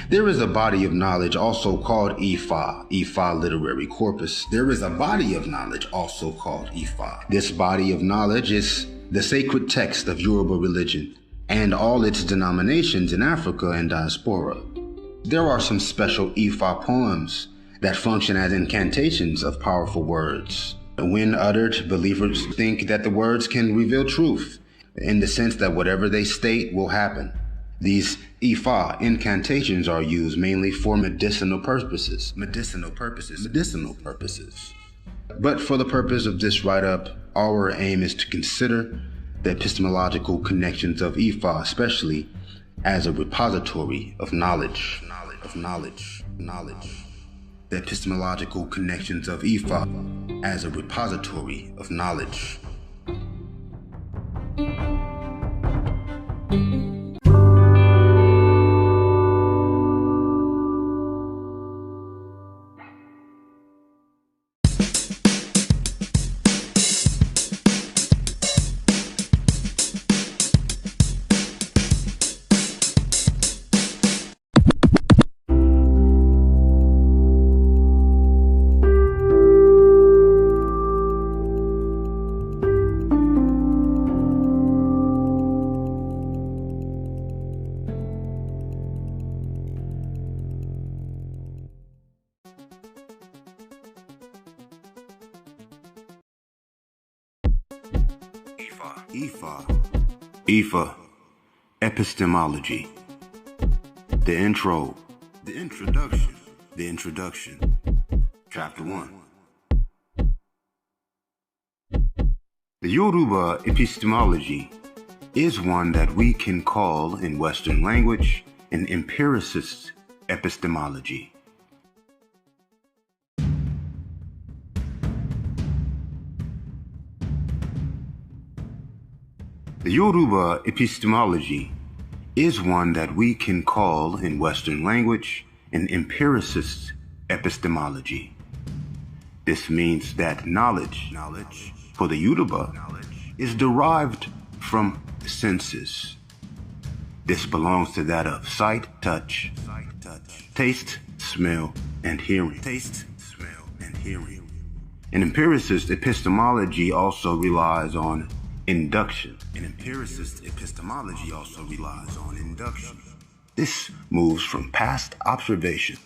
There is a body of knowledge also called Ifa literary corpus. There is a body of knowledge also called Ifa. This body of knowledge is the sacred text of Yoruba religion and all its denominations in Africa and diaspora. There are some special Ifa poems that function as incantations of powerful words. When uttered, believers think that the words can reveal truth, in the sense that whatever they state will happen. These Ifa incantations are used mainly for medicinal purposes. But for the purpose of this write-up, our aim is to consider the epistemological connections of Ifa, especially as a repository of knowledge. The epistemological connections of Ifa as a repository of knowledge. IFA, Epistemology. The introduction. Chapter 1. The Yoruba epistemology is one that we can call in Western language an empiricist epistemology. The Yoruba epistemology is one that we can call in Western language an empiricist epistemology. This means that knowledge for the Yoruba is derived from senses. This belongs to that of sight, touch, taste, smell, and hearing. An empiricist epistemology also relies on induction. This moves from past observation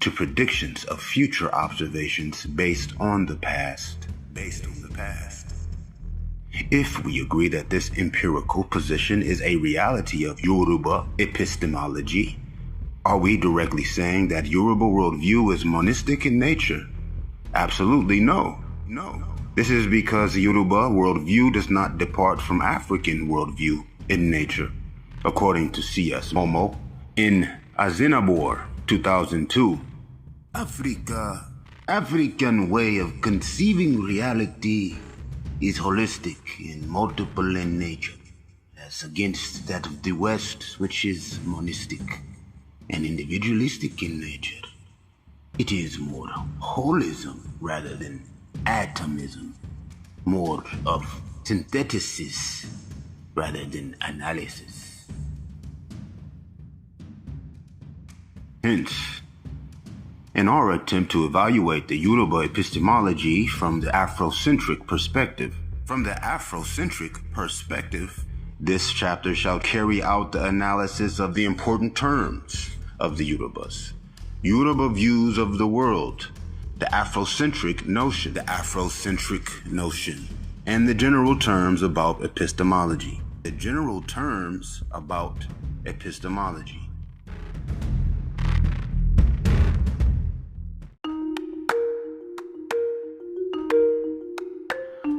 to predictions of future observations based on the past. If we agree that this empirical position is a reality of Yoruba epistemology, are we directly saying that Yoruba worldview is monistic in nature? Absolutely no. This is because the Yoruba worldview does not depart from African worldview in nature, according to C.S. Momo in Azinabor 2002. African way of conceiving reality is holistic and multiple in nature, as against that of the West, which is monistic and individualistic in nature. It is more holism rather than atomism, more of synthesis rather than analysis. Hence, in our attempt to evaluate the Yoruba epistemology from the Afro-centric perspective, this chapter shall carry out the analysis of the important terms of the Yorubas, Yoruba views of the world, the Afro-centric notion, and the general terms about epistemology.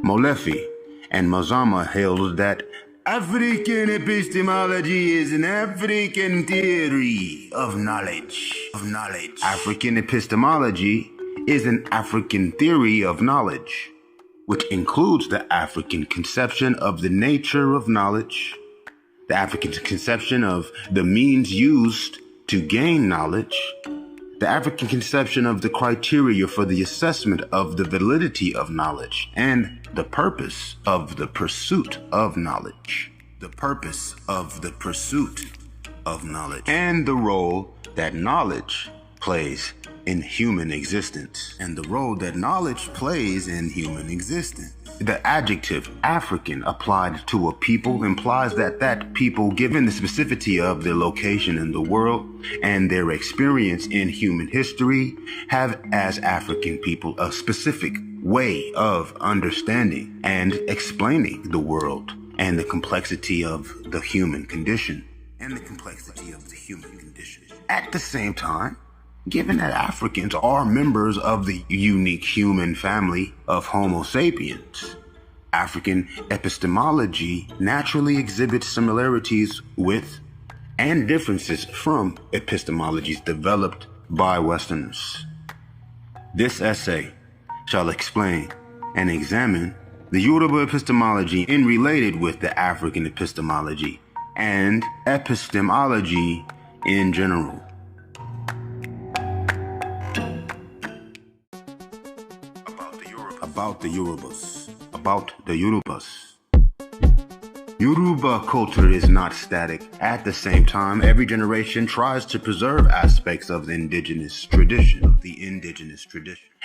Molefi and Mazama held that African epistemology is an African theory of knowledge. African epistemology is an African theory of knowledge, which includes the African conception of the nature of knowledge, the African conception of the means used to gain knowledge, the African conception of the criteria for the assessment of the validity of knowledge, and the purpose of the pursuit of knowledge. And the role that knowledge plays in human existence. The adjective African applied to a people implies that that people, given the specificity of their location in the world and their experience in human history, have as African people a specific way of understanding and explaining the world and the complexity of the human condition. At the same time, given that Africans are members of the unique human family of Homo sapiens, African epistemology naturally exhibits similarities with and differences from epistemologies developed by Westerners. This essay shall explain and examine the Yoruba epistemology in related with the African epistemology and epistemology in general. About the Yorubas. Yoruba culture is not static. At the same time, every generation tries to preserve aspects of the indigenous tradition.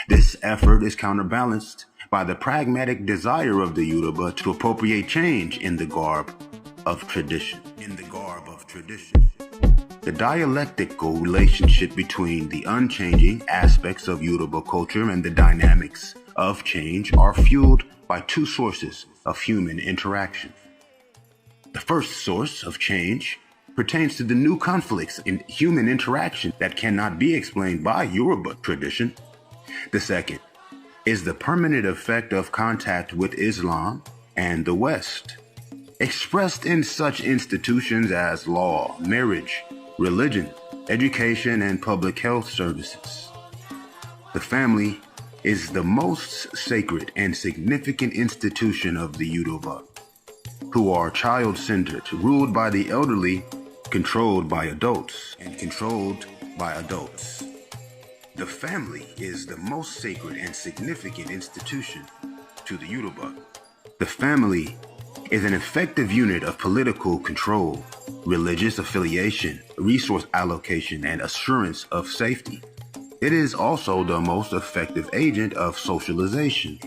This effort is counterbalanced by the pragmatic desire of the Yoruba to appropriate change in the garb of tradition. The dialectical relationship between the unchanging aspects of Yoruba culture and the dynamics of change are fueled by two sources of human interaction. The first source of change pertains to the new conflicts in human interaction that cannot be explained by Yoruba tradition. The second is the permanent effect of contact with Islam and the West, expressed in such institutions as law, marriage, religion, education, and public health services. The family is the most sacred and significant institution of the Yoruba, who are child-centered, ruled by the elderly, controlled by adults. The family is the most sacred and significant institution to the Yoruba. The family is an effective unit of political control, religious affiliation, resource allocation, and assurance of safety. It is also the most effective agent of socialization.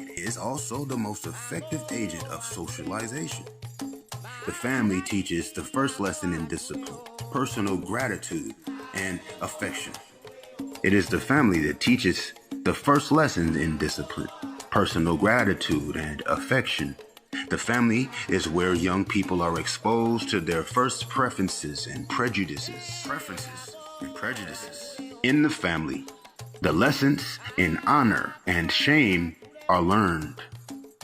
The family teaches the first lesson in discipline, personal gratitude, and affection. It is the family that teaches the first lessons in discipline, personal gratitude, and affection. The family is where young people are exposed to their first preferences and prejudices. In the family, the lessons in honor and shame are learned,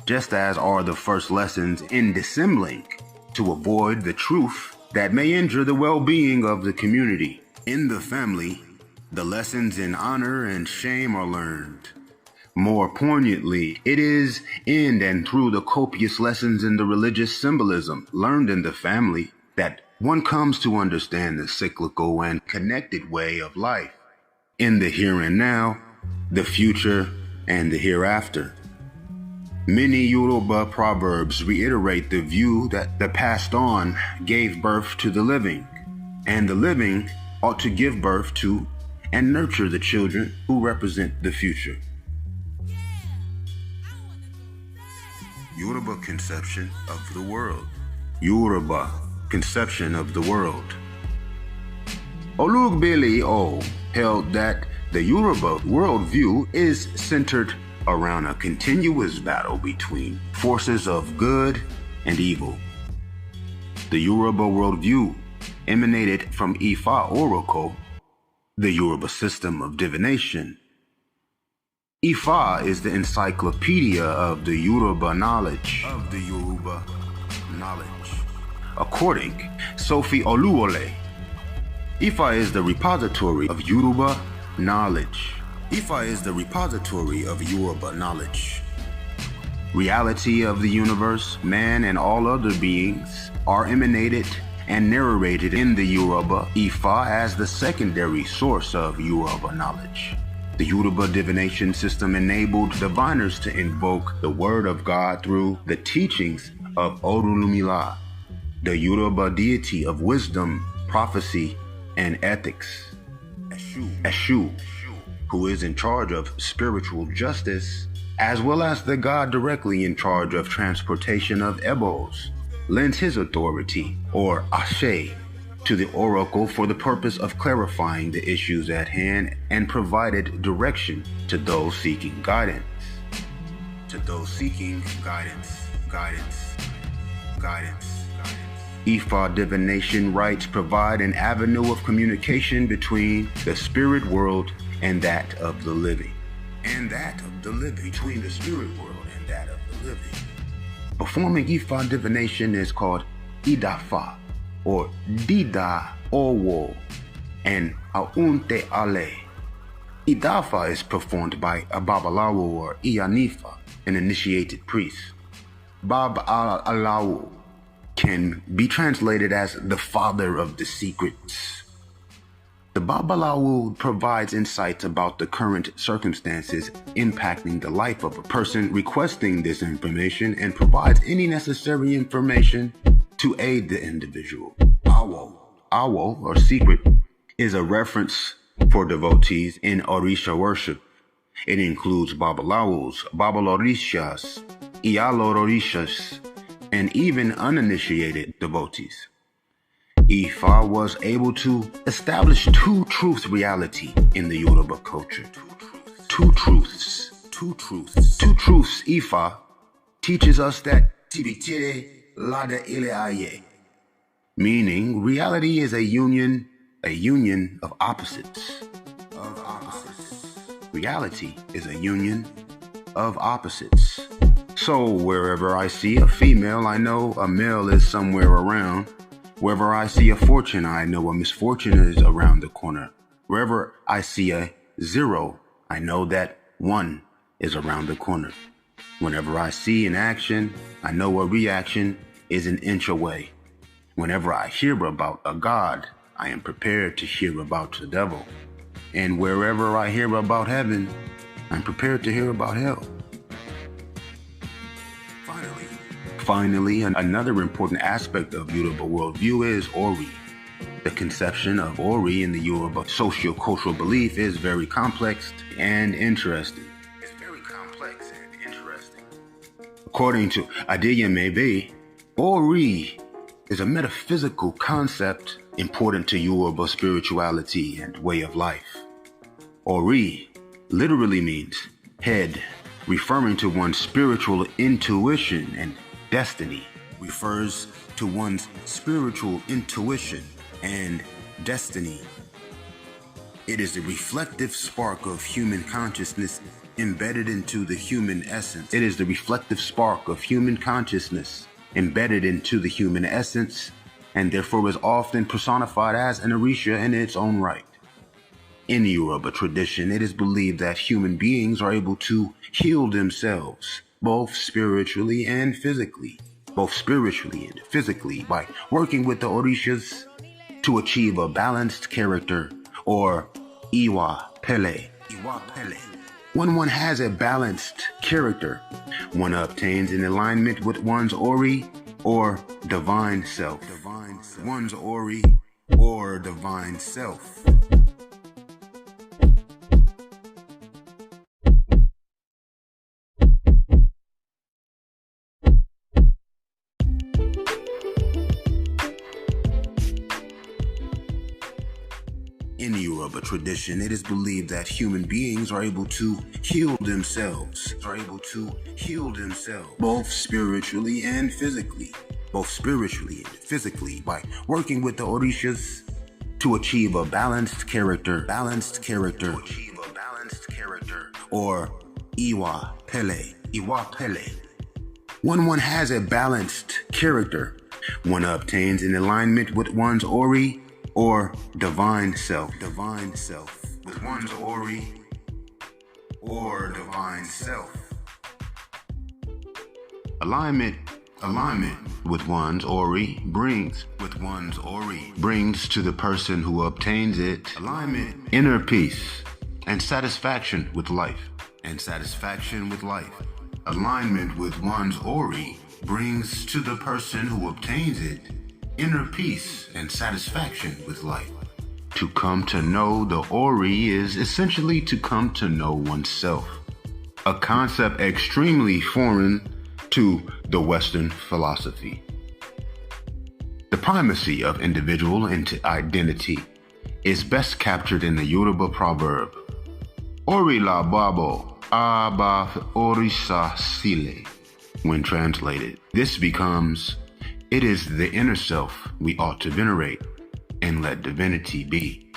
just as are the first lessons in dissembling to avoid the truth that may injure the well-being of the community. In the family, the lessons in honor and shame are learned. More poignantly, it is in and through the copious lessons in the religious symbolism learned in the family that one comes to understand the cyclical and connected way of life in the here and now, the future, and the hereafter. Many Yoruba proverbs reiterate the view that the passed on gave birth to the living, and the living ought to give birth to and nurture the children who represent the future. Yoruba conception of the world. Yoruba conception of the world. Olugbele O held that the Yoruba worldview is centered around a continuous battle between forces of good and evil. The Yoruba worldview emanated from Ifa oracle, the Yoruba system of divination. Ifa is the encyclopedia of the Yoruba knowledge. According Sophie Oluwole, Ifa is the repository of Yoruba knowledge. Reality of the universe, man and all other beings are emanated and narrated in the Yoruba Ifa as the secondary source of Yoruba knowledge. The Yoruba divination system enabled diviners to invoke the word of God through the teachings of Orunmila, the Yoruba deity of wisdom, prophecy, and ethics. Eshu, who is in charge of spiritual justice, as well as the god directly in charge of transportation of ebos, lends his authority, or ashe, to the oracle for the purpose of clarifying the issues at hand and provided direction to those seeking guidance. Ifa divination rites provide an avenue of communication between the spirit world and that of the living. Performing Ifa divination is called Idafa, or Dida Owo, and Aunte Ale. Idafa is performed by a Babalawo or Iyanifa, an initiated priest. Babalawo can be translated as the father of the secrets. The Babalawo provides insights about the current circumstances impacting the life of a person requesting this information and provides any necessary information to aid the individual. Awo, or secret, is a reference for devotees in Orisha worship. It includes Babalawos, Babalorishas, Iyalorishas, and even uninitiated devotees. Ifa was able to establish two-truth reality in the Yoruba culture. Two truths. Ifa teaches us that Tibitire Lada Ile, meaning reality is a union of opposites. Reality is a union of opposites. So wherever I see a female, I know a male is somewhere around. Wherever I see a fortune, I know a misfortune is around the corner. Wherever I see a 0, I know that 1 is around the corner. Whenever I see an action, I know a reaction is an inch away. Whenever I hear about a god, I am prepared to hear about the devil. And wherever I hear about heaven, I'm prepared to hear about hell. Finally, another important aspect of Yoruba worldview is Ori. The conception of Ori in the Yoruba socio-cultural belief is very complex and interesting. According to Adeyemebe, Ori is a metaphysical concept important to Yoruba spirituality and way of life. Ori literally means head, referring to one's spiritual intuition, and destiny refers to one's spiritual intuition and destiny. It is the reflective spark of human consciousness embedded into the human essence. And therefore is often personified as an Orisha in its own right. In Yoruba tradition, it is believed that human beings are able to heal themselves, both spiritually and physically, by working with the Orishas to achieve a balanced character, or Iwa Pele. When one has a balanced character, one obtains in alignment with one's ori or divine self. One's ori or divine self. In the Yoruba tradition, it is believed that human beings are able to heal themselves, both spiritually and physically, by working with the orishas to achieve a balanced character, or iwa pele. When one has a balanced character, one obtains in alignment with one's ori or divine self, with one's ori or divine self. Alignment with one's ori brings to the person who obtains it inner peace and satisfaction with life. Alignment with one's ori brings to the person who obtains it inner peace and satisfaction with life. To come to know the ori is essentially to come to know oneself, a concept extremely foreign to the Western philosophy. The primacy of individual identity is best captured in the Yoruba proverb, Ori la babo, aba orisa sile. When translated, this becomes, it is the inner self we ought to venerate and let divinity be.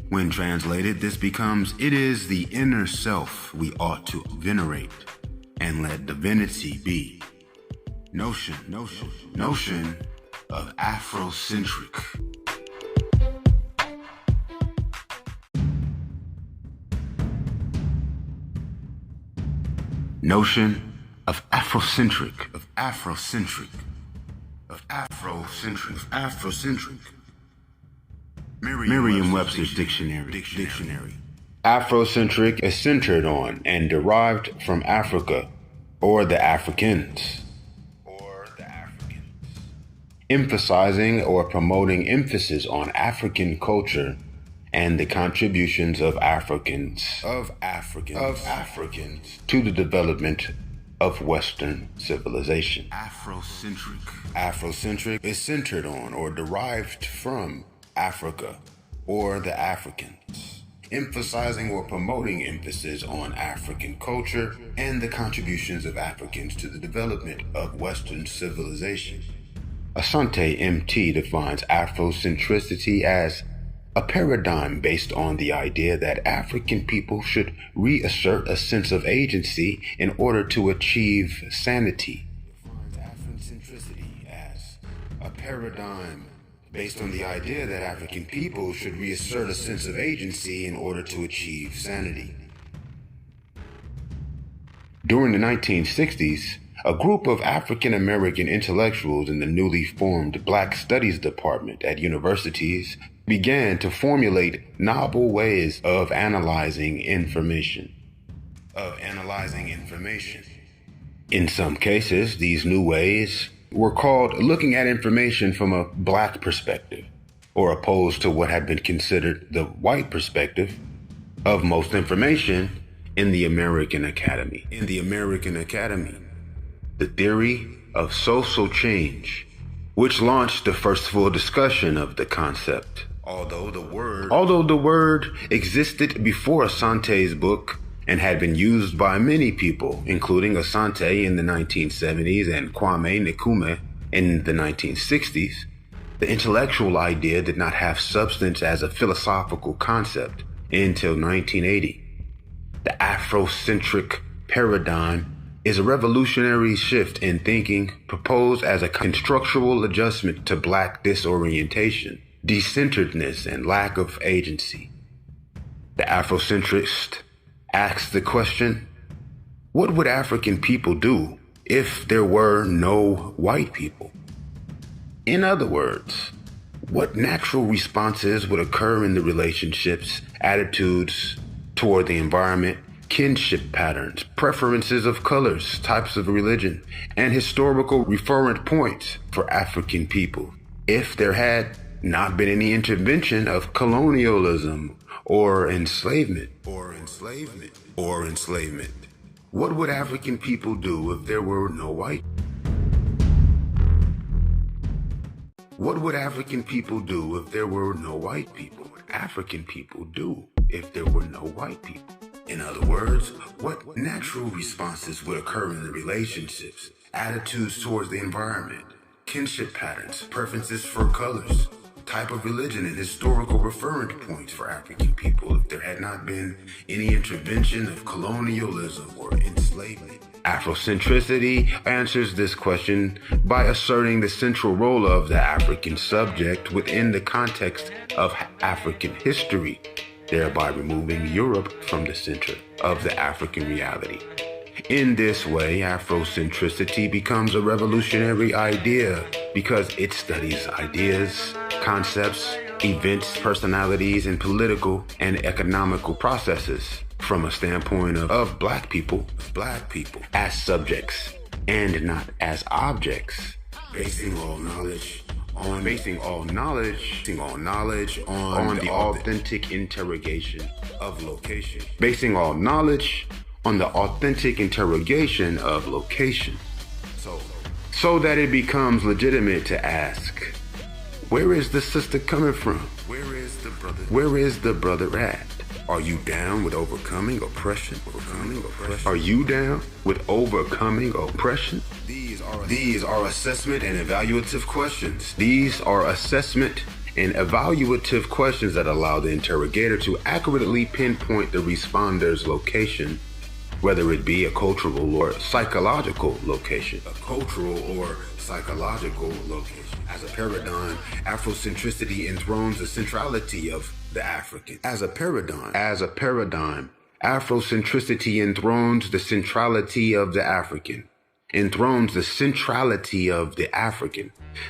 When translated, this becomes, it is the inner self we ought to venerate and let divinity be. Notion of AFRO-CENTRIC. Notion of AFRO-CENTRIC. Merriam-Webster's Dictionary. Afrocentric is centered on and derived from Africa or the Africans. Emphasizing or promoting emphasis on African culture and the contributions of Africans to the development of Western civilization. Afrocentric is centered on or derived from Africa or the Africans, emphasizing or promoting emphasis on African culture and the contributions of Africans to the development of Western civilization. Asante MT defines Afrocentricity as a paradigm based on the idea that African people should reassert a sense of agency in order to achieve sanity. Afrocentricity as a paradigm based on the idea that African people should reassert a sense of agency in order to achieve sanity. During the 1960s, a group of African American intellectuals in the newly formed Black Studies Department at universities began to formulate novel ways of analyzing information. In some cases, these new ways were called looking at information from a Black perspective, or opposed to what had been considered the white perspective of most information in the American Academy. The theory of social change, which launched the first full discussion of the concept. Although the word existed before Asante's book and had been used by many people, including Asante in the 1970s and Kwame Nkrumah in the 1960s, the intellectual idea did not have substance as a philosophical concept until 1980. The Afrocentric paradigm is a revolutionary shift in thinking proposed as a constructual adjustment to Black disorientation, decenteredness, and lack of agency. The Afrocentrist asks the question, what would African people do if there were no white people? In other words, what natural responses would occur in the relationships, attitudes toward the environment, kinship patterns, preferences of colors, types of religion, and historical referent points for African people. If there had not been any intervention of colonialism or enslavement, what would African people do if there were no white? What would African people do if there were no white people? What would African people do if there were no white people? In other words, what natural responses would occur in the relationships, attitudes towards the environment, kinship patterns, preferences for colors, type of religion, and historical referent points for African people if there had not been any intervention of colonialism or enslavement? Afrocentricity answers this question by asserting the central role of the African subject within the context of African history, thereby removing Europe from the center of the African reality. In this way, Afrocentricity becomes a revolutionary idea because it studies ideas, concepts, events, personalities, and political and economical processes from a standpoint of black people as subjects and not as objects, basing all knowledge on the authentic interrogation of location. Basing all knowledge on the authentic interrogation of location. So that it becomes legitimate to ask, where is the sister coming from? Where is the brother at? Are you down with overcoming oppression? Are you down with overcoming oppression? These are assessment and evaluative questions. These are assessment and evaluative questions that allow the interrogator to accurately pinpoint the responder's location, whether it be a cultural or psychological location. As a paradigm, Afrocentricity enthrones the centrality of the African. As a paradigm, Afrocentricity enthrones the centrality of the African.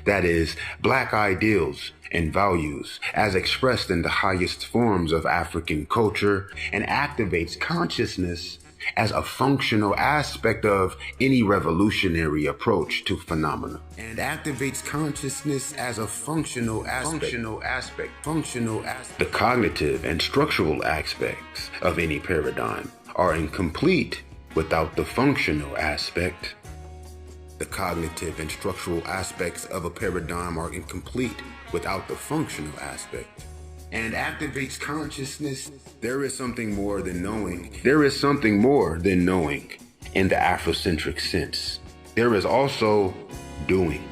That is, black ideals and values as expressed in the highest forms of African culture, and activates consciousness as a functional aspect of any revolutionary approach to phenomena. The cognitive and structural aspects of any paradigm are incomplete without the functional aspect. The cognitive and structural aspects of a paradigm are incomplete without the functional aspect. And activates consciousness. There is something more than knowing. In the Afrocentric sense. There is also doing.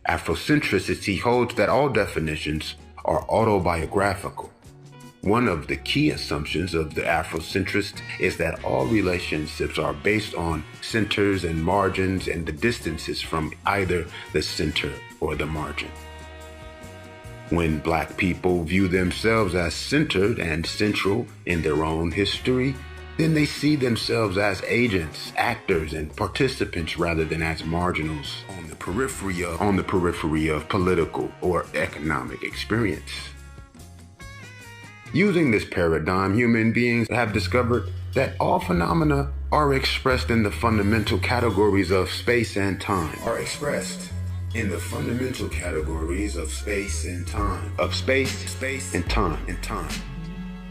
Afrocentricity holds that all definitions are autobiographical. One of the key assumptions of the Afrocentrist is that all relationships are based on centers and margins and the distances from either the center or the margin. When black people view themselves as centered and central in their own history, then they see themselves as agents, actors, and participants rather than as marginals on the periphery of political or economic experience. Using this paradigm, human beings have discovered that all phenomena are expressed in the fundamental categories of space and time.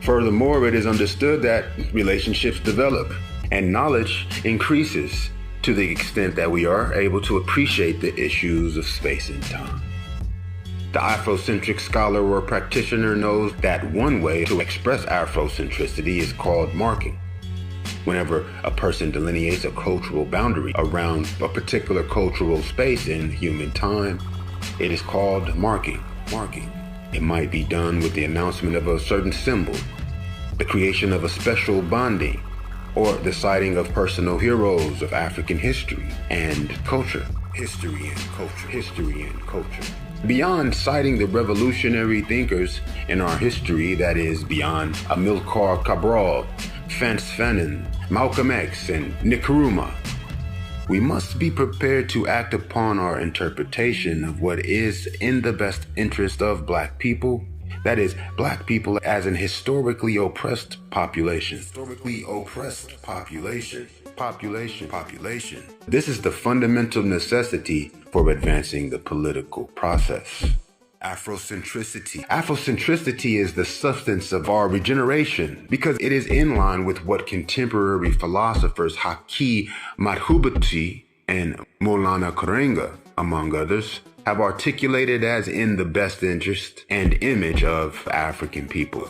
Furthermore, it is understood that relationships develop and knowledge increases to the extent that we are able to appreciate the issues of space and time. The Afrocentric scholar or practitioner knows that one way to express Afrocentricity is called marking. Whenever a person delineates a cultural boundary around a particular cultural space in human time, it is called marking. It might be done with the announcement of a certain symbol, the creation of a special bonding, or the citing of personal heroes of African history and culture. Beyond citing the revolutionary thinkers in our history, that is, beyond Amilcar Cabral, Frantz Fanon, Malcolm X, and Nkrumah, We must be prepared to act upon our interpretation of what is in the best interest of Black people. That is, Black people as an historically oppressed population. Population. This is the fundamental necessity for advancing the political process. Afrocentricity is the substance of our regeneration because it is in line with what contemporary philosophers Haki Madhubuti and Maulana Karenga, among others, have articulated as in the best interest and image of African people.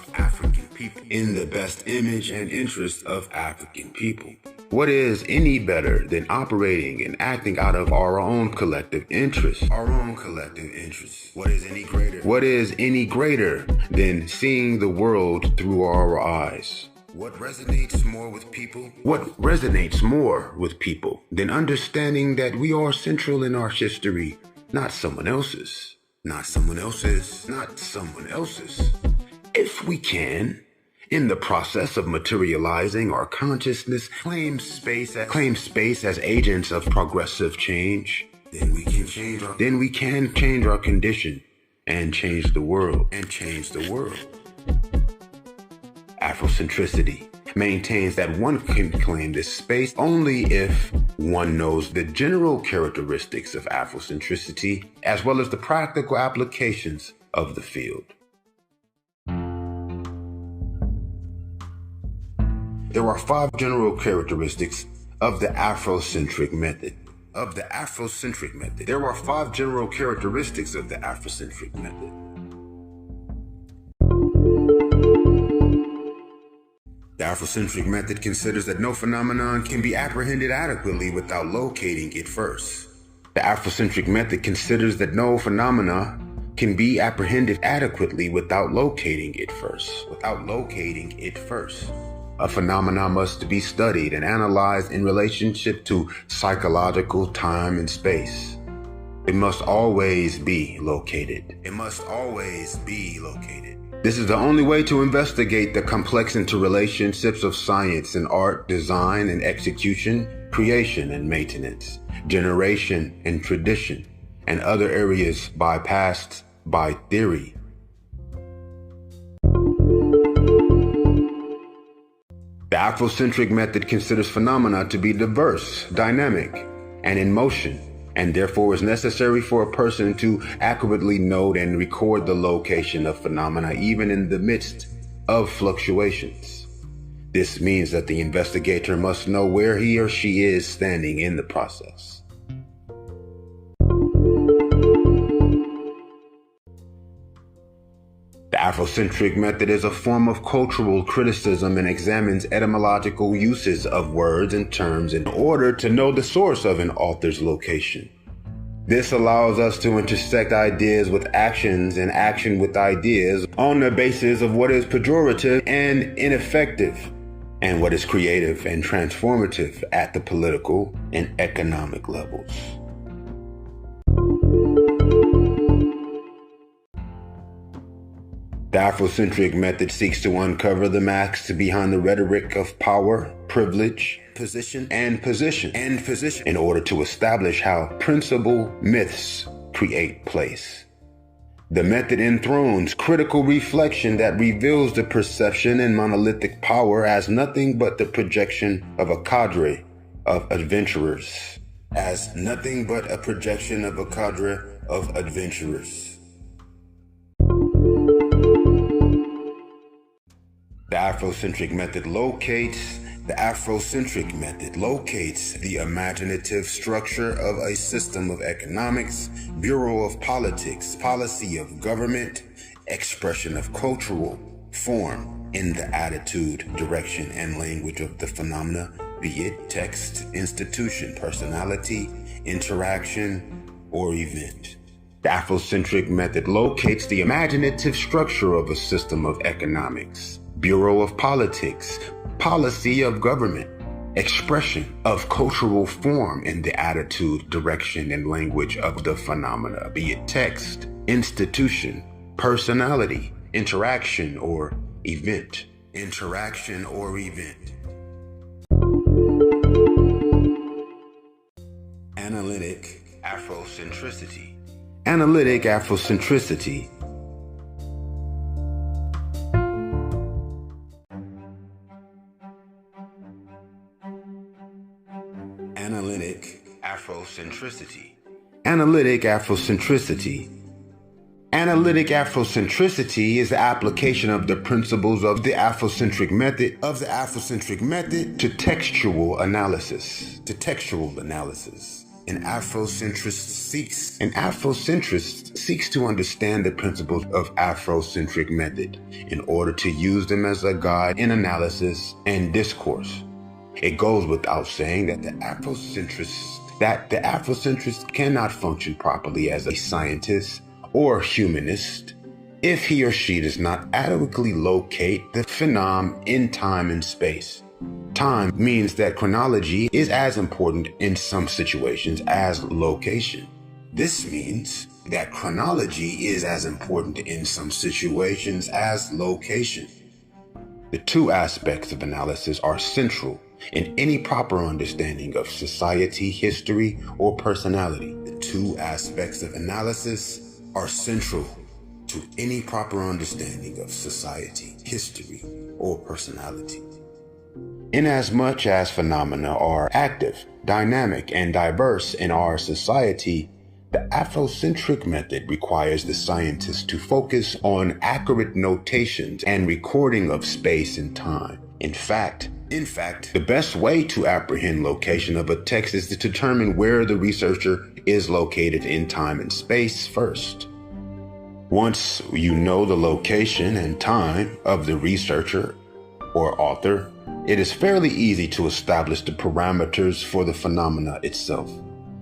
In the best image and interest of African people. What is any better than operating and acting out of our own collective interests? What is any greater than seeing the world through our eyes? What resonates more with people than understanding that we are central in our history, not someone else's. If we can, in the process of materializing our consciousness, claim space as agents of progressive change, then we can change our condition and change the world. Afrocentricity maintains that one can claim this space only if one knows the general characteristics of Afrocentricity as well as the practical applications of the field. There are 5 general characteristics of the Afro-centric method. The Afrocentric method considers that no phenomenon can be apprehended adequately without locating it first. The Afrocentric method considers that no phenomena can be apprehended adequately without locating it first. A phenomenon must be studied and analyzed in relationship to psychological time and space. It must always be located. This is the only way to investigate the complex interrelationships of science and art, design and execution, creation and maintenance, generation and tradition, and other areas bypassed by theory. The Afrocentric method considers phenomena to be diverse, dynamic, and in motion, and therefore is necessary for a person to accurately note and record the location of phenomena even in the midst of fluctuations. This means that the investigator must know where he or she is standing in the process. The Afrocentric method is a form of cultural criticism and examines etymological uses of words and terms in order to know the source of an author's location. This allows us to intersect ideas with actions and action with ideas on the basis of what is pejorative and ineffective, and what is creative and transformative at the political and economic levels. The Afrocentric method seeks to uncover the masks behind the rhetoric of power, privilege, position, in order to establish how principal myths create place. The method enthrones critical reflection that reveals the perception and monolithic power as nothing but the projection of a cadre of adventurers. The Afrocentric method locates the imaginative structure of a system of economics, bureau of politics, policy of government, expression of cultural form in the attitude, direction, and language of the phenomena, be it text, institution, personality, interaction, or event. The Afrocentric method locates the imaginative structure of a system of economics, bureau of politics, policy of government, expression of cultural form in the attitude, direction, and language of the phenomena, be it text, institution, personality, interaction, or event. Analytic Afrocentricity. Analytic Afrocentricity. Analytic Afrocentricity. Analytic Afrocentricity. Analytic Afrocentricity is the application of the principles of the Afrocentric method to textual analysis. An Afrocentrist seeks to understand the principles of Afrocentric method in order to use them as a guide in analysis and discourse. It goes without saying that the Afrocentrist cannot function properly as a scientist or humanist if he or she does not adequately locate the phenomenon in time and space. Time means that chronology is as important in some situations as location. This means that chronology is as important in some situations as location. The two aspects of analysis are central in any proper understanding of society, history, or personality. The two aspects of analysis are central to any proper understanding of society, history, or personality. Inasmuch as phenomena are active, dynamic, and diverse in our society, the Afrocentric method requires the scientist to focus on accurate notations and recording of space and time. In fact, the best way to apprehend location of a text is to determine where the researcher is located in time and space first. Once you know the location and time of the researcher or author, it is fairly easy to establish the parameters for the phenomena itself.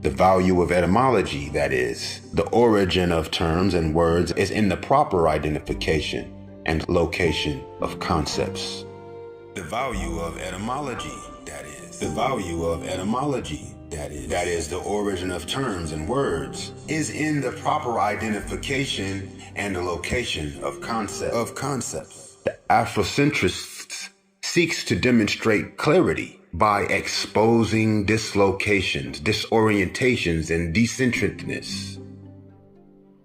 The value of etymology, that is, the origin of terms and words, is in the proper identification and location of concepts. The value of etymology, that is, the origin of terms and words, is in the proper identification and the location of concepts. The Afrocentrist seeks to demonstrate clarity by exposing dislocations, disorientations, and decenteredness.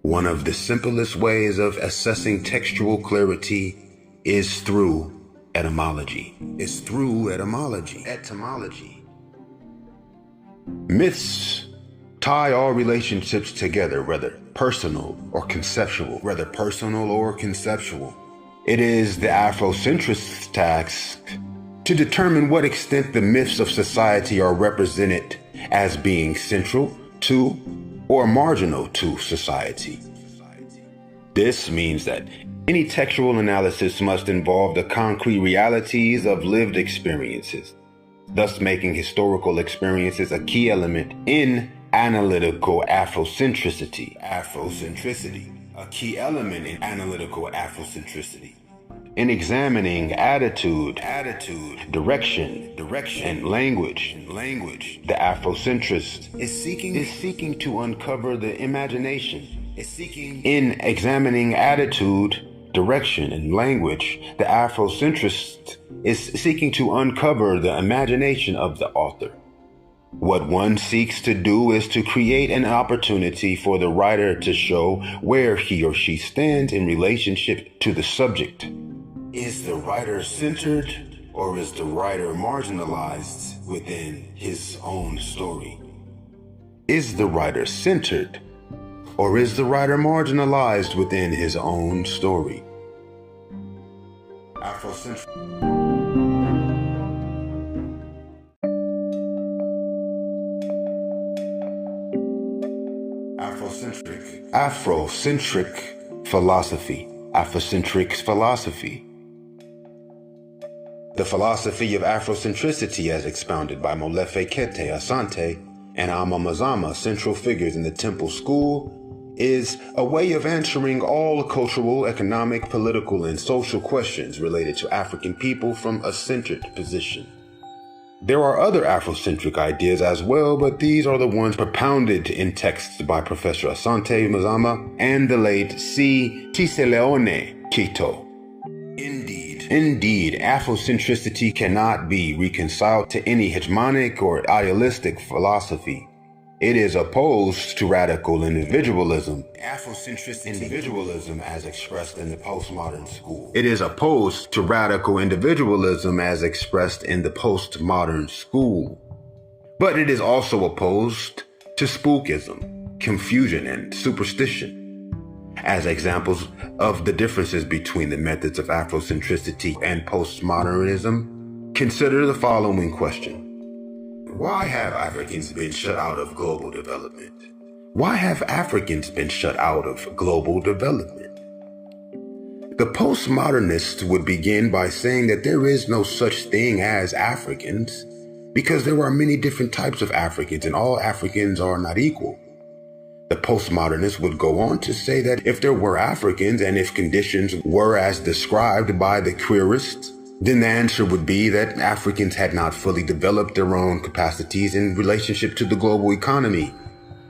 One of the simplest ways of assessing textual clarity is through etymology. Myths tie all relationships together, whether personal or conceptual. It is the Afrocentrist's task to determine what extent the myths of society are represented as being central to or marginal to society. This means that any textual analysis must involve the concrete realities of lived experiences, thus making historical experiences a key element in analytical Afrocentricity. In examining attitude, direction, and language, the Afrocentrist is seeking to uncover the imagination. In examining attitude, direction, and language, the Afrocentrist is seeking to uncover the imagination of the author. What one seeks to do is to create an opportunity for the writer to show where he or she stands in relationship to the subject. Is the writer centered, or is the writer marginalized within his own story? Is the writer centered, or is the writer marginalized within his own story? Afrocentric philosophy. The philosophy of Afrocentricity, as expounded by Molefe Kete Asante and Ama Mazama, central figures in the Temple School, is a way of answering all cultural, economic, political, and social questions related to African people from a centered position. There are other Afrocentric ideas as well, but these are the ones propounded in texts by Professor Asante Mazama and the late C. Tiseleone Kito. Indeed, Afrocentricity cannot be reconciled to any hegemonic or idealistic philosophy. It is opposed to radical individualism, Afrocentric individualism as expressed in the postmodern school. It is opposed to radical individualism as expressed in the postmodern school. But it is also opposed to spookism, confusion, and superstition. As examples of the differences between the methods of Afrocentricity and postmodernism, consider the following question. Why have Africans been shut out of global development? Why have Africans been shut out of global development? The postmodernists would begin by saying that there is no such thing as Africans because there are many different types of Africans and all Africans are not equal. The postmodernists would go on to say that if there were Africans and if conditions were as described by the queerists, then the answer would be that Africans had not fully developed their own capacities in relationship to the global economy,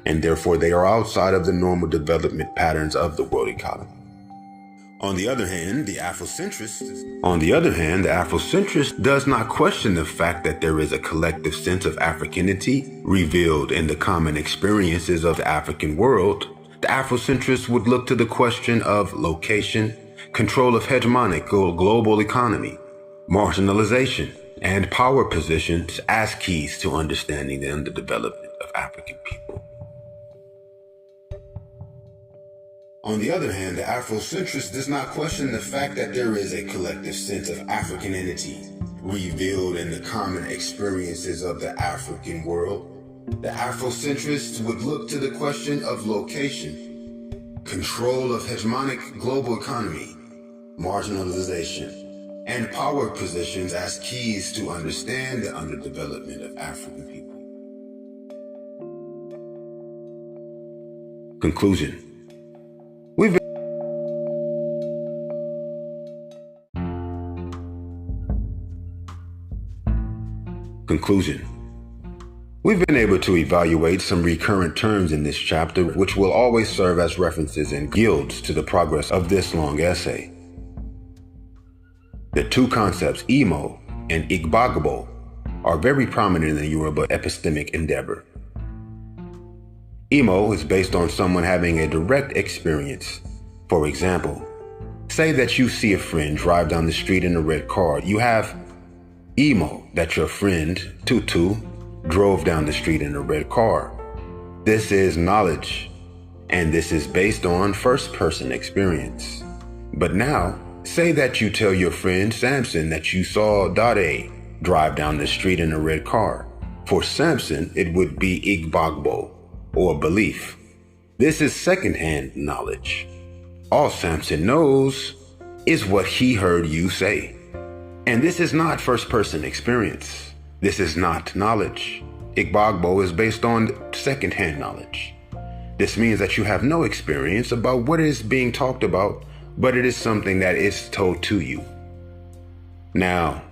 and therefore they are outside of the normal development patterns of the world economy. On the other hand, the Afrocentrist does not question the fact that there is a collective sense of Africanity revealed in the common experiences of the African world. The Afrocentrist would look to the question of location, control of hegemonic global economy, marginalization, and power positions as keys to understanding the underdevelopment of African people. On the other hand, the Afrocentrist does not question the fact that there is a collective sense of Africanity revealed in the common experiences of the African world. The Afrocentrist would look to the question of location, control of hegemonic global economy, marginalization, and power positions as keys to understand the underdevelopment of African people. Conclusion. We've been able to evaluate some recurrent terms in this chapter, which will always serve as references and guides to the progress of this long essay. The two concepts, Imo and Igbagbo, are very prominent in the Yoruba epistemic endeavor. Imo is based on someone having a direct experience. For example, say that you see a friend drive down the street in a red car. You have Imo that your friend, Tutu, drove down the street in a red car. This is knowledge, and this is based on first-person experience. But now, say that you tell your friend Samson that you saw Dade drive down the street in a red car. For Samson, it would be Igbagbo, or belief. This is second-hand knowledge. All Samson knows is what he heard you say. And this is not first-person experience. This is not knowledge. Igbagbo is based on second-hand knowledge. This means that you have no experience about what is being talked about, but it is something that is told to you. Now,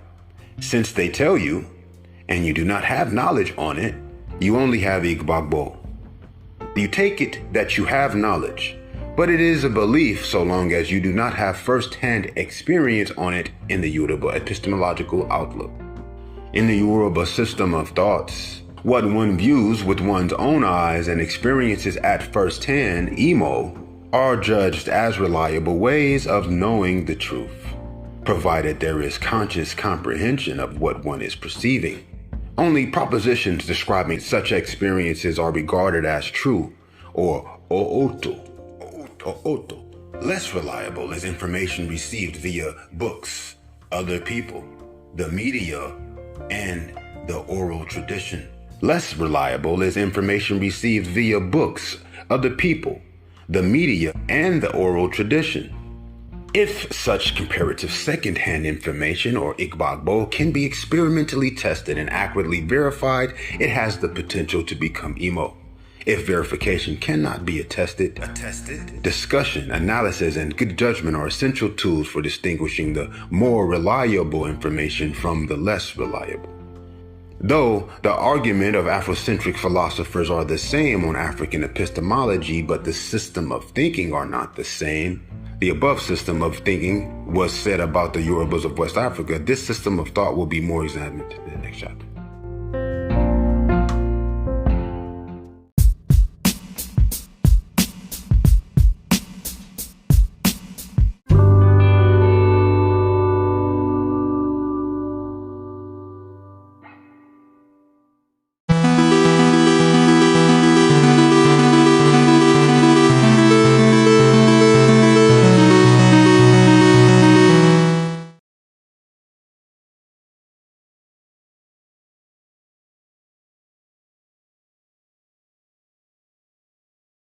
since they tell you, and you do not have knowledge on it, you only have Igbagbo. You take it that you have knowledge, but it is a belief so long as you do not have first-hand experience on it in the Yoruba epistemological outlook. In the Yoruba system of thoughts, what one views with one's own eyes and experiences at first-hand, Imo, are judged as reliable ways of knowing the truth, provided there is conscious comprehension of what one is perceiving. Only propositions describing such experiences are regarded as true, or ooto. Less reliable is information received via books, other people, the media, and the oral tradition. Less reliable is information received via books, other people, the media, and the oral tradition. If such comparative second-hand information, or Igbagbo, can be experimentally tested and accurately verified, it has the potential to become Imo. If verification cannot be attested, discussion, analysis, and good judgment are essential tools for distinguishing the more reliable information from the less reliable. Though the argument of Afrocentric philosophers are the same on African epistemology, but the system of thinking are not the same. The above system of thinking was said about the Yorubas of West Africa. This system of thought will be more examined in the next chapter.